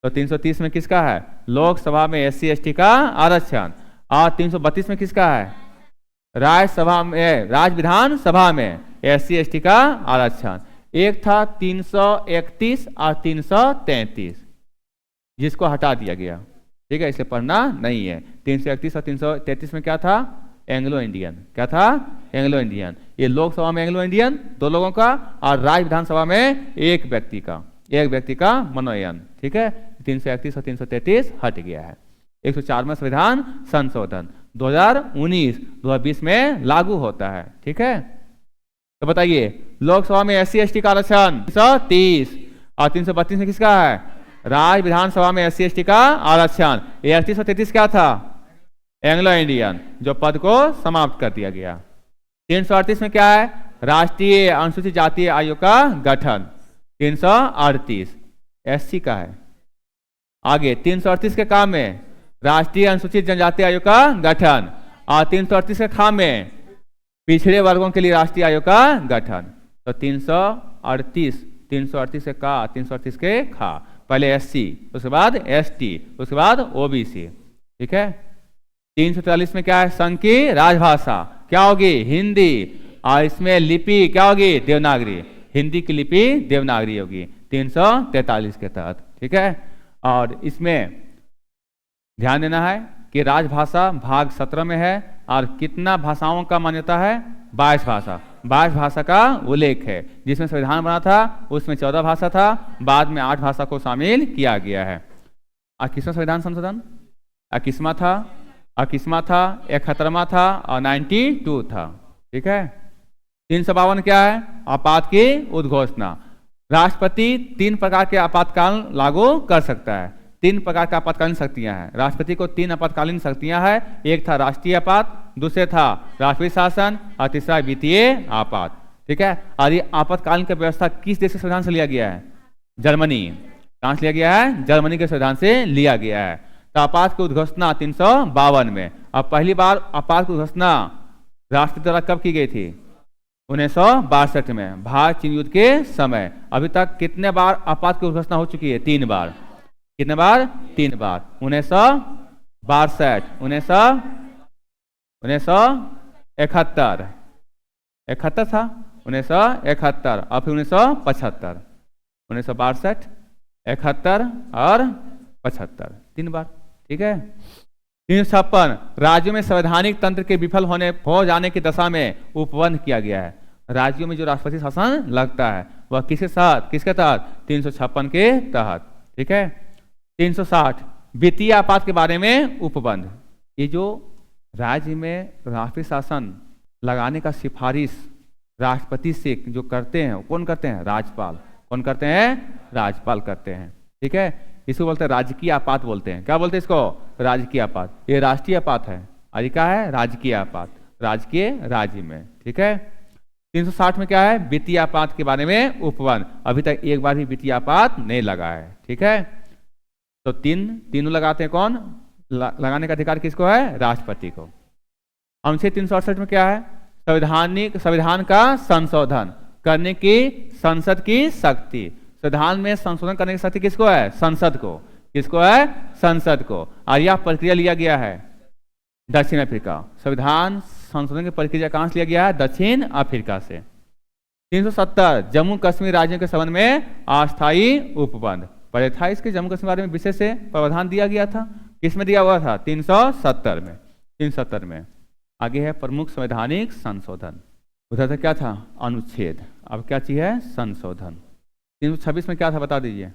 तो 330 में किसका है? लोकसभा में SC ST का आरक्षण। और 332 में किसका है? राज्यसभा में, राज्य विधानसभा में SC ST का आरक्षण। एक था 331 और 333 जिसको हटा दिया गया। ठीक है, इसे पढ़ना नहीं है। 331 और 333 में क्या था? Anglo Indian. क्या था? Anglo Indian. ये लोकसभा में एंग्लो इंडियन 2 लोगों का, और राज्य विधानसभा में एक व्यक्ति का मनोनयन। ठीक है, 331 और 333 हट गया है। 104वां संविधान संशोधन 2019-2020 में लागू होता है। ठीक है, तो बताइए लोकसभा में SC ST का आरक्षण 330 और 332 में किसका है? राज्य विधानसभा में SC ST का आरक्षण। 333 क्या था? एंग्लो इंडियन, जो पद को समाप्त कर दिया गया। 338 में क्या है? राष्ट्रीय अनुसूचित जाति आयोग का गठन। 338 SC का है। आगे 338 के काम में राष्ट्रीय अनुसूचित जनजाति आयोग का गठन, और 338 के खाम में पिछड़े वर्गों के लिए राष्ट्रीय आयोग का गठन। तो 338 के का, 338 के खा, पहले SC, उसके बाद ST, उसके बाद OBC। ठीक है, 343 में क्या है? संघ की राजभाषा क्या होगी? हिंदी। और इसमें लिपि क्या होगी? देवनागरी। हिंदी की लिपि देवनागरी होगी 343 के तहत। ठीक है, और इसमें ध्यान देना है कि राजभाषा भाग 17 में है, और कितना भाषाओं का मान्यता है? 22 भाषा। 22 भाषा का उल्लेख है। जिसमें संविधान बना था उसमें 14 भाषा था, बाद में 8 भाषा को शामिल किया गया है। 21वां संविधान संशोधन 21वां था, 71वां था, और 92 था। ठीक है, 352 क्या है? आपात की उद्घोषणा। राष्ट्रपति 3 प्रकार के आपातकाल लागू कर सकता है। 3 प्रकार का आपातकालीन शक्तियां हैं। राष्ट्रपति को 3 आपातकालीन शक्तियां हैं। एक था राष्ट्रीय आपात, दूसरे था राष्ट्रीय शासन, और तीसरा वित्तीय आपात। ठीक है, और ये आपातकालीन की व्यवस्था किस देश के संविधान से लिया गया है? जर्मनी। कहां से लिया गया है? जर्मनी के संविधान से लिया गया है। तो आपात की उद्घोषणा 352 में। अब पहली बार आपात की उद्घोषणा राष्ट्रपति द्वारा कब की गई थी? 1962 में, भारत चीन युद्ध के समय। अभी तक कितने बार आपात की उद्घोषणा हो चुकी है? 3 बार। कितने बार? 3 बार। 1962, 1971 था, 1971, और फिर 1975, 1962, 71 और 75, 3 बार। ठीक है, 356 राज्यों में संवैधानिक तंत्र के विफल हो जाने की दशा में उपबंध किया गया है। राज्यों में जो राष्ट्रपति शासन लगता है वह किसके तहत? 356 के तहत। ठीक है, 360 वित्तीय आपात के बारे में उपबंध। ये जो राज्य में राष्ट्रीय शासन लगाने का सिफारिश राष्ट्रपति से जो करते हैं, कौन करते हैं? राज्यपाल। कौन करते हैं? राज्यपाल करते हैं। ठीक है, इसको बोलते हैं राजकीय आपात बोलते हैं। क्या बोलते हैं इसको? राजकीय आपात। ये राष्ट्रीय आपात है, और क्या है? राजकीय आपात, राजकीय राज्य में। ठीक है, 360 में क्या है? वित्तीय आपात के बारे में उपबंध। अभी तक एक बार भी वित्तीय आपात नहीं लगा है। ठीक है, तो तीनों लगाते हैं। कौन लगाने का अधिकार किसको है? राष्ट्रपति को। अनुच्छेद 368 में क्या है? संविधान का संशोधन करने की संसद की शक्ति। संविधान में संशोधन करने की शक्ति किसको है? संसद को। किसको है? संसद को। और यह प्रक्रिया लिया गया है दक्षिण अफ्रीका। संविधान संशोधन की प्रक्रिया कहां से लिया गया है? दक्षिण अफ्रीका से। 370 जम्मू कश्मीर राज्यों के संबंध में अस्थायी उपबंध। पहले था इसके जम्मू कश्मीर बारे में विशेष से प्रावधान दिया गया था। किसमें दिया हुआ था? 370 में। 370 में। आगे है प्रमुख संवैधानिक संशोधन। उधर से क्या था? अनुच्छेद। अब क्या चीज है? संशोधन। 326 में क्या था बता दीजिए?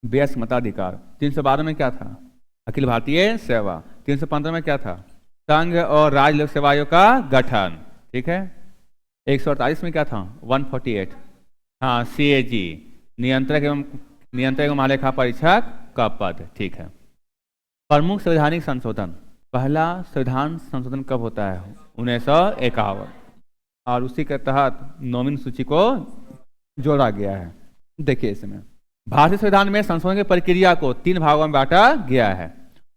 वयस्क मताधिकार। 312 में क्या था? अखिल भारतीय सेवा। 315 में क्या था? संघ और राज्य लोक सेवा आयोग का गठन, ठीक है। 148 में क्या था, 148, हाँ, CAG, नियंत्रक एवं महालेखा परीक्षक का पद, ठीक है। प्रमुख संवैधानिक संशोधन, पहला संविधान संशोधन कब होता है, 1951, और उसी के तहत नौवीं सूची को जोड़ा गया है। देखिए इसमें भारतीय संविधान में संशोधन की प्रक्रिया को 3 भागों में बांटा गया है।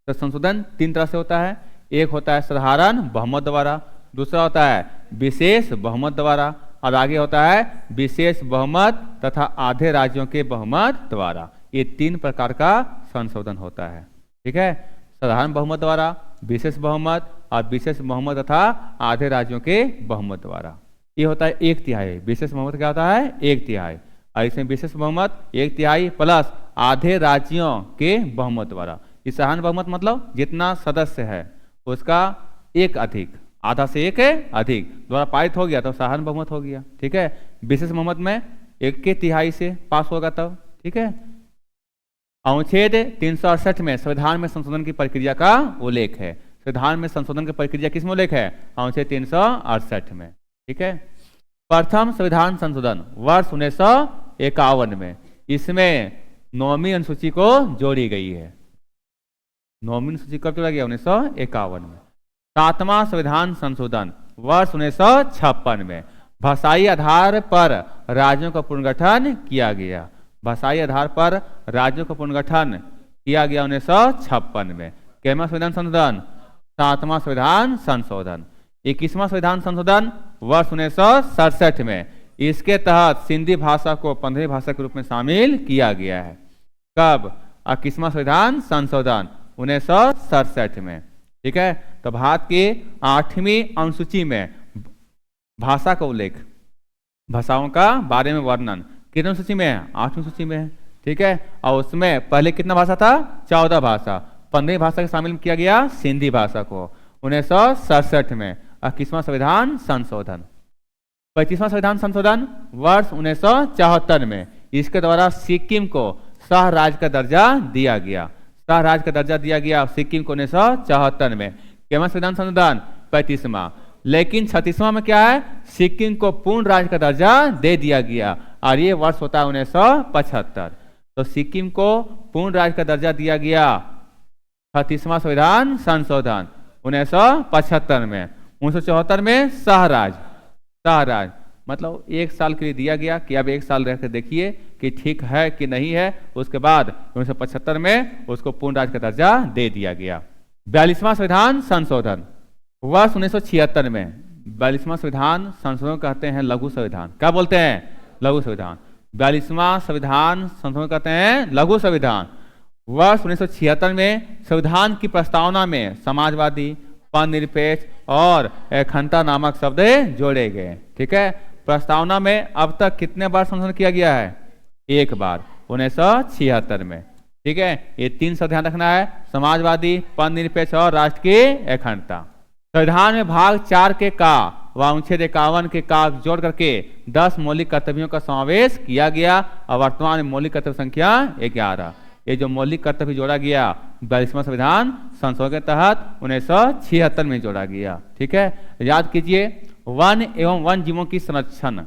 तो संशोधन 3 तरह से होता है, एक होता है साधारण बहुमत द्वारा, दूसरा होता है विशेष बहुमत द्वारा, और आगे होता है विशेष बहुमत तथा आधे राज्यों के बहुमत द्वारा। ये 3 प्रकार का संशोधन होता है, ठीक है। साधारण बहुमत द्वारा, विशेष बहुमत और विशेष बहुमत तथा आधे राज्यों के बहुमत द्वारा। ये होता है 1/3, विशेष बहुमत क्या होता है, 1/3, और इसमें विशेष बहुमत 1/3 प्लस आधे राज्यों के बहुमत द्वारा। इस साधारण बहुमत मतलब जितना सदस्य है उसका 1 अधिक, आधा से 1 अधिक द्वारा पारित हो गया तो साधारण बहुमत हो गया, ठीक है। विशेष बहुमत में 1/3 से पास होगा तब, ठीक है। अनुच्छेद 368 में संविधान में संशोधन की प्रक्रिया का उल्लेख है। संविधान में संशोधन की प्रक्रिया किस में उल्लेख है, अनुच्छेद 368 में, ठीक है। प्रथम संविधान संशोधन वर्ष 1951 में, इसमें 9वीं अनुसूची को जोड़ी गई है। 9वीं अनुसूची कब जोड़ा गया, 1951 में। 7वां संविधान संशोधन वर्ष 1956 में, भाषाई आधार पर राज्यों का पुनर्गठन किया गया। भाषाई आधार पर राज्यों का पुनर्गठन किया गया 1956 में। कितवां संविधान संशोधन, 7वां संविधान संशोधन। 21वां संविधान संशोधन वर्ष 1967 में, इसके तहत सिंधी भाषा को 15वीं भाषा के रूप में शामिल किया गया है। कब, 21वां संविधान संशोधन 1967 में, ठीक है। तो भारत के 8वीं अनुसूची में भाषा का उल्लेख, भाषाओं का बारे में वर्णन कितनी सूची में है, 8वीं सूची में है, ठीक है। और उसमें पहले कितना भाषा था, 14 भाषा, 15वीं भाषा के शामिल किया गया सिंधी भाषा को 1967 में। 21वां संविधान संशोधन, 25वां संविधान संशोधन वर्ष 1974 में, इसके द्वारा सिक्किम को सह राज्य का दर्जा दिया गया। सह राज्य का दर्जा दिया गया सिक्किम को 1974 में। कितवां संविधान संशोधन, 35वां। लेकिन 36वां में क्या है, सिक्किम को पूर्ण राज्य का दर्जा दे दिया गया, और ये वर्ष होता है 1975। तो सिक्किम को पूर्ण राज्य का दर्जा दिया गया 36वां संविधान संशोधन 1975 में। 1974 में सहराज मतलब 1 साल के लिए दिया गया कि अब 1 साल रह कर देखिए कि ठीक है कि नहीं है। उसके बाद 1975 में उसको पूर्ण राज्य का दर्जा दे दिया गया। 42वां संविधान संशोधन वर्ष 1976 में। 42वां संविधान संशोधन कहते हैं लघु संविधान। क्या बोलते हैं, लघु संविधान। 42वां संविधान संशोधन कहते हैं लघु संविधान। वर्ष 1976 में संविधान की प्रस्तावना में समाजवादी, पन-निरपेक्ष और अखंडता नामक शब्द जोड़े गए, ठीक है। प्रस्तावना में अब तक कितने बार संशोधन किया गया है, 1 बार 1976 में, ठीक है। ये 3 शब्द ध्यान रखना है, समाजवादी, पन-निरपेक्ष और राष्ट्र की अखंडता। संविधान में भाग 4 के का व अनुच्छेद 51 के का जोड़ करके 10 मौलिक कर्तव्यों का समावेश किया गया और वर्तमान में मौलिक कर्तव्य संख्या 11। ये जो मौलिक कर्तव्य जोड़ा गया 42वां संविधान संशोधन के तहत 1976 में जोड़ा गया, ठीक है। याद कीजिए, वन एवं वन जीवों की संरक्षण,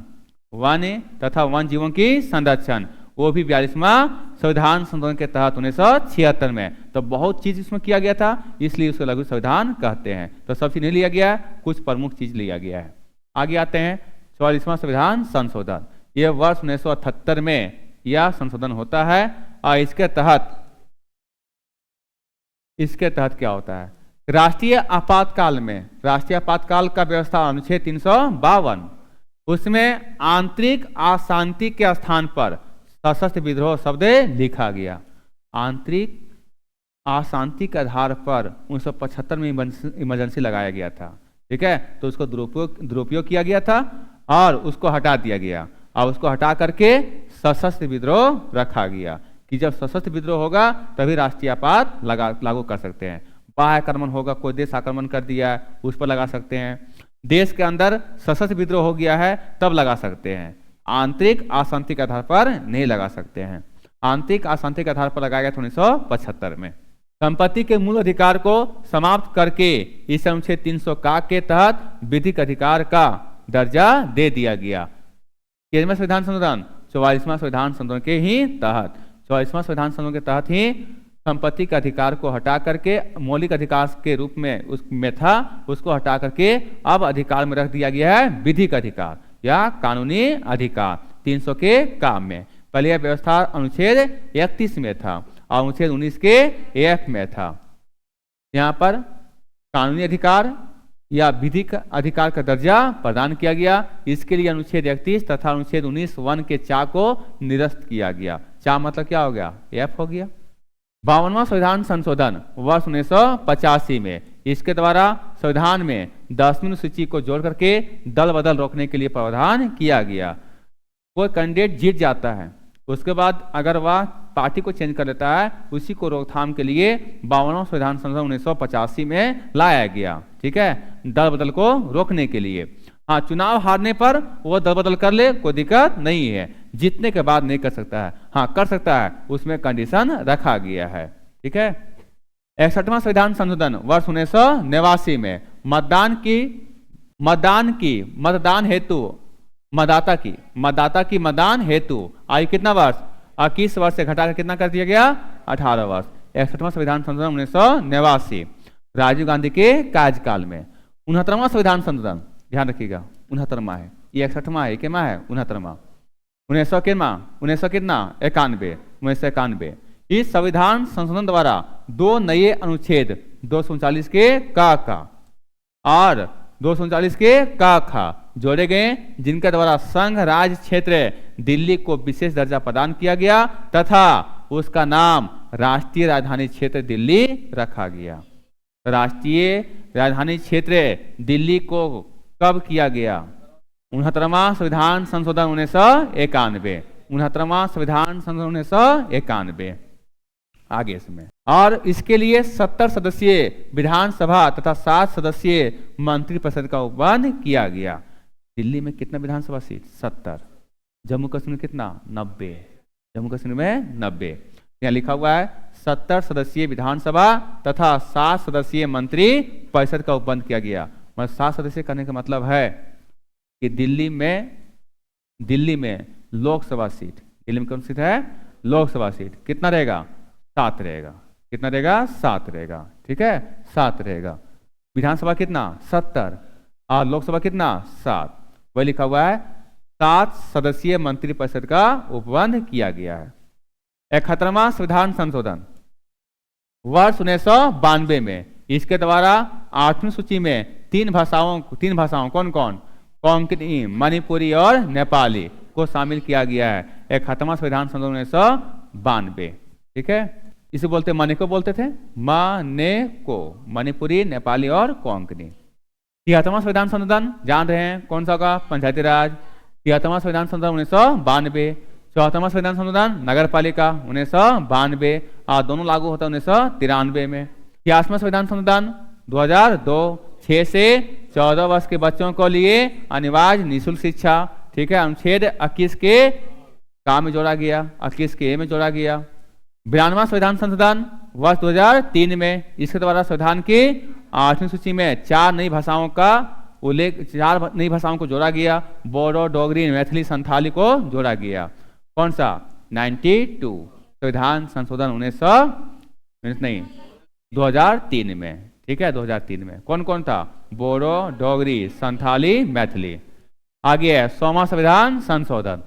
वन तथा वन जीवों की संरक्षण, वो भी 42वां संविधान संशोधन के तहत 1976 में। तो बहुत चीज इसमें किया गया था, इसलिए उसको लघु संविधान कहते हैं। तो सब चीज नहीं लिया गया, कुछ प्रमुख चीज लिया गया है। आगे आते हैं 44वां संविधान संशोधन। यह वर्ष 1978 में यह संशोधन होता है और इसके तहत क्या होता है, राष्ट्रीय आपातकाल में, राष्ट्रीय आपातकाल का व्यवस्था अनुच्छेद 352, उसमें आंतरिक अशांति के स्थान पर सशस्त्र विद्रोह शब्द लिखा गया। आंतरिक अशांति के आधार पर 1975 में इमरजेंसी लगाया गया था, ठीक है। तो उसको दुरुपयोग किया गया था और उसको हटा दिया गया, और उसको हटा करके सशस्त्र विद्रोह रखा गया कि जब सशस्त्र विद्रोह होगा तभी राष्ट्रीय आपात लागू कर सकते हैं। बाह्य आक्रमण होगा, कोई देश आक्रमण कर दिया है, उस पर लगा सकते हैं। देश के अंदर सशस्त्र विद्रोह हो गया है तब लगा सकते हैं। आंतरिक अशांति के आधार पर नहीं लगा सकते हैं। आंतरिक अशांति के आधार पर लगाया गया था 1975 में, संपत्ति के मूल अधिकार को समाप्त करके इस अनुच्छेद 300 का के तहत विधिक अधिकार का दर्जा दे दिया गया। कितवें संविधान संशोधन? 44वां संविधान संशोधन के ही तहत, 44वां संविधान संशोधन के तहत ही संपत्ति के अधिकार को हटा करके मौलिक अधिकार के रूप में उसमें था, उसको हटा करके अब अधिकार में रख दिया गया है विधिक अधिकार या कानूनी अधिकार 300 के काम में। पहले यह व्यवस्था अनुच्छेद 31 में था और अनुच्छेद 19 के एफ में था। यहाँ पर कानूनी अधिकार या विधिक अधिकार का दर्जा प्रदान किया गया। इसके लिए अनुच्छेद 31 तथा अनुच्छेद 19 वन के चा को निरस्त किया गया। चा मतलब क्या हो गया? एफ हो गया। 52वां संविधान संशोधन वर्ष 1985 में, इसके द्वारा संविधान में 10वीं सूची को जोड़ करके दल बदल रोकने के लिए प्रावधान किया गया। कोई कैंडिडेट जीत जाता है, उसके बाद अगर वह पार्टी को चेंज कर लेता है, उसी को रोकथाम के लिए 52वां संविधान संशोधन 1985 में लाया गया। ठीक है, दल बदल को रोकने के लिए। हाँ, चुनाव हारने पर वो दल बदल कर ले, कोई दिक्कत नहीं है। जीतने के बाद नहीं कर सकता है, हाँ कर सकता है, उसमें कंडीशन रखा गया है। ठीक है। 61वां संविधान संशोधन वर्ष 1989 में मतदान हेतु मतदान हेतु आयु कितना वर्ष? 21 वर्ष से घटाकर कितना कर दिया गया? 18 वर्ष। 61वां संविधान संशोधन 1989 राजीव गांधी के कार्यकाल में। 69वां संविधान संशोधन, ध्यान रखिएगा, 69वां है, ये 61वां है, कितना है? 69वां। 1991 इस संविधान संशोधन द्वारा 2 नए अनुच्छेद 239 के का और 239 के का जोड़े गए, जिनके द्वारा संघ राज्य क्षेत्र दिल्ली को विशेष दर्जा प्रदान किया गया तथा उसका नाम राष्ट्रीय राजधानी क्षेत्र दिल्ली रखा गया। राष्ट्रीय राजधानी क्षेत्र दिल्ली को कब किया गया? 69वां संविधान संशोधन 1991। 69वां संविधान संशोधन 1991 आगे इसमें। और इसके लिए 70 सदस्यीय विधानसभा तथा 7 सदस्यीय मंत्रिपरिषद का उपबंध किया गया। दिल्ली में कितना विधानसभा सीट? 70। जम्मू कश्मीर कितना? 90। जम्मू कश्मीर में 90। यहाँ लिखा हुआ है 70 सदस्यीय विधानसभा तथा 7 सदस्यीय मंत्री परिषद का उपबंध किया गया। मतलब 7 सदस्य करने का मतलब है कि दिल्ली में लोकसभा सीट, दिल्ली में कौन सीट है? लोकसभा सीट कितना रहेगा? 7 रहेगा। कितना रहेगा? 7 रहेगा। ठीक है, 7 रहेगा। विधानसभा कितना? 70 और लोकसभा कितना? 7। वही लिखा हुआ है 7 सदस्यीय मंत्रिपरिषद का उपबंध किया गया है। 71वां संविधान संशोधन वर्ष 1992 में, इसके द्वारा 8वीं सूची में 3 भाषाओं कौन कौन? कोंकणी, मणिपुरी और नेपाली को शामिल किया गया है। 71वां संविधान संशोधन 1992। ठीक है, इसे बोलते मने को बोलते थे, माने को, मणिपुरी, नेपाली और कोंकणी। 73वां संविधान संशोधन जान रहे हैं कौन सा होगा? पंचायती राज। 73वां संविधान संशोधन 1992। 74वां संविधान संशोधन नगर पालिका 1992 और दोनों लागू होता है 1993 में। 86वां संविधान संशोधन 2002, 6 से 14 वर्ष के बच्चों को लिए अनिवार्य निःशुल्क शिक्षा। ठीक है, अनुच्छेद 21 के का में जोड़ा गया, 21 के ए में जोड़ा गया। 92वां संविधान संशोधन वर्ष 2003 में, इसके द्वारा संविधान की 8वीं सूची में 4 नई भाषाओं का उल्लेख, 4 नई भाषाओं को जोड़ा गया। बोडो, डोगरी, मैथिली, संथाली को जोड़ा गया। कौन सा? 92 संविधान संशोधन 2003 में। ठीक है, 2003 में कौन कौन था? बोडो, डोगरी, संथाली, मैथिली। आगे है 100वां संविधान संशोधन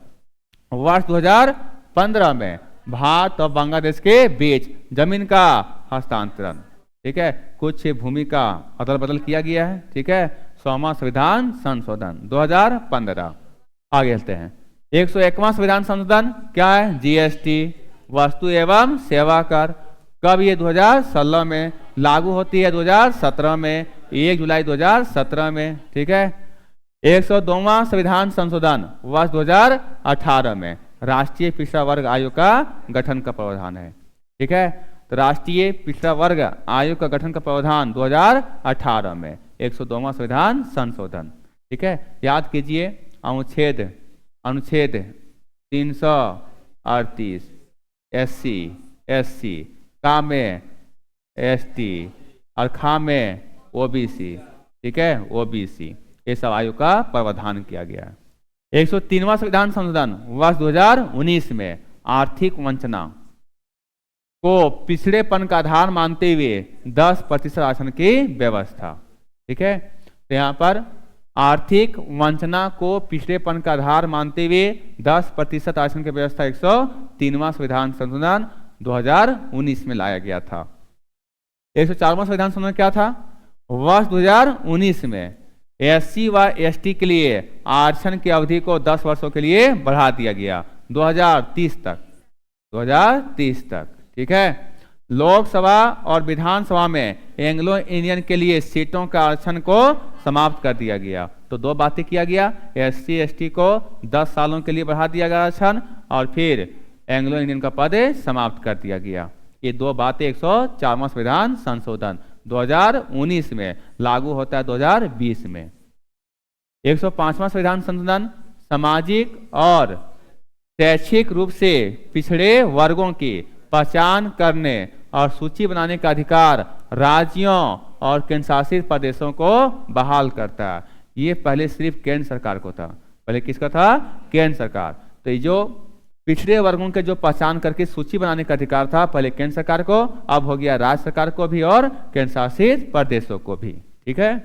वर्ष 2015 में, भारत और बांग्लादेश के बीच जमीन का हस्तांतरण। ठीक है, कुछ भूमि का अदल बदल किया गया है। ठीक है, 100वां संविधान संशोधन 2015। आगे चलते हैं। 101वां संविधान संशोधन क्या है? जीएसटी, वस्तु एवं सेवा कर। कब? ये 2016 में लागू होती है, 2017 में, 1 जुलाई 2017 में। ठीक है, 102वां संविधान संशोधन वर्ष 2018 में राष्ट्रीय पिछड़ा वर्ग आयोग का गठन का प्रावधान है। ठीक है, तो राष्ट्रीय पिछड़ा वर्ग आयोग का गठन का प्रावधान 2018 में 102वां संविधान संशोधन। ठीक है, याद कीजिए अनुच्छेद 338 SC का में ST और खा में OBC, ठीक है, OBC, ये सब आयु का प्रावधान किया गया है। 103वां संविधान संशोधन वर्ष 2019 में आर्थिक वंचना को पिछड़ेपन का आधार मानते हुए 10% आरक्षण की व्यवस्था, ठीक है। तो यहाँ पर आर्थिक वंचना को पिछड़ेपन का आधार मानते हुए 10% आरक्षण की व्यवस्था 103वां संविधान संशोधन 2019 में लाया गया था। 104वां संविधान संशोधन क्या था? वर्ष 2019 में SC व ST के लिए आरक्षण की अवधि को 10 वर्षों के लिए बढ़ा दिया गया, 2030 तक, ठीक है। लोकसभा और विधानसभा में एंग्लो इंडियन के लिए सीटों का आरक्षण को समाप्त कर दिया गया। तो दो बातें किया गया, SC ST को 10 सालों के लिए बढ़ा दिया गया आरक्षण, और फिर एंग्लो इंडियन का पद समाप्त कर दिया गया। ये दो बातें 104वां संविधान संशोधन 2019 में लागू होता है 2020 में। 105वां संविधान संशोधन सामाजिक और शैक्षिक रूप से पिछड़े वर्गों की पहचान करने और सूची बनाने का अधिकार राज्यों और केंद्रशासित प्रदेशों को बहाल करता है। ये पहले सिर्फ केंद्र सरकार को था, पहले किसका था? केंद्र सरकार। तो ये जो पिछड़े वर्गों के जो पहचान करके सूची बनाने का अधिकार था पहले केंद्र सरकार को, अब हो गया राज्य सरकार को भी और केंद्र शासित प्रदेशों को भी, ठीक है।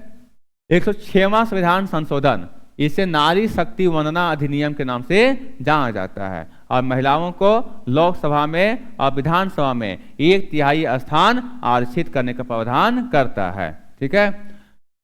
106वां संविधान संशोधन, इसे नारी शक्ति वंदना अधिनियम के नाम से जाना जाता है, और महिलाओं को लोकसभा में और विधानसभा में 1/3 स्थान आरक्षित करने का प्रावधान करता है, ठीक है।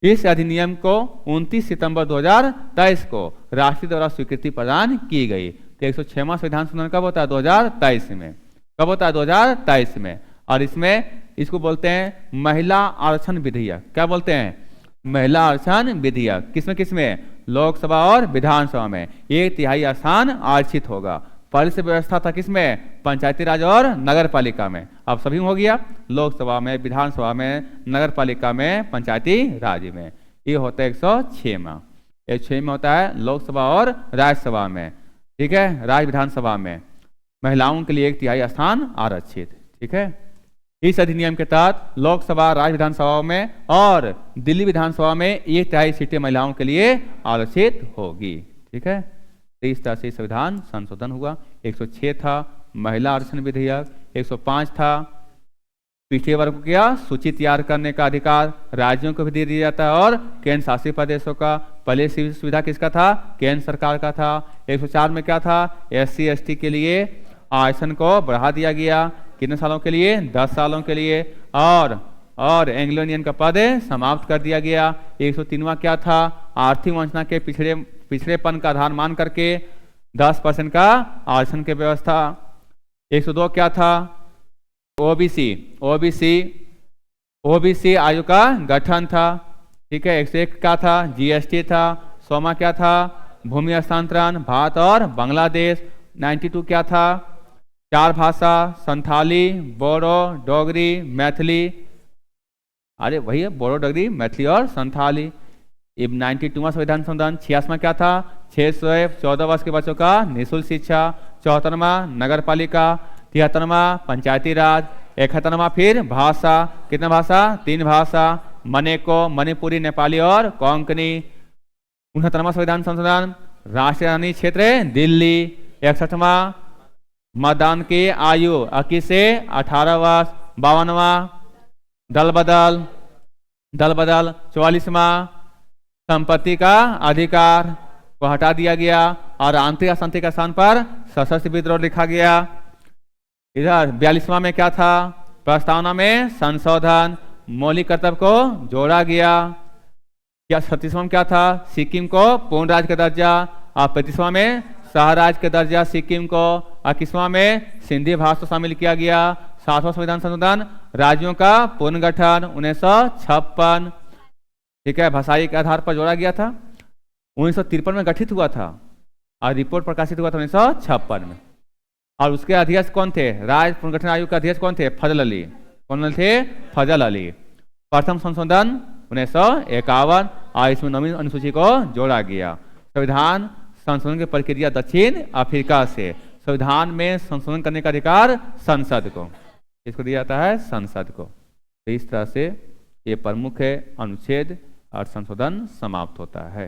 इस अधिनियम को 29 सितंबर 2023 को राष्ट्रपति द्वारा स्वीकृति प्रदान की गई। तो 106वां संविधान संशोधन कब होता है? 2023 में। कब होता है? 2023 में। और इसमें इसको बोलते हैं महिला आरक्षण विधेयक। क्या बोलते हैं? महिला आरक्षण विधेयक। किसमें? लोकसभा और विधानसभा में 1/3 स्थान आरक्षित होगा। पहले से व्यवस्था था किसमें? पंचायती राज और नगर पालिका में। अब सभी हो गया, लोकसभा में, विधानसभा में, नगर पालिका में, पंचायती राज में। ये होता है 106 में। 106 में होता है लोकसभा और राज्यसभा में, ठीक है, राज्य विधानसभा में महिलाओं के लिए 1/3 स्थान आरक्षित, ठीक है। इस अधिनियम के तहत लोकसभा, राज्य विधानसभा में और दिल्ली विधानसभा में 1/3 सीटें महिलाओं के लिए आरक्षित होगी, ठीक है। तो इस तरह से संविधान संशोधन हुआ। 106 था महिला आरक्षण विधेयक, 105 था पिछड़े वर्ग को क्या सूची तैयार करने का अधिकार राज्यों को भी दे दिया जाता है और केंद्र शासित प्रदेशों का। पहले सुविधा किसका था? केंद्र सरकार का था। 104 में क्या था? SC ST के लिए आरक्षण को बढ़ा दिया गया। कितने सालों के लिए? 10 सालों के लिए। और एंग्लो इंडियन का पद समाप्त कर दिया गया। 103वां क्या था? आर्थिक वंचना के पिछड़ेपन का आधार मान करके 10% का आरक्षण की व्यवस्था। 102 क्या था? OBC आयु का गठन था, ठीक है। 101 क्या था? GST था। 100वां क्या था? भूमि हस्तांतरण भारत और बांग्लादेश। 92 क्या था? 4 भाषा, संथाली, बोडो, डोगरी, मैथिली। अरे वही है, बोडो, डोगरी, मैथिली और संथाली। 92वां संविधान संशोधन। 86वां क्या था? 6 से 14 वर्ष के बच्चों का निःशुल्क शिक्षा। 74वां नगर पालिका। 73वां पंचायती राज। 71वां फिर भाषा। कितना भाषा? 3 भाषा, मनेको, मणिपुरी, नेपाली और कोंकणी। 69वां संविधान संशोधन। राष्ट्रीय राजधानी क्षेत्र दिल्ली। 61वां मतदान की आयु 21 से 18 वर्ष। 52वां दल बदल। 44वां संपत्ति का अधिकार को हटा दिया गया और आंतरिक अशांति के स्थान पर सशस्त्र विद्रोह लिखा गया। इधर 42वां में क्या था? प्रस्तावना में संशोधन, मौलिक कर्तव्य को जोड़ा गया। 36वां में क्या था? सिक्किम को पूर्ण राज्य का दर्जा। और 35वां में सह राज्य का दर्जा सिक्किम को। 21वां में सिंधी भाषा शामिल किया गया। 7वां संविधान संशोधन राज्यों का पुनर्गठन 1956, ठीक है, भाषाई के आधार पर जोड़ा गया था। 1953 में गठित हुआ था और रिपोर्ट प्रकाशित हुआ था 1956 में। और उसके अध्यक्ष कौन थे? राज्य पुनर्गठन आयोग के अध्यक्ष कौन थे? फजल अली। कौन थे? फजल अली। प्रथम संशोधन 1951 और इसमें 9वीं अनुसूची को जोड़ा गया। संविधान संशोधन की प्रक्रिया दक्षिण अफ्रीका से। संविधान में संशोधन करने का अधिकार संसद को, इसको दिया जाता है संसद को। तो इस तरह से ये प्रमुख है अनुच्छेद और संशोधन समाप्त होता है।